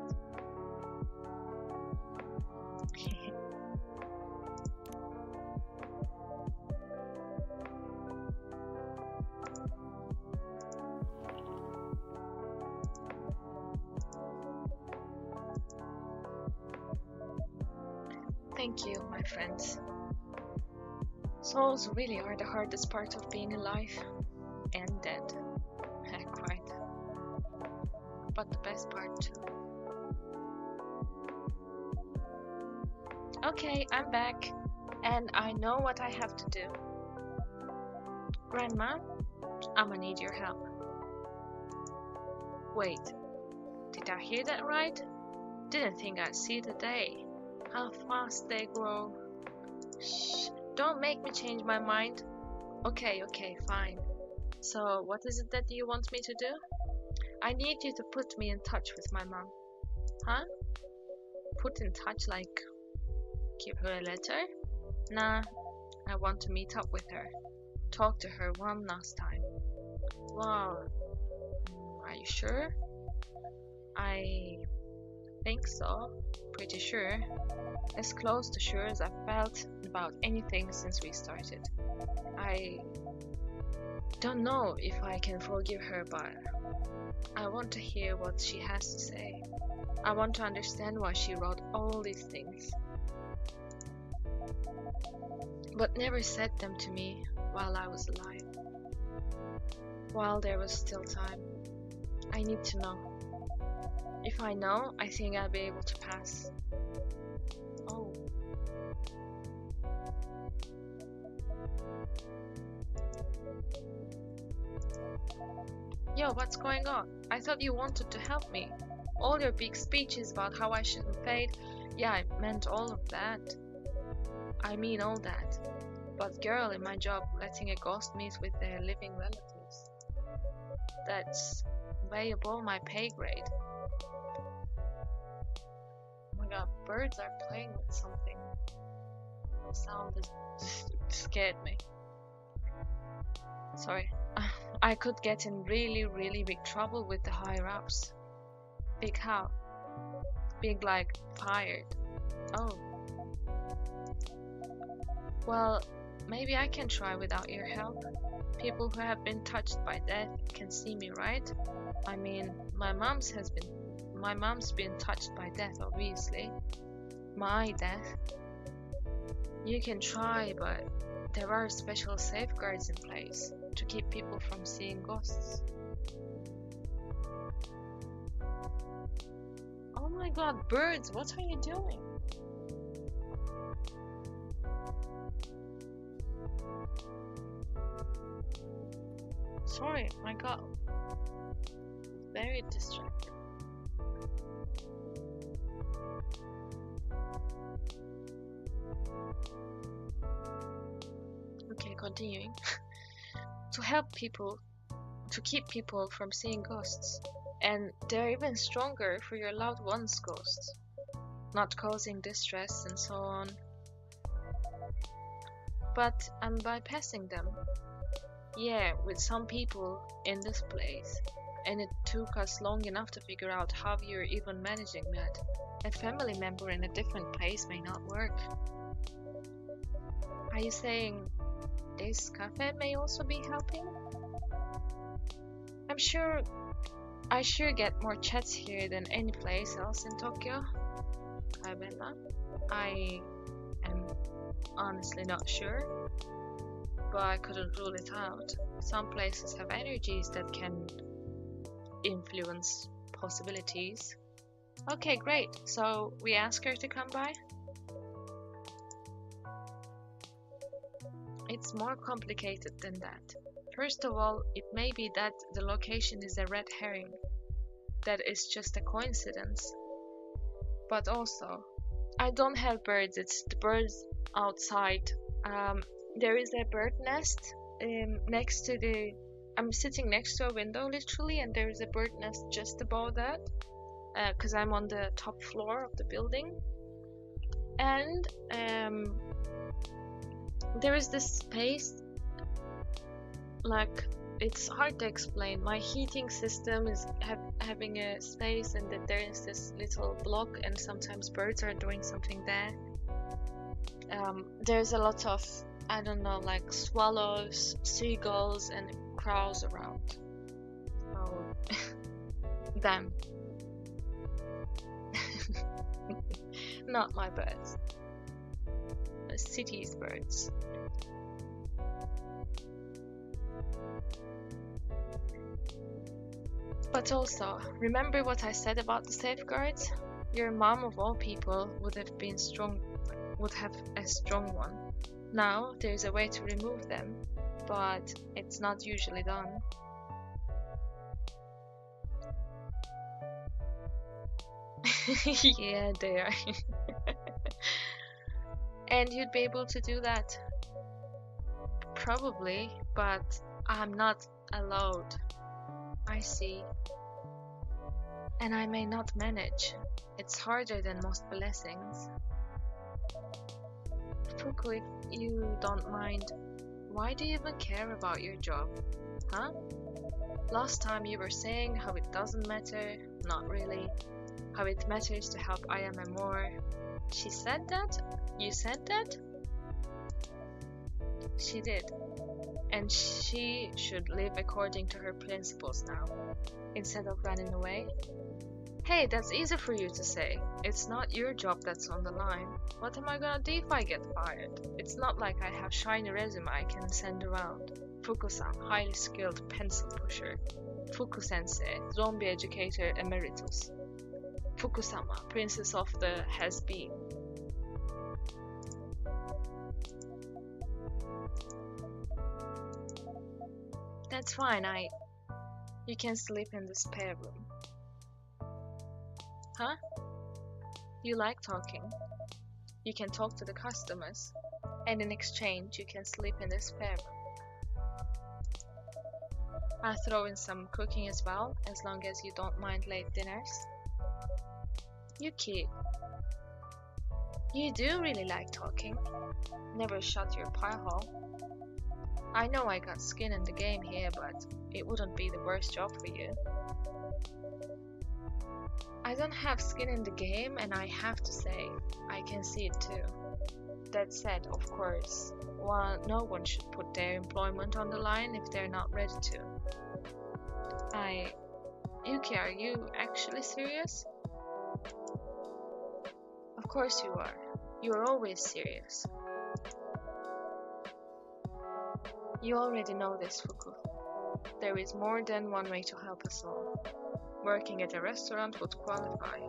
Thank you, my friends. Souls really are the hardest part of being alive and dead. Quite. But the best part too. Okay, I'm back, and I know what I have to do. Grandma, I'ma need your help. Wait, did I hear that right? Didn't think I'd see the day. How fast they grow. Shh, don't make me change my mind. Okay, fine. So, what is it that you want me to do? I need you to put me in touch with my mom. Huh? Put in touch like give her a letter? Nah, I want to meet up with her. Talk to her one last time. Wow. Are you sure? I think so. Pretty sure. As close to sure as I've felt about anything since we started. I don't know if I can forgive her, but I want to hear what she has to say. I want to understand why she wrote all these things, but never said them to me while I was alive. While there was still time. I need to know. If I know, I think I'll be able to pass. Oh. Yo, what's going on? I thought you wanted to help me. All your big speeches about how I shouldn't fade. Yeah, I meant all of that. I mean all that. But girl, in my job, letting a ghost meet with their living relatives. That's way above my pay grade. Oh my god, birds are playing with something. The sound just scared me. Sorry. I could get in really big trouble with the higher ups. Big how? Big like fired. Oh. Well, maybe I can try without your help. People who have been touched by death can see me, right? I mean, my mom's been touched by death, obviously. My death. You can try, but there are special safeguards in place to keep people from seeing ghosts. Oh my god, birds, what are you doing? Sorry, my god. Very distracted. Okay, continuing. To help people, to keep people from seeing ghosts. And they're even stronger for your loved one's ghosts, not causing distress and so on. But I'm bypassing them. Yeah, with some people in this place. And it took us long enough to figure out how you're even managing that. A family member in a different place may not work. Are you saying this cafe may also be helping? I sure get more chats here than any place else in Tokyo. Kibella. I am honestly not sure, but I couldn't rule it out. Some places have energies that can influence possibilities. Okay, great. So we ask her to come by? It's more complicated than that. First of all, it may be that the location is a red herring. That is just a coincidence. But also, I don't have birds, it's the birds outside. There is a bird nest next to the... I'm sitting next to a window literally, and there is a bird nest just above that. Because I'm on the top floor of the building. And there is this space, like, it's hard to explain. My heating system is having a space, and then there is this little block, and sometimes birds are doing something there. There's a lot of, I don't know, like swallows, seagulls, and crows around. So, them. Not my birds. The city's birds. But also, remember what I said about the safeguards? Your mom of all people would have a strong one. Now there's a way to remove them, but it's not usually done. Yeah, they are. And you'd be able to do that? Probably, but I'm not allowed. I see. And I may not manage. It's harder than most blessings. Fuku, if you don't mind, why do you even care about your job? Huh? Last time you were saying how it doesn't matter, not really. How it matters to help Ayame more. She said that? You said that? She did. And she should live according to her principles now, instead of running away. Hey, that's easy for you to say. It's not your job that's on the line. What am I gonna do if I get fired? It's not like I have shiny resume I can send around. Fuku-san, highly skilled pencil pusher. Fuku-sensei, zombie educator emeritus. Fuku-sama, princess of the has-been. That's fine, you can sleep in the spare room. Huh? You like talking. You can talk to the customers, and in exchange you can sleep in the spare room. I'll throw in some cooking as well, as long as you don't mind late dinners. Yuki, you do really like talking. Never shut your pie hole. I know I got skin in the game here, but it wouldn't be the worst job for you. I don't have skin in the game, and I have to say, I can see it too. That said, of course, no one should put their employment on the line if they're not ready to. Yuki, are you actually serious? Of course you are. You are always serious. You already know this, Fuku. There is more than one way to help us all. Working at a restaurant would qualify.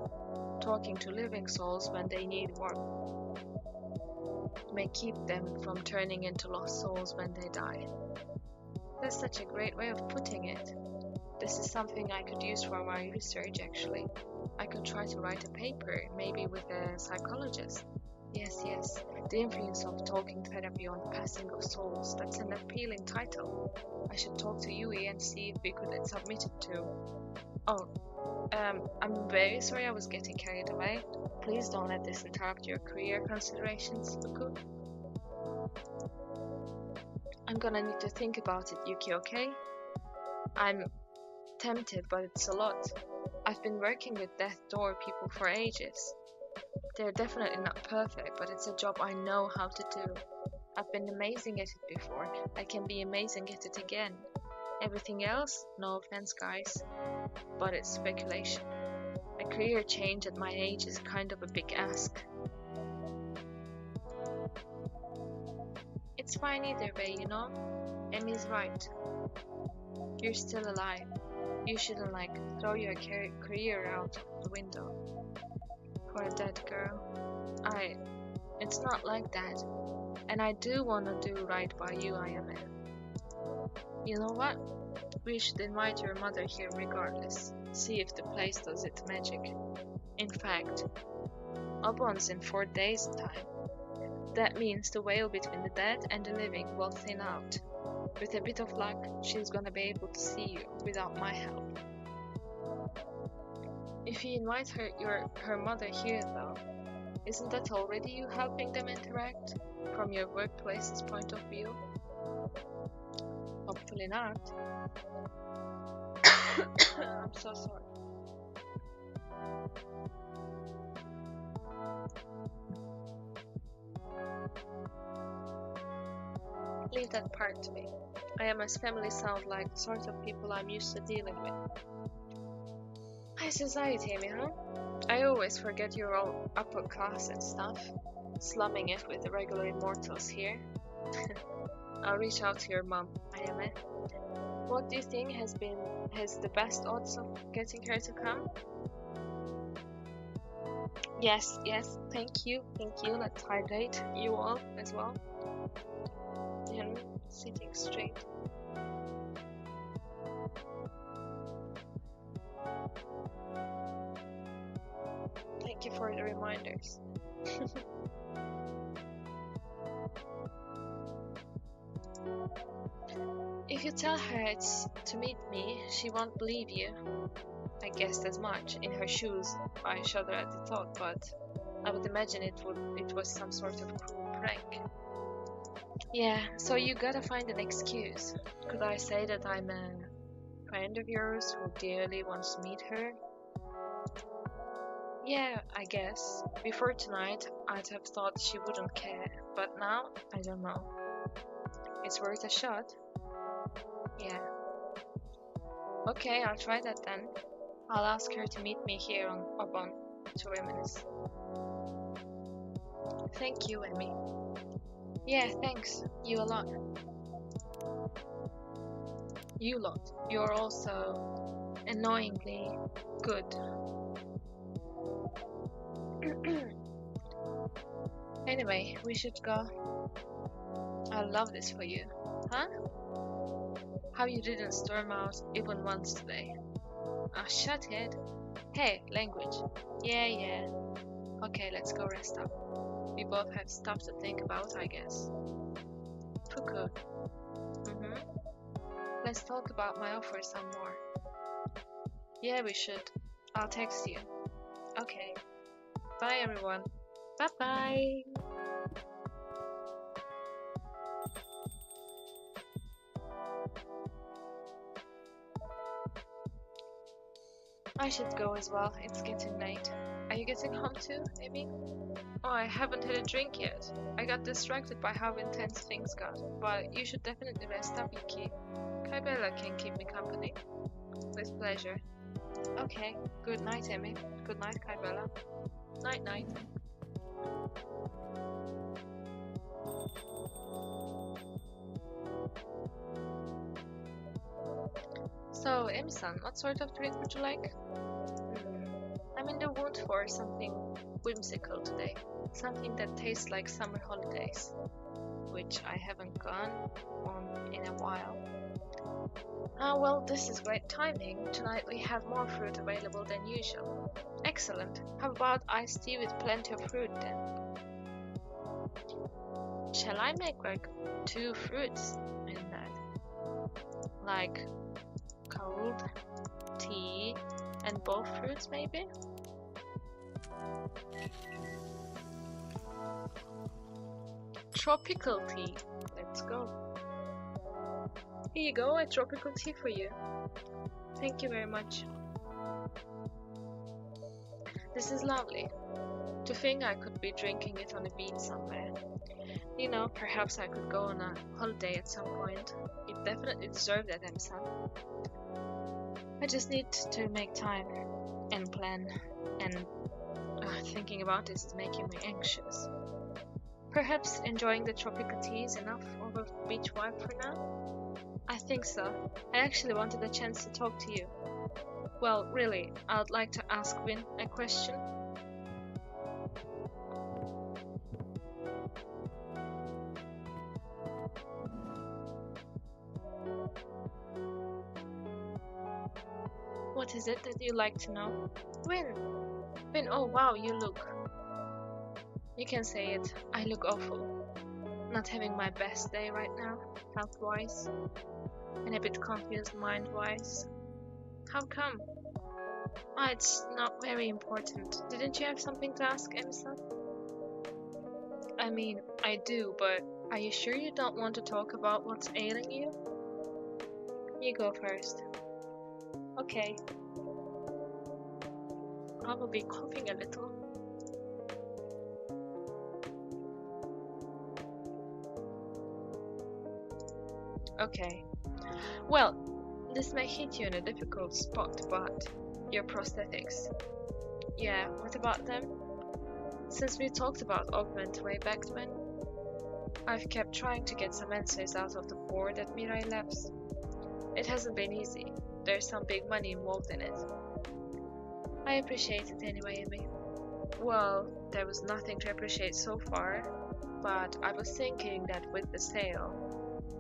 Talking to living souls when they need warmth may keep them from turning into lost souls when they die. That's such a great way of putting it. This is something I could use for my research actually. I could try to write a paper, maybe with a psychologist. Yes, the influence of talking therapy on the passing of souls. That's an appealing title. I should talk to Yui and see if we could submit it to. Oh, I'm very sorry I was getting carried away. Please don't let this interrupt your career considerations, Fuku. I'm gonna need to think about it, Yuki, okay? I'm tempted, but it's a lot. I've been working with Death Door people for ages. They're definitely not perfect, but it's a job I know how to do. I've been amazing at it before. I can be amazing at it again. Everything else? No offense, guys, but it's speculation. A career change at my age is kind of a big ask. It's fine either way, you know? Emmy's right. You're still alive. You shouldn't, throw your career out the window. For a dead girl. It's not like that. And I do wanna do right by you, Ayame. You know what? We should invite your mother here regardless. See if the place does its magic. In fact, Obon's in 4 days' time. That means the veil between the dead and the living will thin out. With a bit of luck, she's gonna be able to see you without my help. If you invite her mother here though, isn't that already you helping them interact from your workplace's point of view? Hopefully not. I'm so sorry. Leave that part to me. Ayama's family sound like the sort of people I'm used to dealing with. High society, Amy, huh? I always forget you're all upper class and stuff. Slumming it with the regular immortals here. I'll reach out to your mom, Ayame. What do you think has the best odds of getting her to come? Yes, thank you. Let's hydrate you all as well. And sitting straight. Thank you for the reminders. If you tell her it's to meet me, she won't believe you. I guessed as much. In her shoes, I shudder at the thought, but I would imagine it was some sort of cruel prank. Yeah, so you gotta find an excuse. Could I say that I'm a friend of yours who dearly wants to meet her? Yeah, I guess. Before tonight, I'd have thought she wouldn't care, but now, I don't know. It's worth a shot. Yeah. Okay, I'll try that then. I'll ask her to meet me here on Obon to reminisce. Thank you, Emmy. Yeah, thanks. You a lot. You lot. You're also annoyingly good. Anyway, we should go. I love this for you. Huh? How you didn't storm out even once today. Ah, shut it. Hey, language. Yeah. Okay, let's go rest up. We both have stuff to think about, I guess. Fuku. Let's talk about my offer some more. Yeah, we should. I'll text you. Okay. Bye, everyone. Bye-bye. I should go as well. It's getting late. Are you getting home too, Amy? Oh, I haven't had a drink yet. I got distracted by how intense things got. But you should definitely rest up, Yuki. Kibella can keep me company. With pleasure. Okay. Good night, Amy. Good night, Kibella. Night-night. So, Emi-san, what sort of drink would you like? I'm in the mood for something whimsical today. Something that tastes like summer holidays, which I haven't gone on in a while. Well, this is great timing. Tonight we have more fruit available than usual. Excellent. How about iced tea with plenty of fruit then? Shall I make like 2 fruits in that? Like cold tea and both fruits maybe? Tropical tea. Let's go. Here you go, a tropical tea for you. Thank you very much. This is lovely. To think I could be drinking it on a beach somewhere. You know, perhaps I could go on a holiday at some point. You definitely deserve that, Emi-san. I just need to make time and plan, and thinking about this is making me anxious. Perhaps enjoying the tropical tea is enough of a beach vibe for now? I think so. I actually wanted a chance to talk to you. Well, really, I would like to ask Vin a question. What is it that you'd like to know? Vin, oh wow, you can say it, I look awful. Not having my best day right now, health-wise, and a bit confused mind-wise. How come? It's not very important. Didn't you have something to ask, Emi-san? I mean, I do, but are you sure you don't want to talk about what's ailing you? You go first. Okay. I will be coughing a little. Okay. Well, this may hit you in a difficult spot, but your prosthetics. Yeah, what about them? Since we talked about Augment way back when, I've kept trying to get some answers out of the board at Mirai Labs. It hasn't been easy. There's some big money involved in it. I appreciate it anyway, Emi. Well, there was nothing to appreciate so far, but I was thinking that with the sale,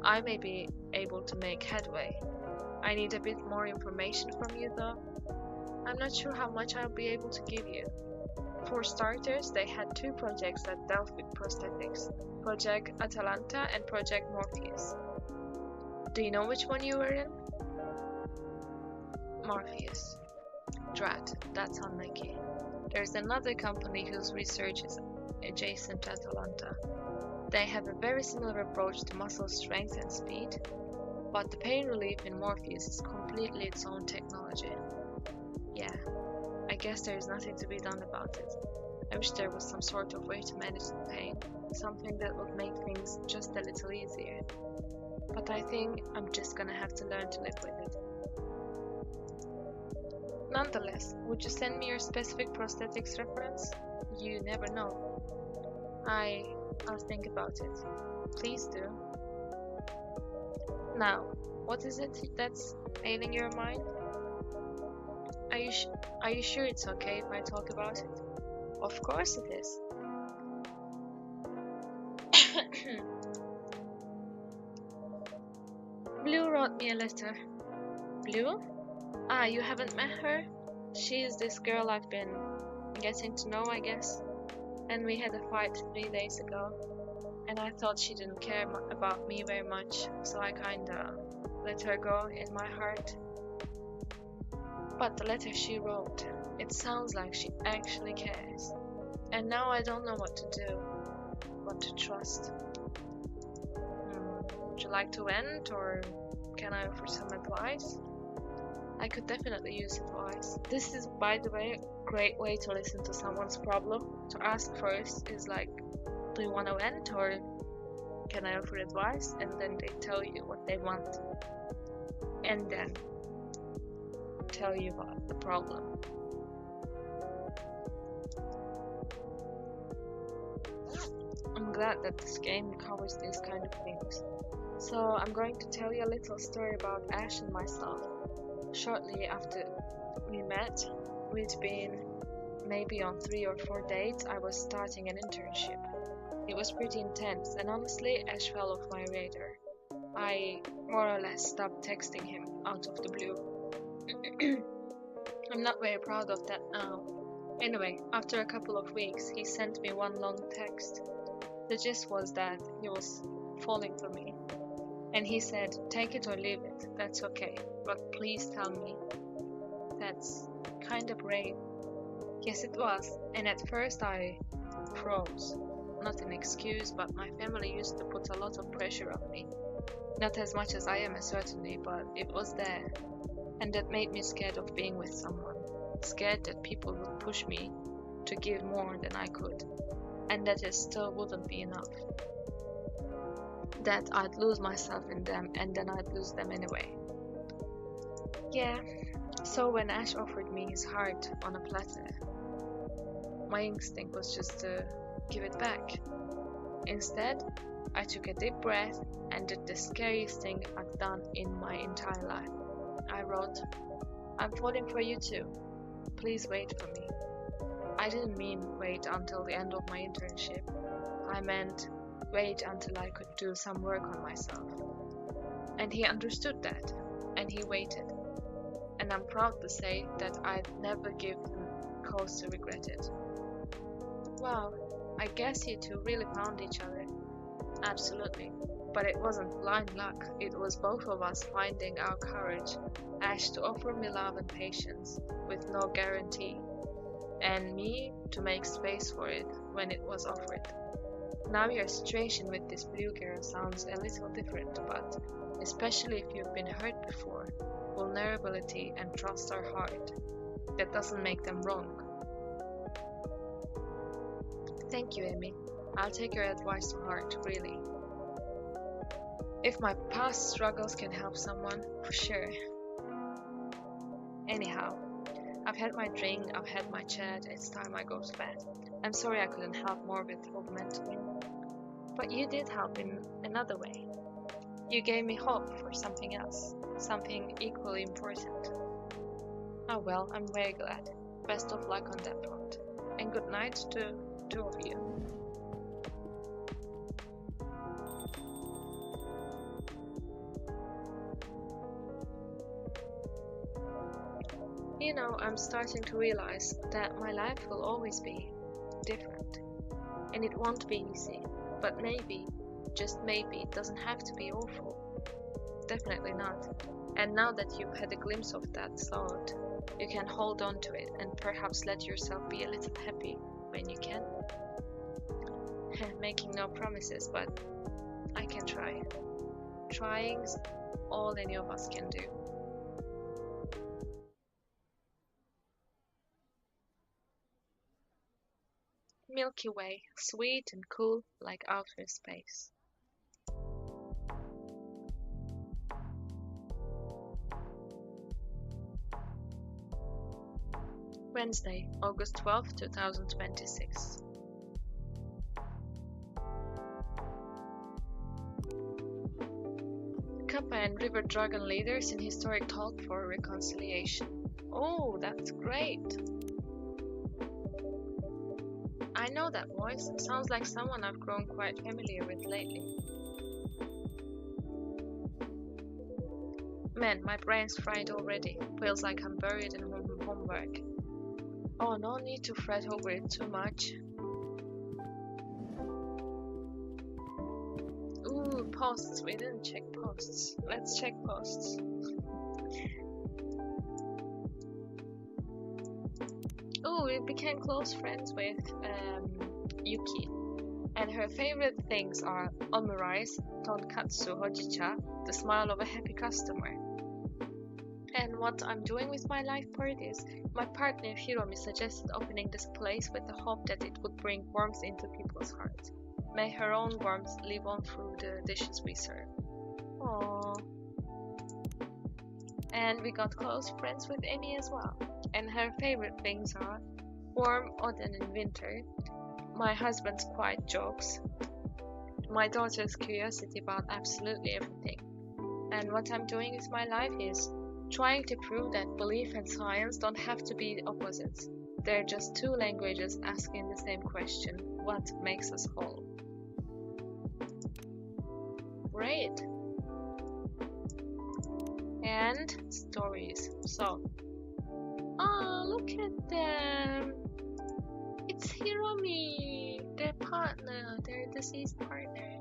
I may be able to make headway. I need a bit more information from you though. I'm not sure how much I'll be able to give you. For starters, they had 2 projects that dealt with prosthetics, Project Atalanta and Project Morpheus. Do you know which one you were in? Morpheus. Drat, that's unlucky. There's another company whose research is adjacent to Atalanta. They have a very similar approach to muscle strength and speed, but the pain relief in Morpheus is completely its own technology. Yeah, I guess there is nothing to be done about it. I wish there was some sort of way to manage the pain, something that would make things just a little easier. But I think I'm just gonna have to learn to live with it. Nonetheless, would you send me your specific prosthetics reference? You never know. I'll think about it. Please do. Now, what is it that's ailing your mind? Are you sure it's okay if I talk about it? Of course it is. Blue wrote me a letter. Blue? Ah, you haven't met her? She is this girl I've been getting to know, I guess. And we had a fight 3 days ago. And I thought she didn't care about me very much, so I kinda let her go in my heart. But the letter she wrote, it sounds like she actually cares. And now I don't know what to do, what to trust. Would you like to vent, or can I offer some advice? I could definitely use advice. This is, by the way, a great way to listen to someone's problem. To ask first is like, do you want to vent, or can I offer advice? And then they tell you what they want. And then tell you about the problem. I'm glad that this game covers these kind of things. So I'm going to tell you a little story about Ash and myself. Shortly after we met, we'd been maybe on 3 or 4 dates. I was starting an internship. It was pretty intense, and honestly, Ash fell off my radar. I more or less stopped texting him out of the blue. I'm not very proud of that now. Anyway, after a couple of weeks, he sent me one long text. The gist was that he was falling for me. And he said, take it or leave it, that's okay, but please tell me. That's kind of brave. Yes, it was, and at first I froze. Not an excuse, but my family used to put a lot of pressure on me. Not as much as I am, certainly, but it was there. And that made me scared of being with someone. Scared that people would push me to give more than I could. And that it still wouldn't be enough. That I'd lose myself in them, and then I'd lose them anyway. Yeah, so when Ash offered me his heart on a platter, my instinct was just to give it back. Instead, I took a deep breath and did the scariest thing I've done in my entire life. I wrote, I'm falling for you too. Please wait for me. I didn't mean wait until the end of my internship. I meant wait until I could do some work on myself. And he understood that, and he waited. And I'm proud to say that I'd never given cause to regret it. Wow, I guess you two really found each other. Absolutely. But it wasn't blind luck, it was both of us finding our courage, Ash to offer me love and patience with no guarantee, and me to make space for it when it was offered. Now your situation with this blue girl sounds a little different, but especially if you've been hurt before, vulnerability and trust are hard. That doesn't make them wrong. Thank you, Amy. I'll take your advice to heart, really. If my past struggles can help someone, for sure. Anyhow, I've had my drink, I've had my chat, it's time I go to bed. I'm sorry I couldn't help more with hope mentally. But you did help in another way. You gave me hope for something else, something equally important. Oh well, I'm very glad. Best of luck on that front. And good night to two of you. You know, I'm starting to realize that my life will always be different. And it won't be easy. But maybe, just maybe, it doesn't have to be awful. Definitely not. And now that you've had a glimpse of that thought, you can hold on to it and perhaps let yourself be a little happy when you can. Making no promises, but I can try. Trying's all any of us can do. Milky Way, sweet and cool like outer space. Wednesday, August 12, 2026. Kappa and River Dragon leaders in historic talk for reconciliation. Oh, that's great! I know that voice. Sounds like someone I've grown quite familiar with lately. Man, my brain's fried already. Feels like I'm buried in homework. Oh, no need to fret over it too much. Ooh, posts. We didn't check posts. Let's check posts. Ooh, we became close friends with Yuki. And her favorite things are omurice, tonkatsu, hojicha, the smile of a happy customer. And what I'm doing with my life part is, my partner Hiromi suggested opening this place with the hope that it would bring warmth into people's hearts. May her own warmth live on through the dishes we serve. Aww. And we got close friends with Amy as well. And her favorite things are warm autumn and winter, my husband's quiet jokes, my daughter's curiosity about absolutely everything. And what I'm doing with my life is trying to prove that belief and science don't have to be opposites. They're just two languages asking the same question: what makes us whole? Great! And stories. So, oh, look at them! It's Hiromi, their partner, their deceased partner.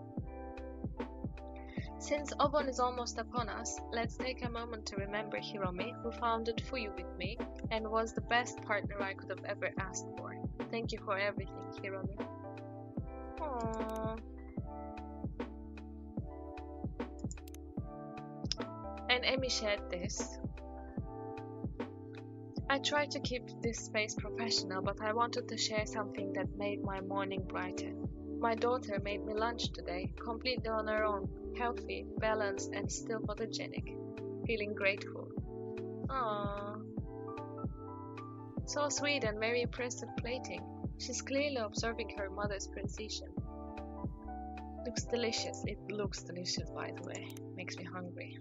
Since Obon is almost upon us, let's take a moment to remember Hiromi, who founded Fuyu with me, and was the best partner I could have ever asked for. Thank you for everything, Hiromi. Aww. And Emi shared this. I tried to keep this space professional, but I wanted to share something that made my morning brighter. My daughter made me lunch today, completely on her own, healthy, balanced, and still photogenic. Feeling grateful. Aww. So sweet and very impressive plating. She's clearly observing her mother's precision. Looks delicious. It looks delicious, by the way. Makes me hungry.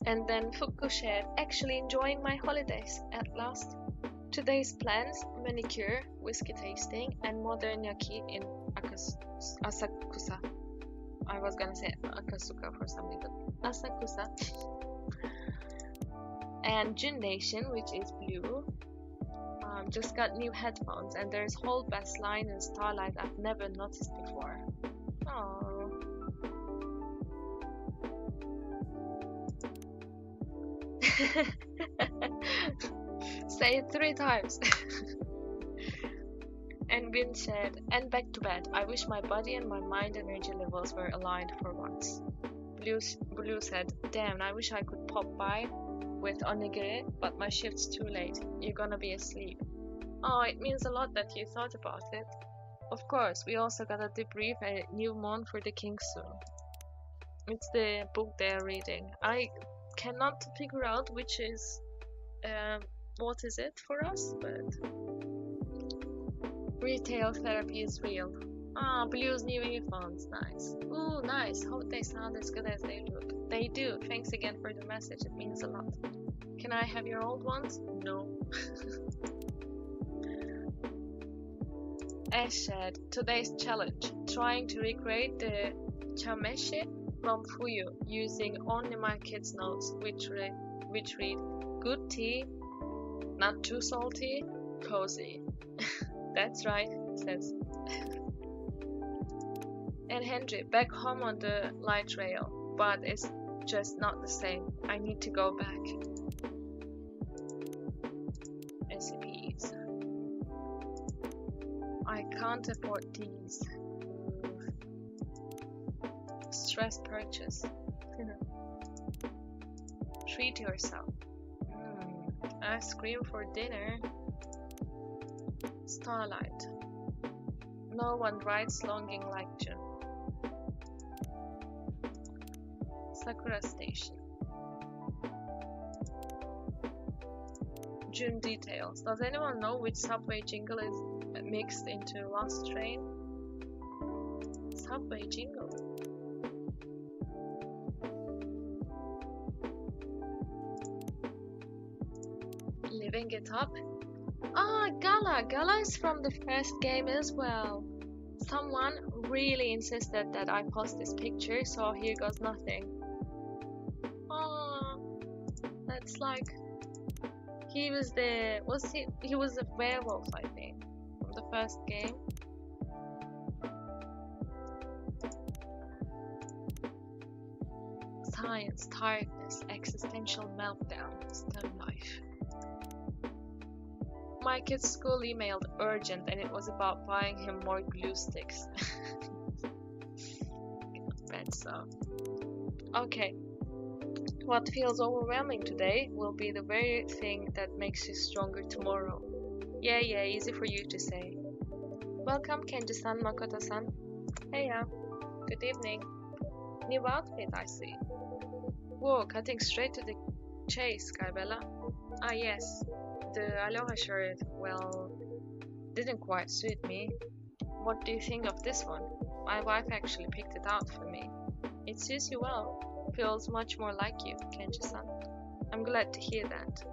And then Fuku shared, actually enjoying my holidays at last. Today's plans: manicure, whiskey tasting, and modern yaki in Asakusa. I was gonna say Akasuka for some reason. Asakusa. And Jun Nation, which is blue. Just got new headphones, and there's whole bass line and starlight I've never noticed before. Aww. Say it 3 times. And Vin said, and back to bed. I wish my body and my mind energy levels were aligned for once. Blue said, damn, I wish I could pop by with onigiri, but my shift's too late. You're gonna be asleep. Oh, it means a lot that you thought about it. Of course, we also gotta debrief a new moon for the king soon. It's the book they're reading. I cannot figure out which is what is it for us, but retail therapy is real. Ah, Blue's new earphones, nice. Ooh, nice. Hope they sound as good as they look. They do. Thanks again for the message. It means a lot. Can I have your old ones? No. Ash said, today's challenge: trying to recreate the chameshi from Fuyu using only my kids' notes, which read, good tea, not too salty, cozy. That's right, says. And Henry, back home on the light rail, but it's just not the same. I need to go back. SCPs. I can't afford these. Stress purchase. Treat yourself. Ice cream for dinner. Starlight. No one writes longing like June. Sakura Station. June details. Does anyone know which subway jingle is mixed into Lost Train? Subway jingle. Living it up. Ah, Gala. Gala is from the first game as well. Someone really insisted that I post this picture, so here goes nothing. Ah, that's like he was he was a werewolf, I think, from the first game. Science, tiredness, existential meltdown, still life. My kid's school emailed urgent, and it was about buying him more glue sticks. Bet so. Okay. What feels overwhelming today will be the very thing that makes you stronger tomorrow. Yeah, easy for you to say. Welcome, Kenji-san, Makoto-san. Hey, good evening. New outfit, I see. Whoa, cutting straight to the chase, Kibella. Ah, yes. The aloha shirt, well, didn't quite suit me. What do you think of this one? My wife actually picked it out for me. It suits you well. Feels much more like you, Kenji-san. I'm glad to hear that.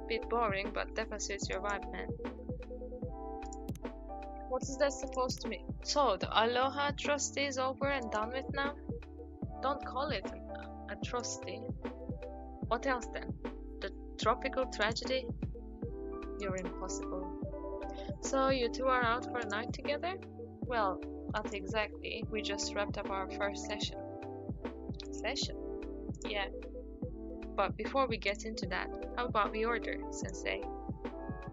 Bit boring, but definitely suits your vibe, man. What is that supposed to mean? So, the Aloha atrocity is over and done with now? Don't call it an atrocity. What else then? The tropical tragedy? You're impossible. So, you two are out for a night together? Well, not exactly. We just wrapped up our first session. Session? Yeah. But before we get into that, how about we order, Sensei?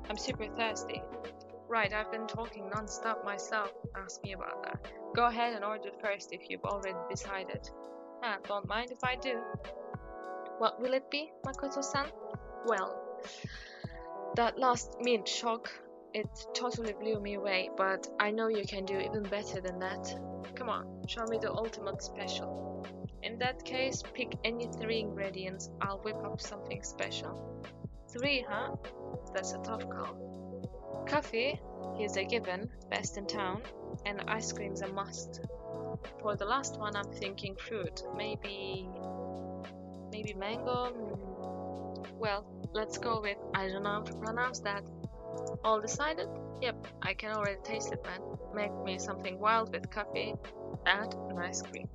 I'm super thirsty. Right, I've been talking non-stop myself. Ask me about that. Go ahead and order first if you've already decided. Don't mind if I do. What will it be, Makoto-san? Well, that last mint shock, it totally blew me away, but I know you can do even better than that. Come on, show me the ultimate special. In that case, pick any 3 ingredients. I'll whip up something special. 3, huh? That's a tough call. Coffee, here's a given, best in town, and ice cream's a must. For the last one, I'm thinking fruit. Maybe mango? Well, let's go with, I don't know how to pronounce that. All decided? Yep, I can already taste it, man. Make me something wild with coffee, that, and ice cream.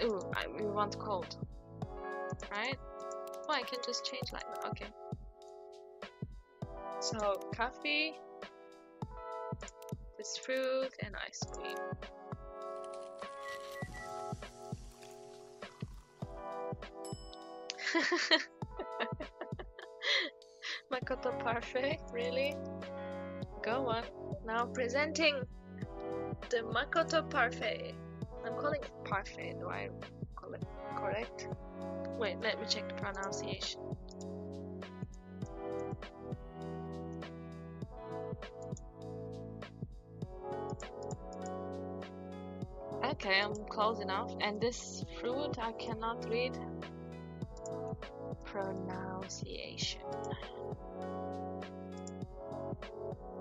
Ooh, we want cold. Right? Oh, I can just change like that. Okay. So, coffee, this fruit, and ice cream. Makoto Parfait, really? Go on. Now presenting the Makoto Parfait. I'm calling it Parfait, do I call it correct? Wait, let me check the pronunciation. Okay, I'm close enough. And this fruit I cannot read. Pronunciation.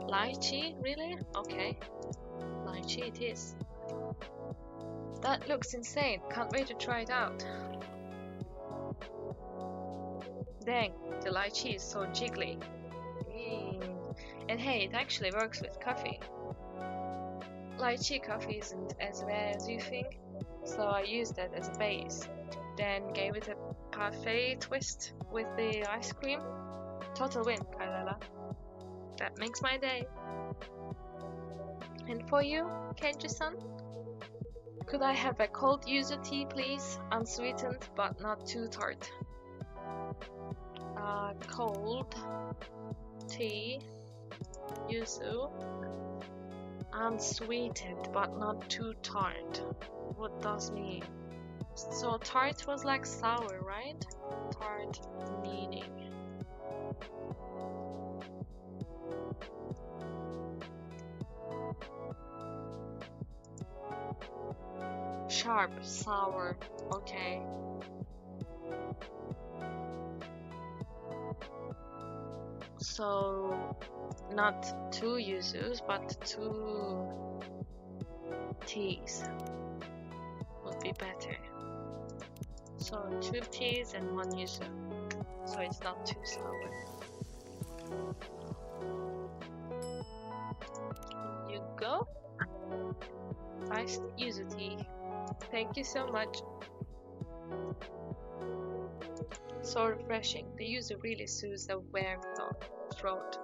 Lychee, really? Okay. Lychee it is. That looks insane. Can't wait to try it out. Dang, the lychee is so jiggly. And hey, it actually works with coffee. Lychee coffee isn't as rare as you think, so I used that as a base. Then gave it a parfait twist with the ice cream. Total win, Kibella. That makes my day. And for you, Kenji-san? Could I have a cold yuzu tea, please? Unsweetened, but not too tart. Cold tea, yuzu, unsweetened, but not too tart. What does mean? So tart was like sour, right? Tart meaning. Sharp, sour, okay. So, not 2 yuzus, but 2 teas would be better. So, 2 teas and 1 yuzu, so it's not too sour. You go. Iced yuzu tea. Thank you so much. So refreshing. The yuzu really soothes the weary throat.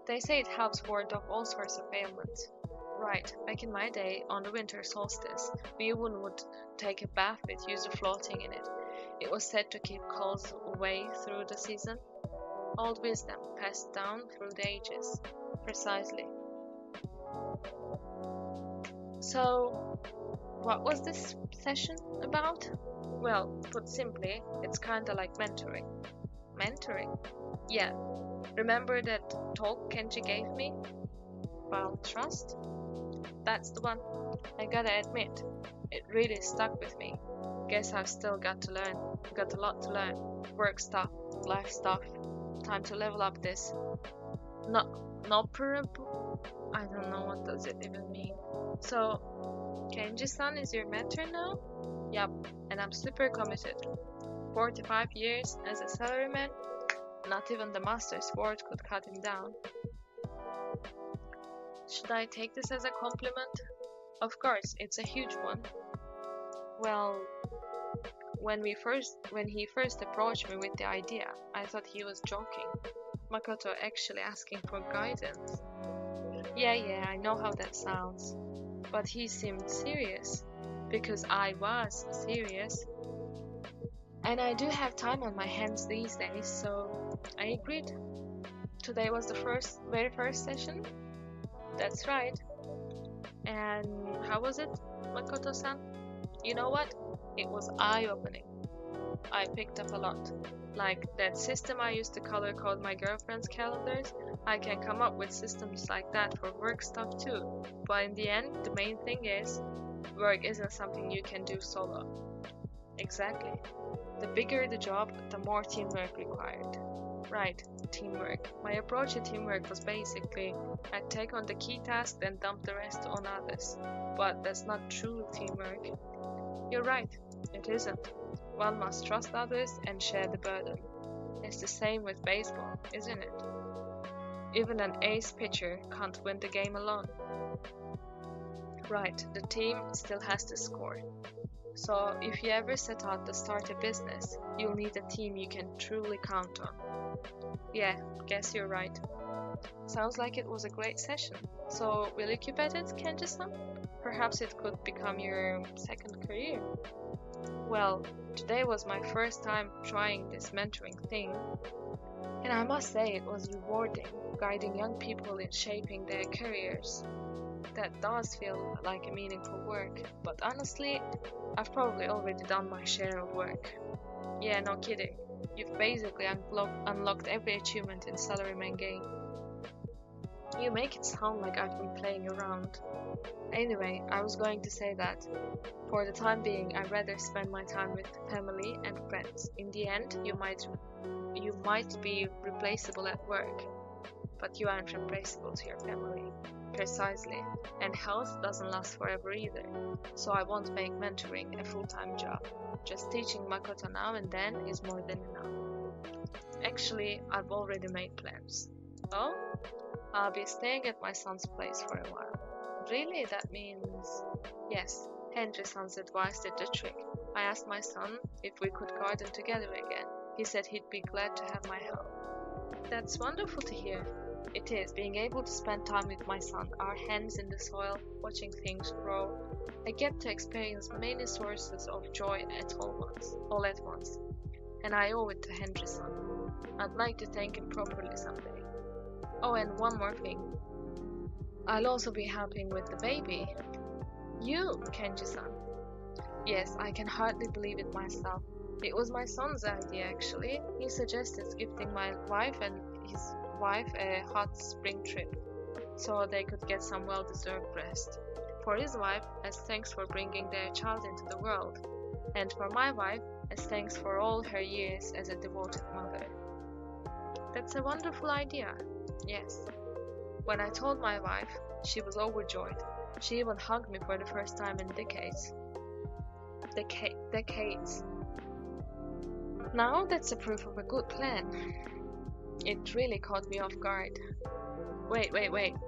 They say it helps ward off all sorts of ailments. Right, back in my day, on the winter solstice, we even would take a bath with yuzu floating in it. It was said to keep colds away through the season. Old wisdom passed down through the ages. Precisely. So, what was this session about? Well, put simply, it's kinda like mentoring. Mentoring? Yeah. Remember that talk Kenji gave me? About trust? That's the one. I gotta admit, it really stuck with me. Guess I've still got to learn. Got a lot to learn. Work stuff, life stuff. Time to level up this. Noperable? I don't know what does it even mean. So, Kenji-san is your mentor now? Yup, and I'm super committed. 45 years as a salaryman, not even the master sword could cut him down. Should I take this as a compliment? Of course, it's a huge one. Well, when he first approached me with the idea, I thought he was joking. Makoto actually asking for guidance. Yeah, I know how that sounds. But he seemed serious, because I was serious. And I do have time on my hands these days, so I agreed. Today was the very first session? That's right. And how was it, Makoto-san? You know what? It was eye-opening. I picked up a lot. Like that system I used to color code my girlfriend's calendars, I can come up with systems like that for work stuff too. But in the end, the main thing is, work isn't something you can do solo. Exactly. The bigger the job, the more teamwork required. Right, teamwork. My approach to teamwork was basically, I'd take on the key task and dump the rest on others. But that's not true teamwork. You're right, it isn't. One must trust others and share the burden. It's the same with baseball, isn't it? Even an ace pitcher can't win the game alone. Right, the team still has to score. So if you ever set out to start a business, you'll need a team you can truly count on. Yeah, guess you're right. Sounds like it was a great session. So will you keep at it, Kenji-san? Perhaps it could become your second career. Well, today was my first time trying this mentoring thing, and I must say it was rewarding, guiding young people in shaping their careers. That does feel like a meaningful work, but honestly, I've probably already done my share of work. Yeah, no kidding. You've basically unlocked every achievement in Salaryman game. You make it sound like I've been playing around. Anyway, I was going to say that, for the time being, I'd rather spend my time with family and friends. In the end, you might be replaceable at work, but you aren't replaceable to your family. Precisely. And health doesn't last forever either, so I won't make mentoring a full-time job. Just teaching Makoto now and then is more than enough. Actually, I've already made plans. Oh? I'll be staying at my son's place for a while. Really? That means... Yes, Henry-san's advice did the trick. I asked my son if we could garden together again. He said he'd be glad to have my help. That's wonderful to hear. It is, being able to spend time with my son, our hands in the soil, watching things grow. I get to experience many sources of joy all at once. And I owe it to Henry-san. I'd like to thank him properly someday. Oh, and one more thing. I'll also be helping with the baby. You, Kenji-san. Yes, I can hardly believe it myself. It was my son's idea, actually. He suggested gifting my wife and his wife a hot spring trip, so they could get some well-deserved rest. For his wife, as thanks for bringing their child into the world, and for my wife, as thanks for all her years as a devoted mother. That's a wonderful idea. Yes. When I told my wife, she was overjoyed. She even hugged me for the first time in decades. Decades. Now that's a proof of a good plan. It really caught me off guard. Wait.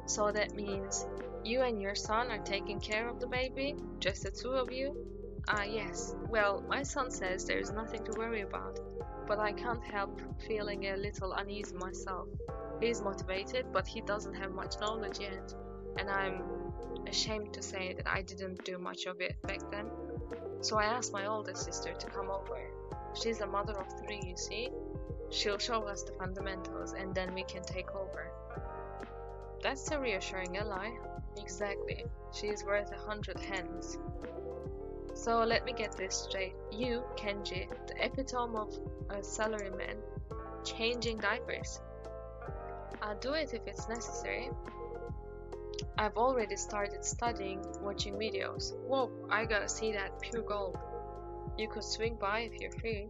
So that means you and your son are taking care of the baby? Just the two of you? Ah, yes. Well, my son says there's nothing to worry about, but I can't help feeling a little uneasy myself. He's motivated, but he doesn't have much knowledge yet, and I'm ashamed to say that I didn't do much of it back then. So I asked my older sister to come over. She's a mother of 3, you see. She'll show us the fundamentals, and then we can take over. That's a reassuring ally. Exactly. She's worth 100 hens. So let me get this straight. You, Kenji, the epitome of a salaryman, changing diapers. I'll do it if it's necessary. I've already started studying, watching videos. Whoa, I gotta see that, pure gold. You could swing by if you're free.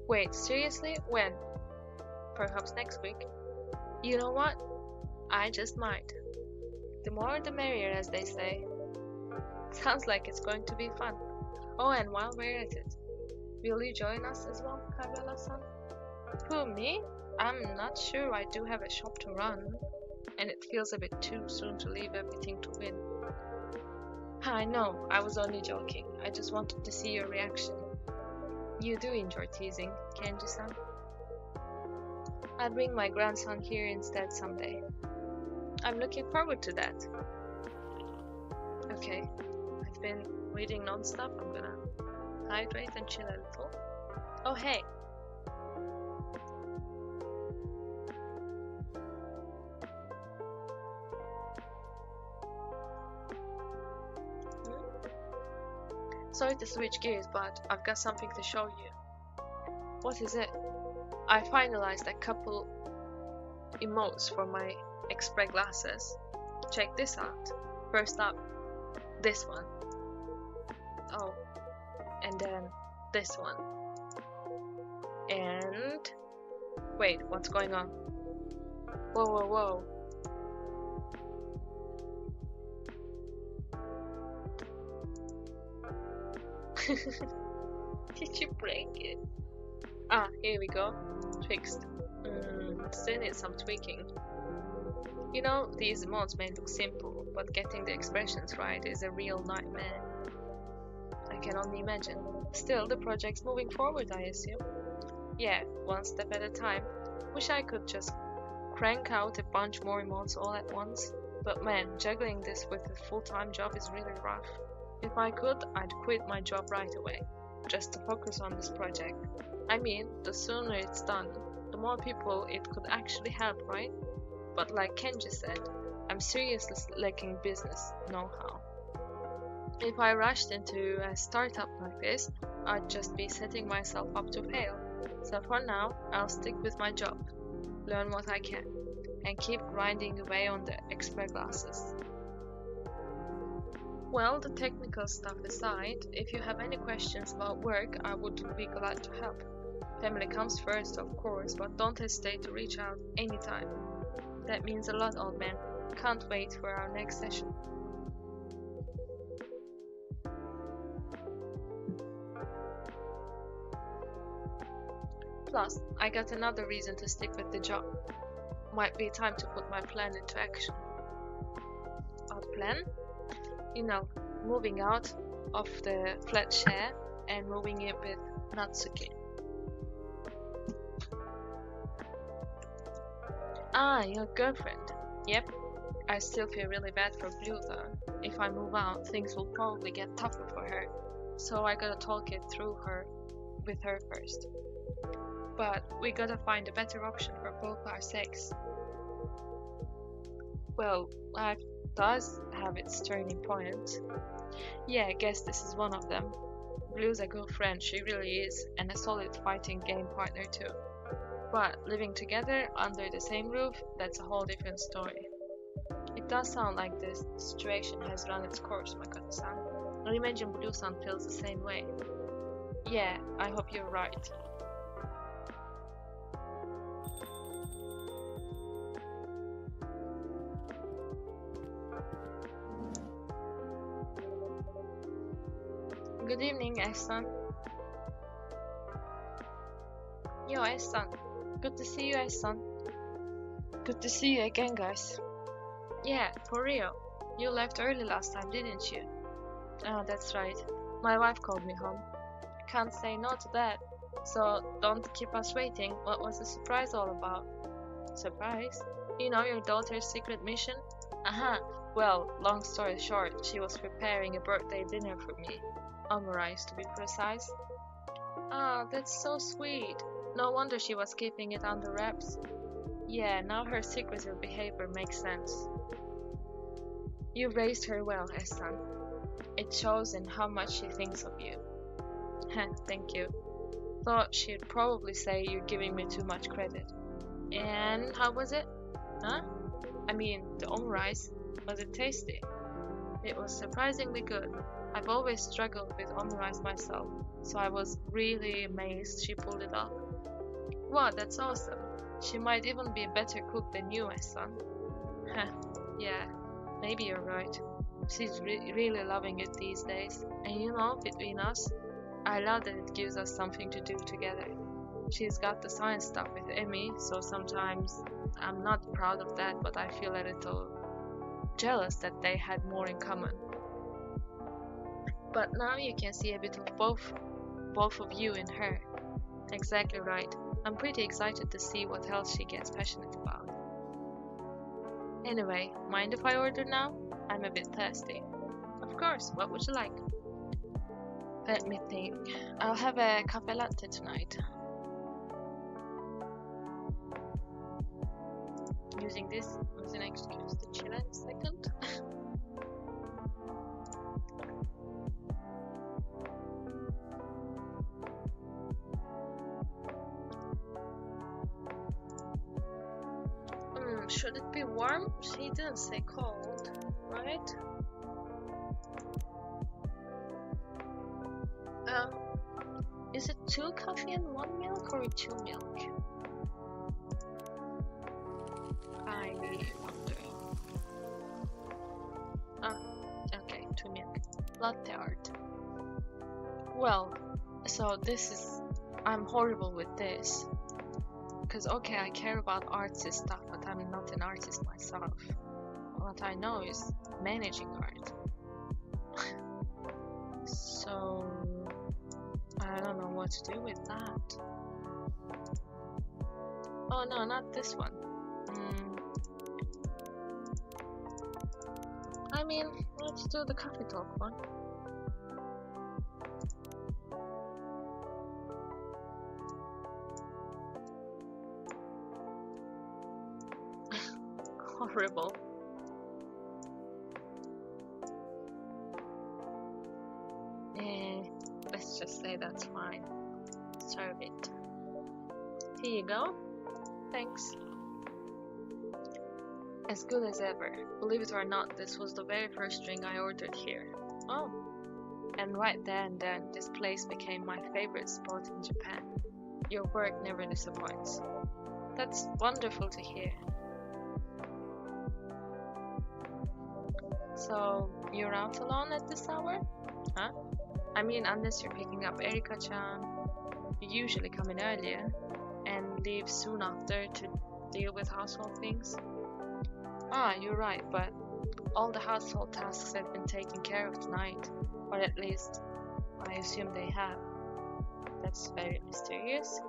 Wait, seriously? When? Perhaps next week. You know what? I just might. The more the merrier, as they say. Sounds like it's going to be fun. Oh, and while we're at it, will you join us as well, Kibella-san? Who, me? I'm not sure. I do have a shop to run, and it feels a bit too soon to leave everything to win. I know, I was only joking. I just wanted to see your reaction. You do enjoy teasing, Kenji-san. I'll bring my grandson here instead someday. I'm looking forward to that. Okay, I've been reading non-stop. I'm gonna hydrate and chill a little. Oh, hey! Sorry to switch gears, but I've got something to show you. What is it? I finalized a couple emotes for my X-Spray glasses. Check this out. First up, this one. Oh, and then this one. And wait, what's going on? Whoa, whoa, whoa. Did you break it? Ah, here we go. Fixed. Still needs some tweaking. You know, these mods may look simple, but getting the expressions right is a real nightmare. I can only imagine. Still, the project's moving forward, I assume. Yeah, one step at a time. Wish I could just crank out a bunch more emotes all at once. But man, juggling this with a full-time job is really rough. If I could, I'd quit my job right away, just to focus on this project. I mean, the sooner it's done, the more people it could actually help, right? But like Kenji said, I'm seriously lacking business know-how. If I rushed into a startup like this, I'd just be setting myself up to fail. So for now, I'll stick with my job, learn what I can, and keep grinding away on the X-Spray glasses. Well, the technical stuff aside, if you have any questions about work, I would be glad to help. Family comes first, of course, but don't hesitate to reach out anytime. That means a lot, old man. Can't wait for our next session. Plus, I got another reason to stick with the job. Might be time to put my plan into action. Our plan? You know, moving out of the flat share and moving in with Natsuki. Ah, your girlfriend. Yep. I still feel really bad for Blue though. If I move out, things will probably get tougher for her. So I gotta talk it through with her first. But we gotta find a better option for both our sakes. Well, life does have its turning points. Yeah, I guess this is one of them. Blue's a good friend, she really is, and a solid fighting game partner too. But living together under the same roof, that's a whole different story. It does sound like this situation has run its course, Makoto-san. I imagine Blue-san feels the same way. Yeah, I hope you're right. Good evening, S-san. Yo, S-san. Good to see you, S-san. Good to see you again, guys. Yeah, for real. You left early last time, didn't you? Oh, that's right. My wife called me home. Can't say no to that. So, don't keep us waiting. What was the surprise all about? Surprise? You know, your daughter's secret mission? Aha! Well, long story short, she was preparing a birthday dinner for me. Omurice, to be precise. Ah, that's so sweet. No wonder she was keeping it under wraps. Yeah, now her secretive behavior makes sense. You raised her well, S-san. It shows in how much she thinks of you. Thank you. Thought she'd probably say you're giving me too much credit. And how was it? Huh? I mean, the omurice. Was it tasty? It was surprisingly good. I've always struggled with omurice myself, so I was really amazed she pulled it off. Wow, that's awesome. She might even be a better cook than you, my son. Yeah, maybe you're right. She's really loving it these days. And you know, between us, I love that it gives us something to do together. She's got the science stuff with Emmy, so sometimes I'm not proud of that, but I feel a little jealous that they had more in common. But now you can see a bit of both of you in her. Exactly right. I'm pretty excited to see what else she gets passionate about. Anyway, mind if I order now? I'm a bit thirsty. Of course, what would you like? Let me think. I'll have a cafe latte tonight. Using this as an excuse to chill in a second. Should it be warm? She didn't say cold, right? Is it 2 coffee and 1 milk or 2 milk? I wonder. Okay, 2 milk. Latte art. Well, so this is... I'm horrible with this. Because, okay, I care about artsy stuff, but I'm not an artist myself. What I know is managing art. So, I don't know what to do with that. Oh no, not this one. I mean, let's do the coffee talk one. Horrible. Let's just say that's fine. Serve it. Here you go. Thanks. As good as ever. Believe it or not, this was the very first drink I ordered here. Oh. And right there and then, this place became my favorite spot in Japan. Your work never disappoints. That's wonderful to hear. So, you're out alone at this hour? Huh? I mean, unless you're picking up Erika-chan, you usually come in earlier and leave soon after to deal with household things. Ah, you're right, but all the household tasks have been taken care of tonight, or at least I assume they have. That's very mysterious.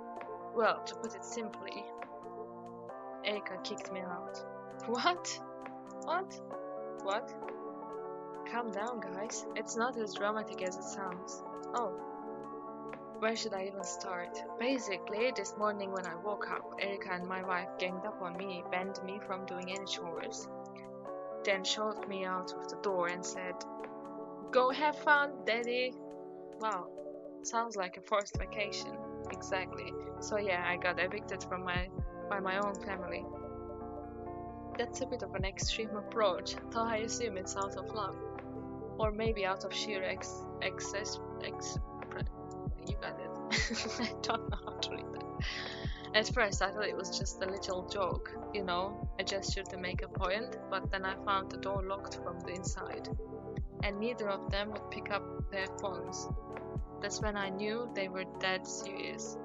Well, to put it simply, Erika kicked me out. What? What? What? Calm down, guys. It's not as dramatic as it sounds. Oh. Where should I even start? Basically, this morning when I woke up, Erika and my wife ganged up on me, banned me from doing any chores, then shoved me out of the door and said, "Go have fun, Daddy." Wow, sounds like a forced vacation. Exactly. So yeah, I got evicted from by my own family. That's a bit of an extreme approach, though I assume it's out of love. Or maybe out of sheer you got it. I don't know how to read that. At first I thought it was just a little joke, you know, a gesture to make a point, but then I found the door locked from the inside, and neither of them would pick up their phones. That's when I knew they were dead serious.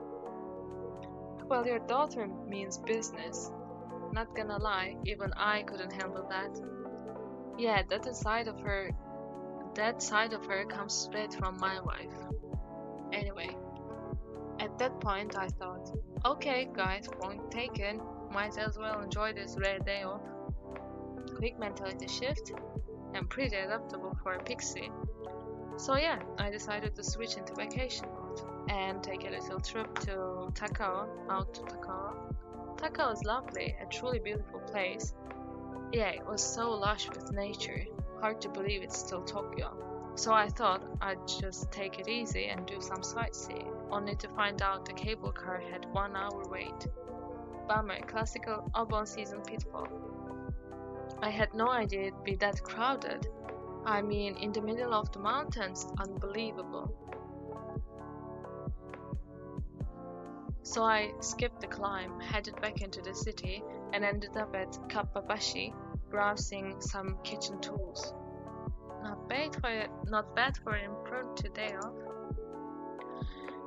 Well, your daughter means business. Not gonna lie, even I couldn't handle that. Yeah, that side of her comes straight from my wife. Anyway, at that point I thought, okay guys, point taken, might as well enjoy this rare day off. Quick mentality shift, and pretty adaptable for a pixie. So yeah, I decided to switch into vacation mode and take a little trip to Takao, out to Takao. Takao is lovely, a truly beautiful place. Yeah, it was so lush with nature, hard to believe it's still Tokyo. So I thought I'd just take it easy and do some sightseeing, only to find out the cable car had 1 hour wait. Bummer, classical Obon season pitfall. I had no idea it'd be that crowded. I mean, in the middle of the mountains, unbelievable. So I skipped the climb, headed back into the city, and ended up at Kappabashi, browsing some kitchen tools. Not bad for an impromptu day off.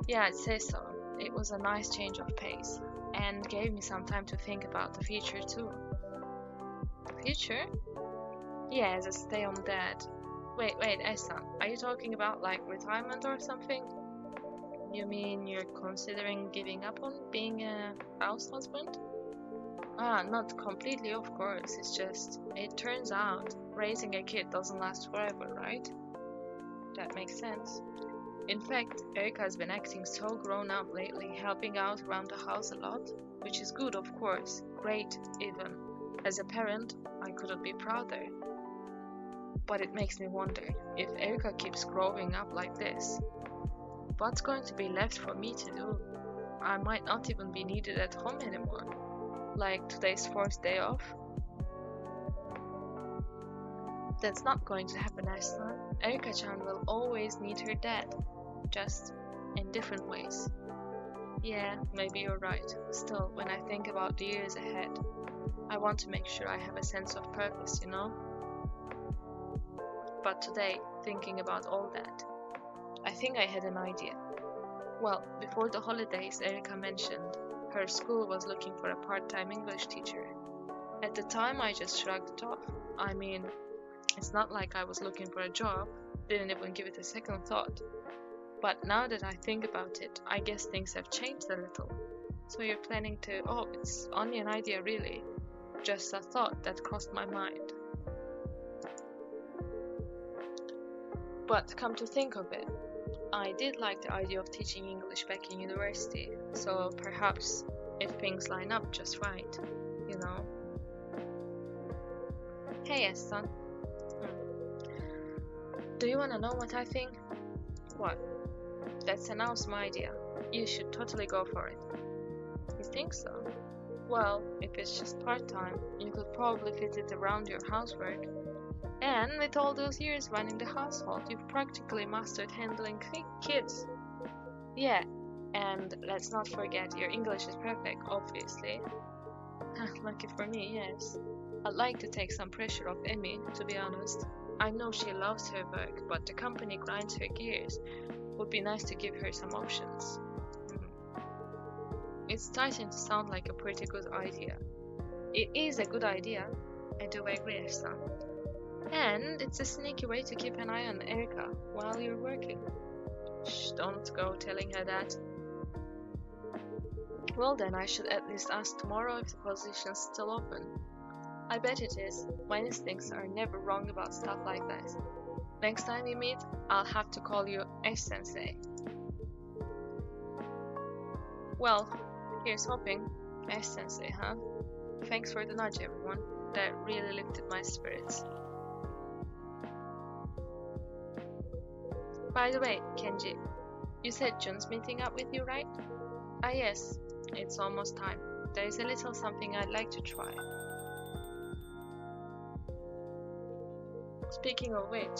Yeah, I'd say so. It was a nice change of pace, and gave me some time to think about the future too. The future? Yeah, as a stay-home dad. Wait, Ehsan, are you talking about like retirement or something? You mean you're considering giving up on being a house husband? Not completely, of course. It's just, it turns out raising a kid doesn't last forever, right? That makes sense. In fact, Erika has been acting so grown up lately, helping out around the house a lot, which is good, of course. Great, even. As a parent, I couldn't be prouder. But it makes me wonder, if Erika keeps growing up like this, what's going to be left for me to do? I might not even be needed at home anymore. Like today's fourth day off. That's not going to happen, Aslan. Erika-chan will always need her dad, just in different ways. Yeah, maybe you're right. Still, when I think about the years ahead, I want to make sure I have a sense of purpose, you know? But today, thinking about all that, I think I had an idea. Well, before the holidays, Erika mentioned her school was looking for a part-time English teacher. At the time, I just shrugged it off. I mean, it's not like I was looking for a job, didn't even give it a second thought. But now that I think about it, I guess things have changed a little. So you're planning to... Oh, it's only an idea really. Just a thought that crossed my mind. But come to think of it, I did like the idea of teaching English back in university, so perhaps if things line up just right, you know. Hey, Eston. Do you wanna know what I think? What? That's an awesome idea. You should totally go for it. You think so? Well, if it's just part-time, you could probably fit it around your housework. And with all those years running the household, you've practically mastered handling kids. Yeah, and let's not forget your English is perfect, obviously. Lucky for me, yes. I'd like to take some pressure off Emmy, to be honest. I know she loves her work, but the company grinds her gears. Would be nice to give her some options. It's starting to sound like a pretty good idea. It is a good idea. I do agree, son. And it's a sneaky way to keep an eye on Erika while you're working. Shh, don't go telling her that. Well then, I should at least ask tomorrow if the position's still open. I bet it is. My instincts are never wrong about stuff like that. Next time we meet, I'll have to call you S-sensei. Well, here's hoping. S-sensei, huh? Thanks for the nudge, everyone. That really lifted my spirits. By the way, Kenji, you said Jun's meeting up with you, right? Ah yes, it's almost time. There is a little something I'd like to try. Speaking of which...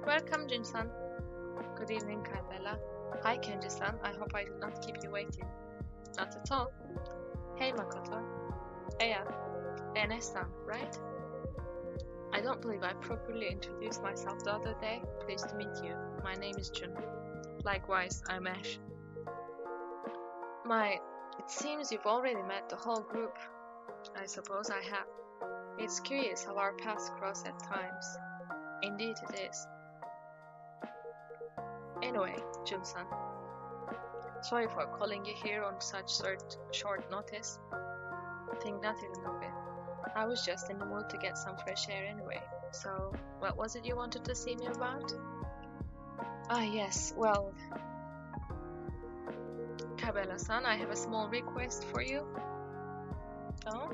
Welcome, Jun-san. Good evening, Kibella. Hi, Kenji-san. I hope I did not keep you waiting. Not at all. Hey, Makoto. Eya. Ines-san, right? I don't believe I properly introduced myself the other day. Pleased to meet you. My name is Jun. Likewise, I'm Ash. It seems you've already met the whole group. I suppose I have. It's curious how our paths cross at times. Indeed it is. Anyway, Jun-san. Sorry for calling you here on such short notice. Think nothing of it. I was just in the mood to get some fresh air anyway. So, what was it you wanted to see me about? Ah yes, well... Kibella-san, I have a small request for you. Oh?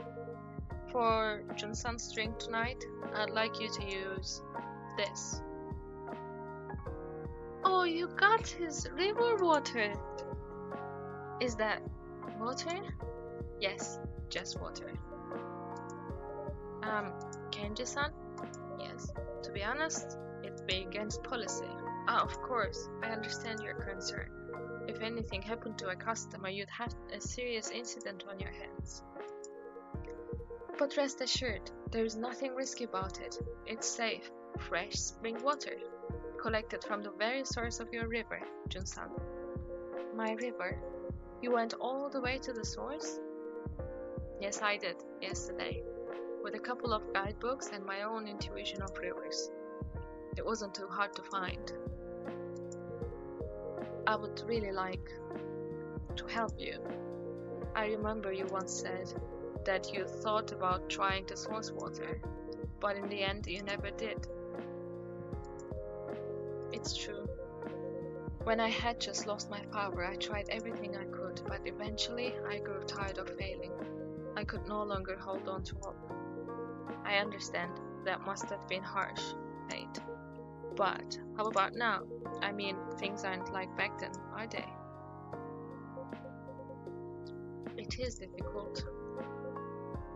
For Jun-san's drink tonight, I'd like you to use this. Oh, you got his river water! Is that water? Yes, just water. Kenji-san? Yes. To be honest, it'd be against policy. Of course, I understand your concern. If anything happened to a customer, you'd have a serious incident on your hands. But rest assured, there is nothing risky about it. It's safe, fresh spring water, collected from the very source of your river, Jun-san. My river? You went all the way to the source? Yes, I did, yesterday, with a couple of guidebooks and my own intuition of rivers. It wasn't too hard to find. I would really like to help you. I remember you once said that you thought about trying the source water, but in the end you never did. It's true. When I had just lost my power, I tried everything I could, but eventually I grew tired of failing. I could no longer hold on to hope. I understand that must have been harsh, fate. But how about now? I mean, things aren't like back then, are they? It is difficult.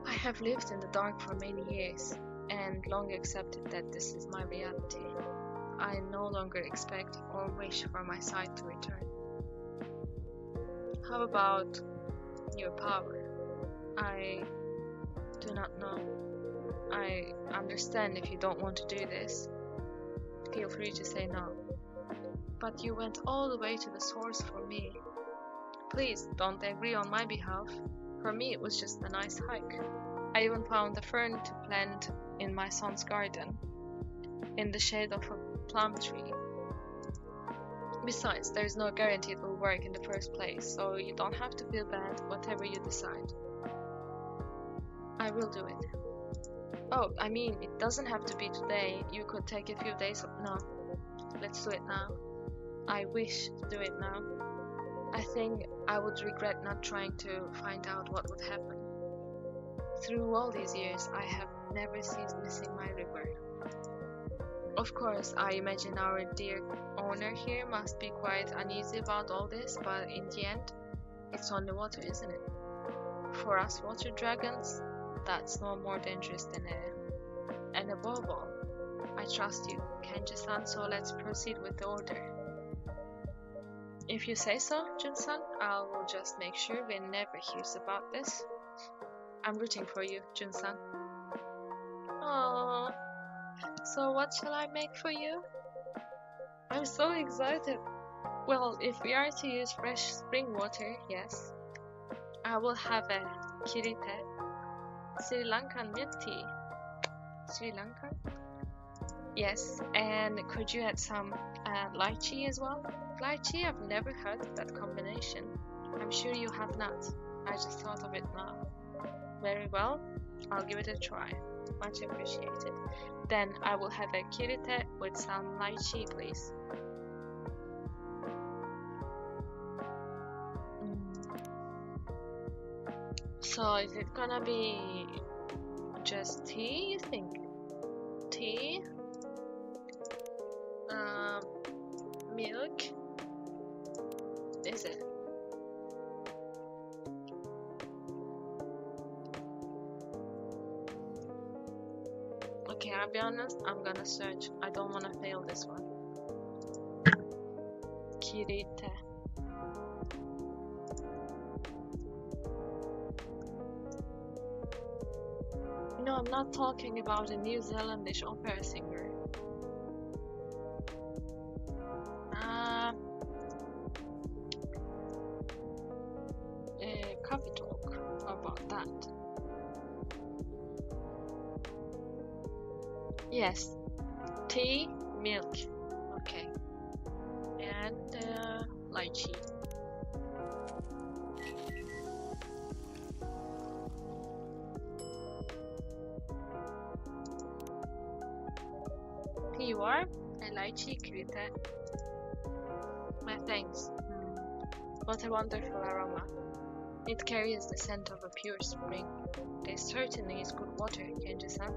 I have lived in the dark for many years, and long accepted that this is my reality. I no longer expect or wish for my sight to return. How about your power? I do not know. I understand if you don't want to do this. Feel free to say no. But you went all the way to the source for me. Please don't agree on my behalf. For me it was just a nice hike. I even found a fern to plant in my son's garden, in the shade of a plum tree. Besides, there is no guarantee it will work in the first place, so you don't have to feel bad whatever you decide. I will do it. Oh, I mean, it doesn't have to be today. You could take a few days. No, let's do it now. I wish to do it now. I think I would regret not trying to find out what would happen. Through all these years, I have never ceased missing my river. Of course, I imagine our dear owner here must be quite uneasy about all this, but in the end, it's only water, isn't it? For us water dragons, that's no more dangerous than air. And above all, I trust you, Kenji-san, so let's proceed with the order. If you say so, Jun-san, I will just make sure we never hears about this. I'm rooting for you, Jun-san. Aww. So what shall I make for you? I'm so excited. Well, if we are to use fresh spring water, yes. I will have a kirite, Sri Lankan milk tea. Sri Lankan? Yes, and could you add some lychee as well? Lychee? I've never heard of that combination. I'm sure you have not. I just thought of it now. Very well, I'll give it a try. Much appreciated. Then I will have a kirite with some lychee, please. So is it gonna be just tea, you think? Tea? Milk? Is it? Okay, I'll be honest, I'm gonna search. I don't wanna fail this one. Kirite. No, I'm not talking about a New Zealandish opera singer. Coffee talk about that. Yes, tea, milk. Okay, and lychee. Here you are, a lychee kirite. My thanks. What a wonderful aroma. It carries the scent of a pure spring. This certainly is good water, Kenji-san.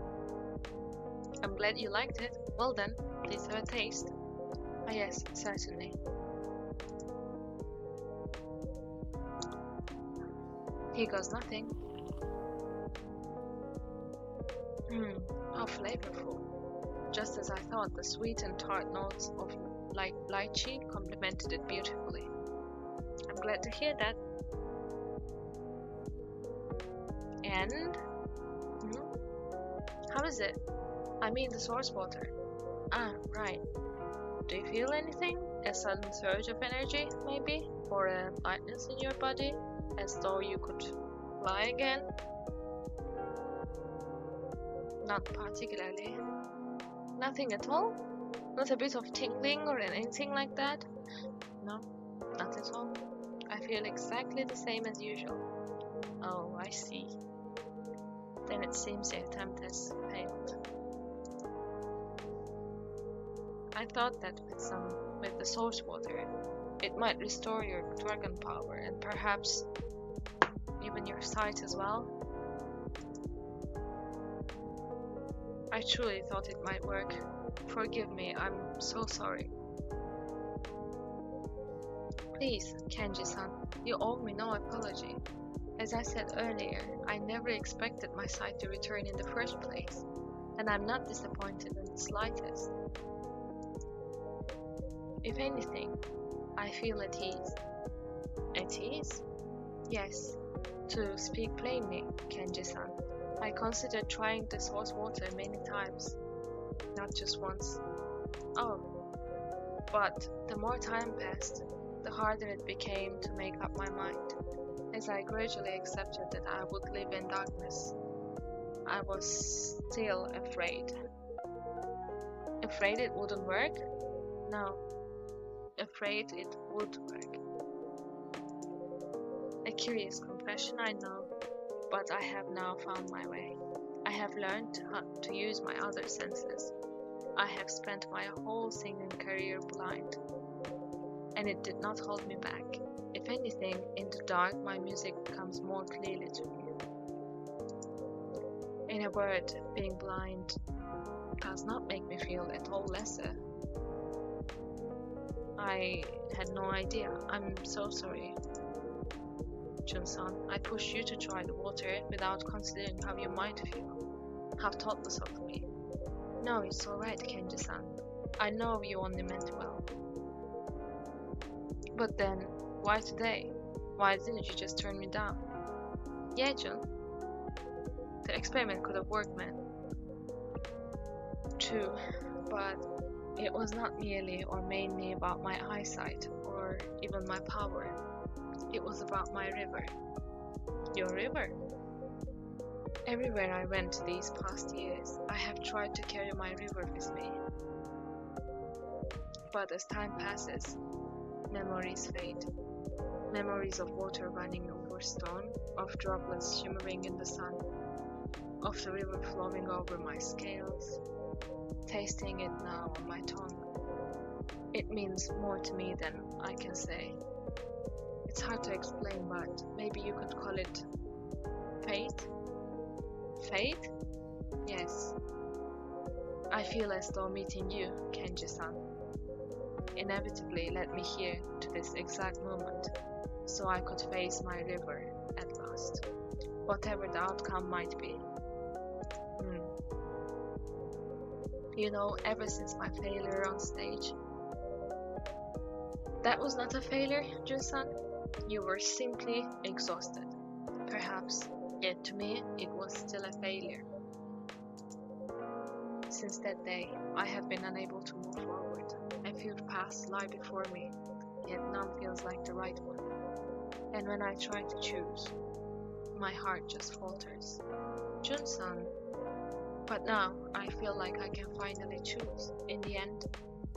I'm glad you liked it. Well then, please have a taste. Ah yes, certainly. Here goes nothing. How flavorful. Just as I thought, the sweet and tart notes of lychee complemented it beautifully. I'm glad to hear that. And How is it? I mean the source water. Ah, right. Do you feel anything? A sudden surge of energy, maybe? Or a lightness in your body? As though you could fly again? Not particularly. Nothing at all? Not a bit of tingling or anything like that? No, not at all. I feel exactly the same as usual. Oh, I see. Then it seems the attempt has failed. I thought that with the source water, it might restore your dragon power and perhaps even your sight as well. I truly thought it might work. Forgive me, I'm so sorry. Please, Kenji-san, you owe me no apology. As I said earlier, I never expected my sight to return in the first place, and I'm not disappointed in the slightest. If anything, I feel at ease. At ease? Yes. To speak plainly, Kenji-san, I considered trying the source water many times, not just once. Oh, but the more time passed, the harder it became to make up my mind, as I gradually accepted that I would live in darkness. I was still afraid. Afraid it wouldn't work? No. Afraid it would work. A curious confession, I know, but I have now found my way. I have learned how to use my other senses. I have spent my whole singing career blind, and it did not hold me back. If anything, in the dark my music comes more clearly to me. In a word, being blind does not make me feel at all lesser. I had no idea. I'm so sorry. Jun-san, I pushed you to try the water without considering how you might feel. How thoughtless of me. No, it's alright, Kenji-san. I know you only meant well. But then, why today? Why didn't you just turn me down? Yeah, Jun. The experiment could have worked, man. True, but it was not merely or mainly about my eyesight or even my power. It was about my river. Your river? Everywhere I went these past years, I have tried to carry my river with me. But as time passes, memories fade. Memories of water running over stone, of droplets shimmering in the sun, of the river flowing over my scales, tasting it now on my tongue. It means more to me than I can say. It's hard to explain, but maybe you could call it fate? Fate? Yes. I feel as though meeting you, Kenji-san, inevitably led me here to this exact moment, so I could face my river at last, whatever the outcome might be. You know, ever since my failure on stage. That was not a failure, Jun-san. You were simply exhausted. Perhaps, yet to me, it was still a failure. Since that day, I have been unable to move forward. A few paths lie before me, yet none feels like the right one. And when I try to choose, my heart just falters. Jun-san. But now, I feel like I can finally choose. In the end,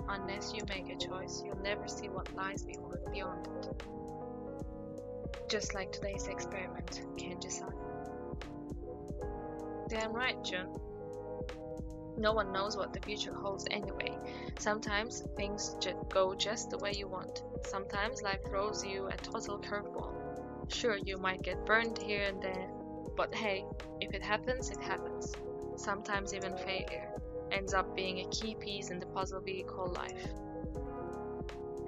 unless you make a choice, you'll never see what lies beyond it. Just like today's experiment, Kenji-san. Damn right, Jun. No one knows what the future holds anyway. Sometimes things go just the way you want. Sometimes life throws you a total curveball. Sure, you might get burned here and there, but hey, if it happens, it happens. Sometimes even failure ends up being a key piece in the puzzle we call life.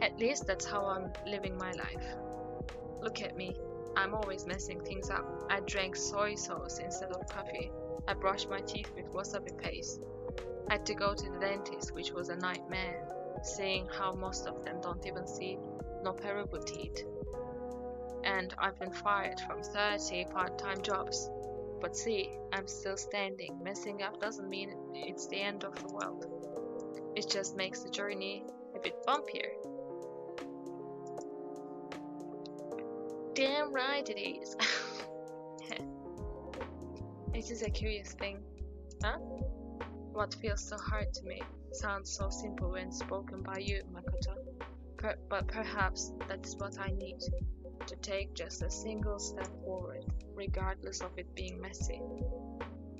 At least that's how I'm living my life. Look at me, I'm always messing things up. I drank soy sauce instead of coffee. I brushed my teeth with wasabi paste. I had to go to the dentist, which was a nightmare, seeing how most of them don't even see nopperubu teeth. And I've been fired from 30 part-time jobs. But see, I'm still standing. Messing up doesn't mean it's the end of the world. It just makes the journey a bit bumpier. Damn right it is. It is a curious thing, huh? What feels so hard to me sounds so simple when spoken by you, Makoto. But perhaps that's what I need, to take just a single step forward, regardless of it being messy.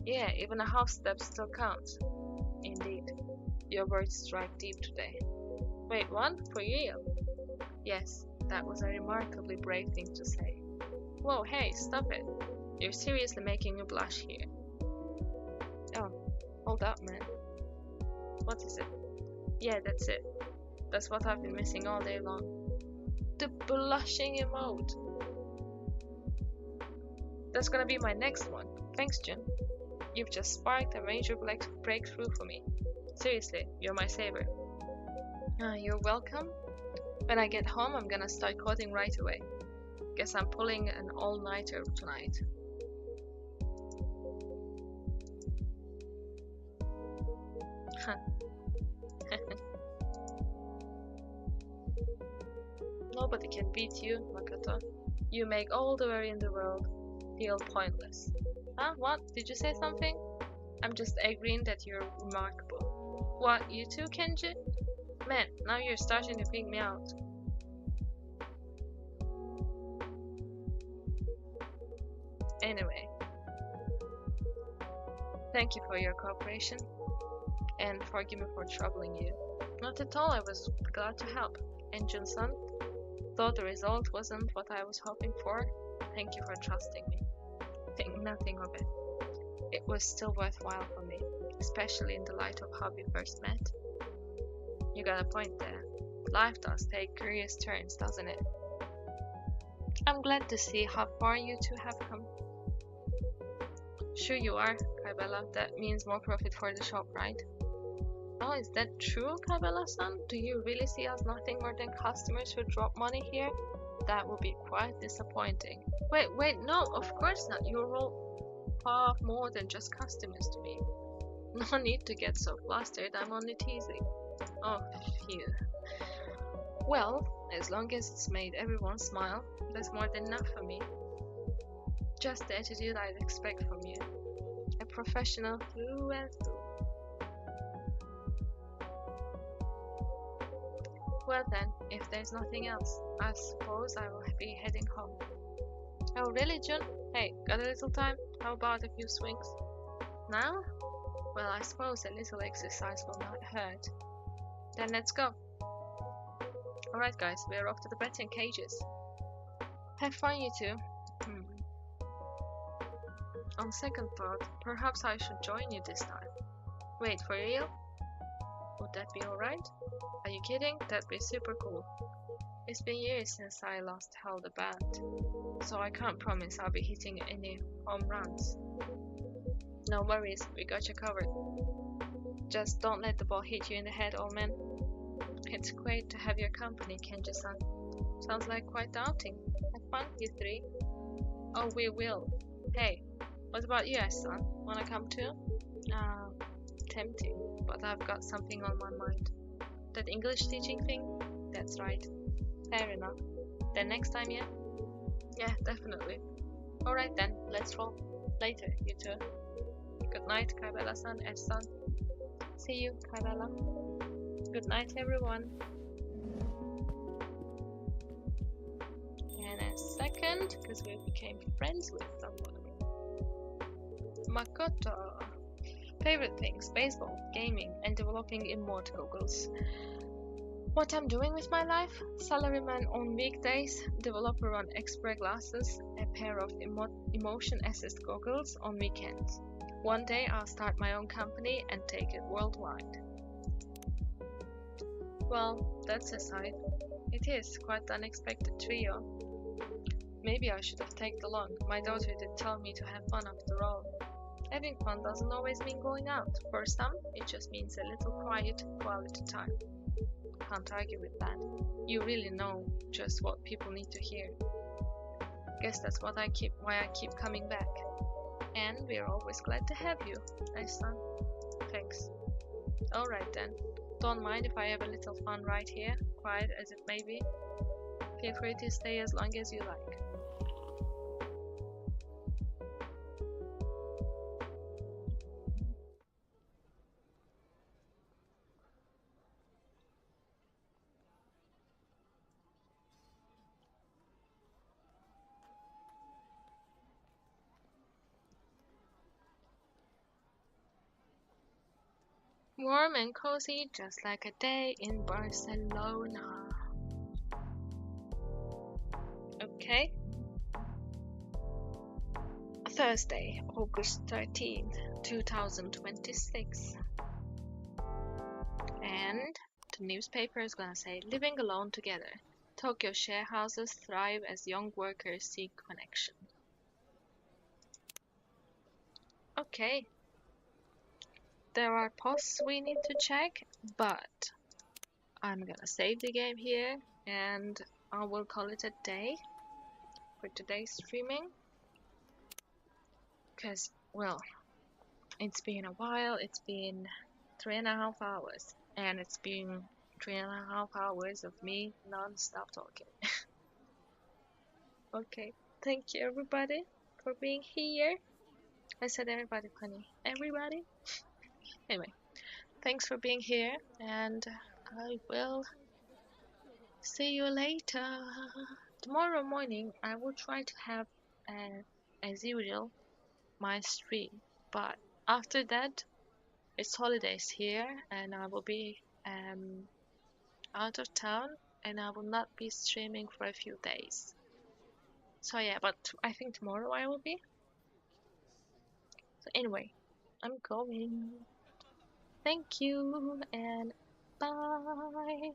Yeah, even a half step still counts. Indeed, your words strike deep today. Wait, what? For real? Yes, that was a remarkably brave thing to say. Whoa, hey, stop it. You're seriously making me blush here. Oh, hold up, man. What is it? Yeah, that's it. That's what I've been missing all day long. The blushing emote. That's gonna be my next one. Thanks, Jun. You've just sparked a major breakthrough for me. Seriously, you're my savior. You're welcome. When I get home, I'm gonna start coding right away. Guess I'm pulling an all-nighter tonight. Nobody can beat you, Makoto. You make all the worry in the world feel pointless. Huh? What? Did you say something? I'm just agreeing that you're remarkable. What, you too, Kenji? Man, now you're starting to freak me out. Anyway, thank you for your cooperation, and forgive me for troubling you. Not at all, I was glad to help. And Jun-san, though the result wasn't what I was hoping for, thank you for trusting me. Think nothing of it. It was still worthwhile for me, especially in the light of how we first met. You got a point there. Life does take curious turns, doesn't it? I'm glad to see how far you two have come. Sure you are, Kibella. That means more profit for the shop, right? Oh, is that true, Kibella-san? Do you really see us nothing more than customers who drop money here? That would be quite disappointing. Wait, no, of course not. You're all far more than just customers to me. No need to get so flustered, I'm only teasing. Oh, phew. Well, as long as it's made everyone smile, that's more than enough for me. Just the attitude I'd expect from you. A professional through and through. Well then, if there's nothing else, I suppose I will be heading home. Oh really, Jun? Hey, got a little time? How about a few swings? Now? Well, I suppose a little exercise will not hurt. Then let's go. Alright guys, we are off to the betting cages. Have fun, you two. On second thought, perhaps I should join you this time. Wait, for real? Would that be alright? Are you kidding? That'd be super cool. It's been years since I last held a bat, so I can't promise I'll be hitting any home runs. No worries, we got you covered. Just don't let the ball hit you in the head, old man. It's great to have your company, Kenji-san. Sounds like quite the outing. Have fun, you three. Oh, we will. Hey, what about you, son? Wanna come too? Tempting, but I've got something on my mind. That English teaching thing? That's right. Fair enough. Then next time, yeah? Yeah, definitely. Alright then, let's roll. Later, you two. Good night, Kibella-san and son. See you, Kibella. Good night, everyone. And a second, because we became friends with someone. Makoto. Favorite things: baseball, gaming, and developing emote goggles. What I'm doing with my life? Salaryman on weekdays, developer on Xperia glasses, a pair of emotion assist goggles on weekends. One day I'll start my own company and take it worldwide. Well, that's a sight. It is quite the unexpected trio. Maybe I should have tagged along. My daughter did tell me to have fun after all. Having fun doesn't always mean going out. For some, it just means a little quiet, quality time. Can't argue with that. You really know just what people need to hear. Guess that's why I keep coming back. And we're always glad to have you. Nice son. Thanks. Alright then. Don't mind if I have a little fun right here, quiet as it may be. Feel free to stay as long as you like. Warm and cozy, just like a day in Barcelona. Okay. Thursday, August 13th, 2026. And the newspaper is gonna say, living alone together. Tokyo share houses thrive as young workers seek connection. Okay. There are posts we need to check, but I'm gonna save the game here and I will call it a day for today's streaming. Because, well, it's been a while, it's been 3.5 hours, and it's been 3.5 hours of me non-stop talking. Okay, thank you everybody for being here. I said everybody, honey. Everybody? Anyway, thanks for being here, and I will see you later. Tomorrow morning, I will try to have, as usual, my stream. But after that, it's holidays here, and I will be out of town, and I will not be streaming for a few days. So yeah, but I think tomorrow I will be. So anyway, I'm going. Thank you, and bye.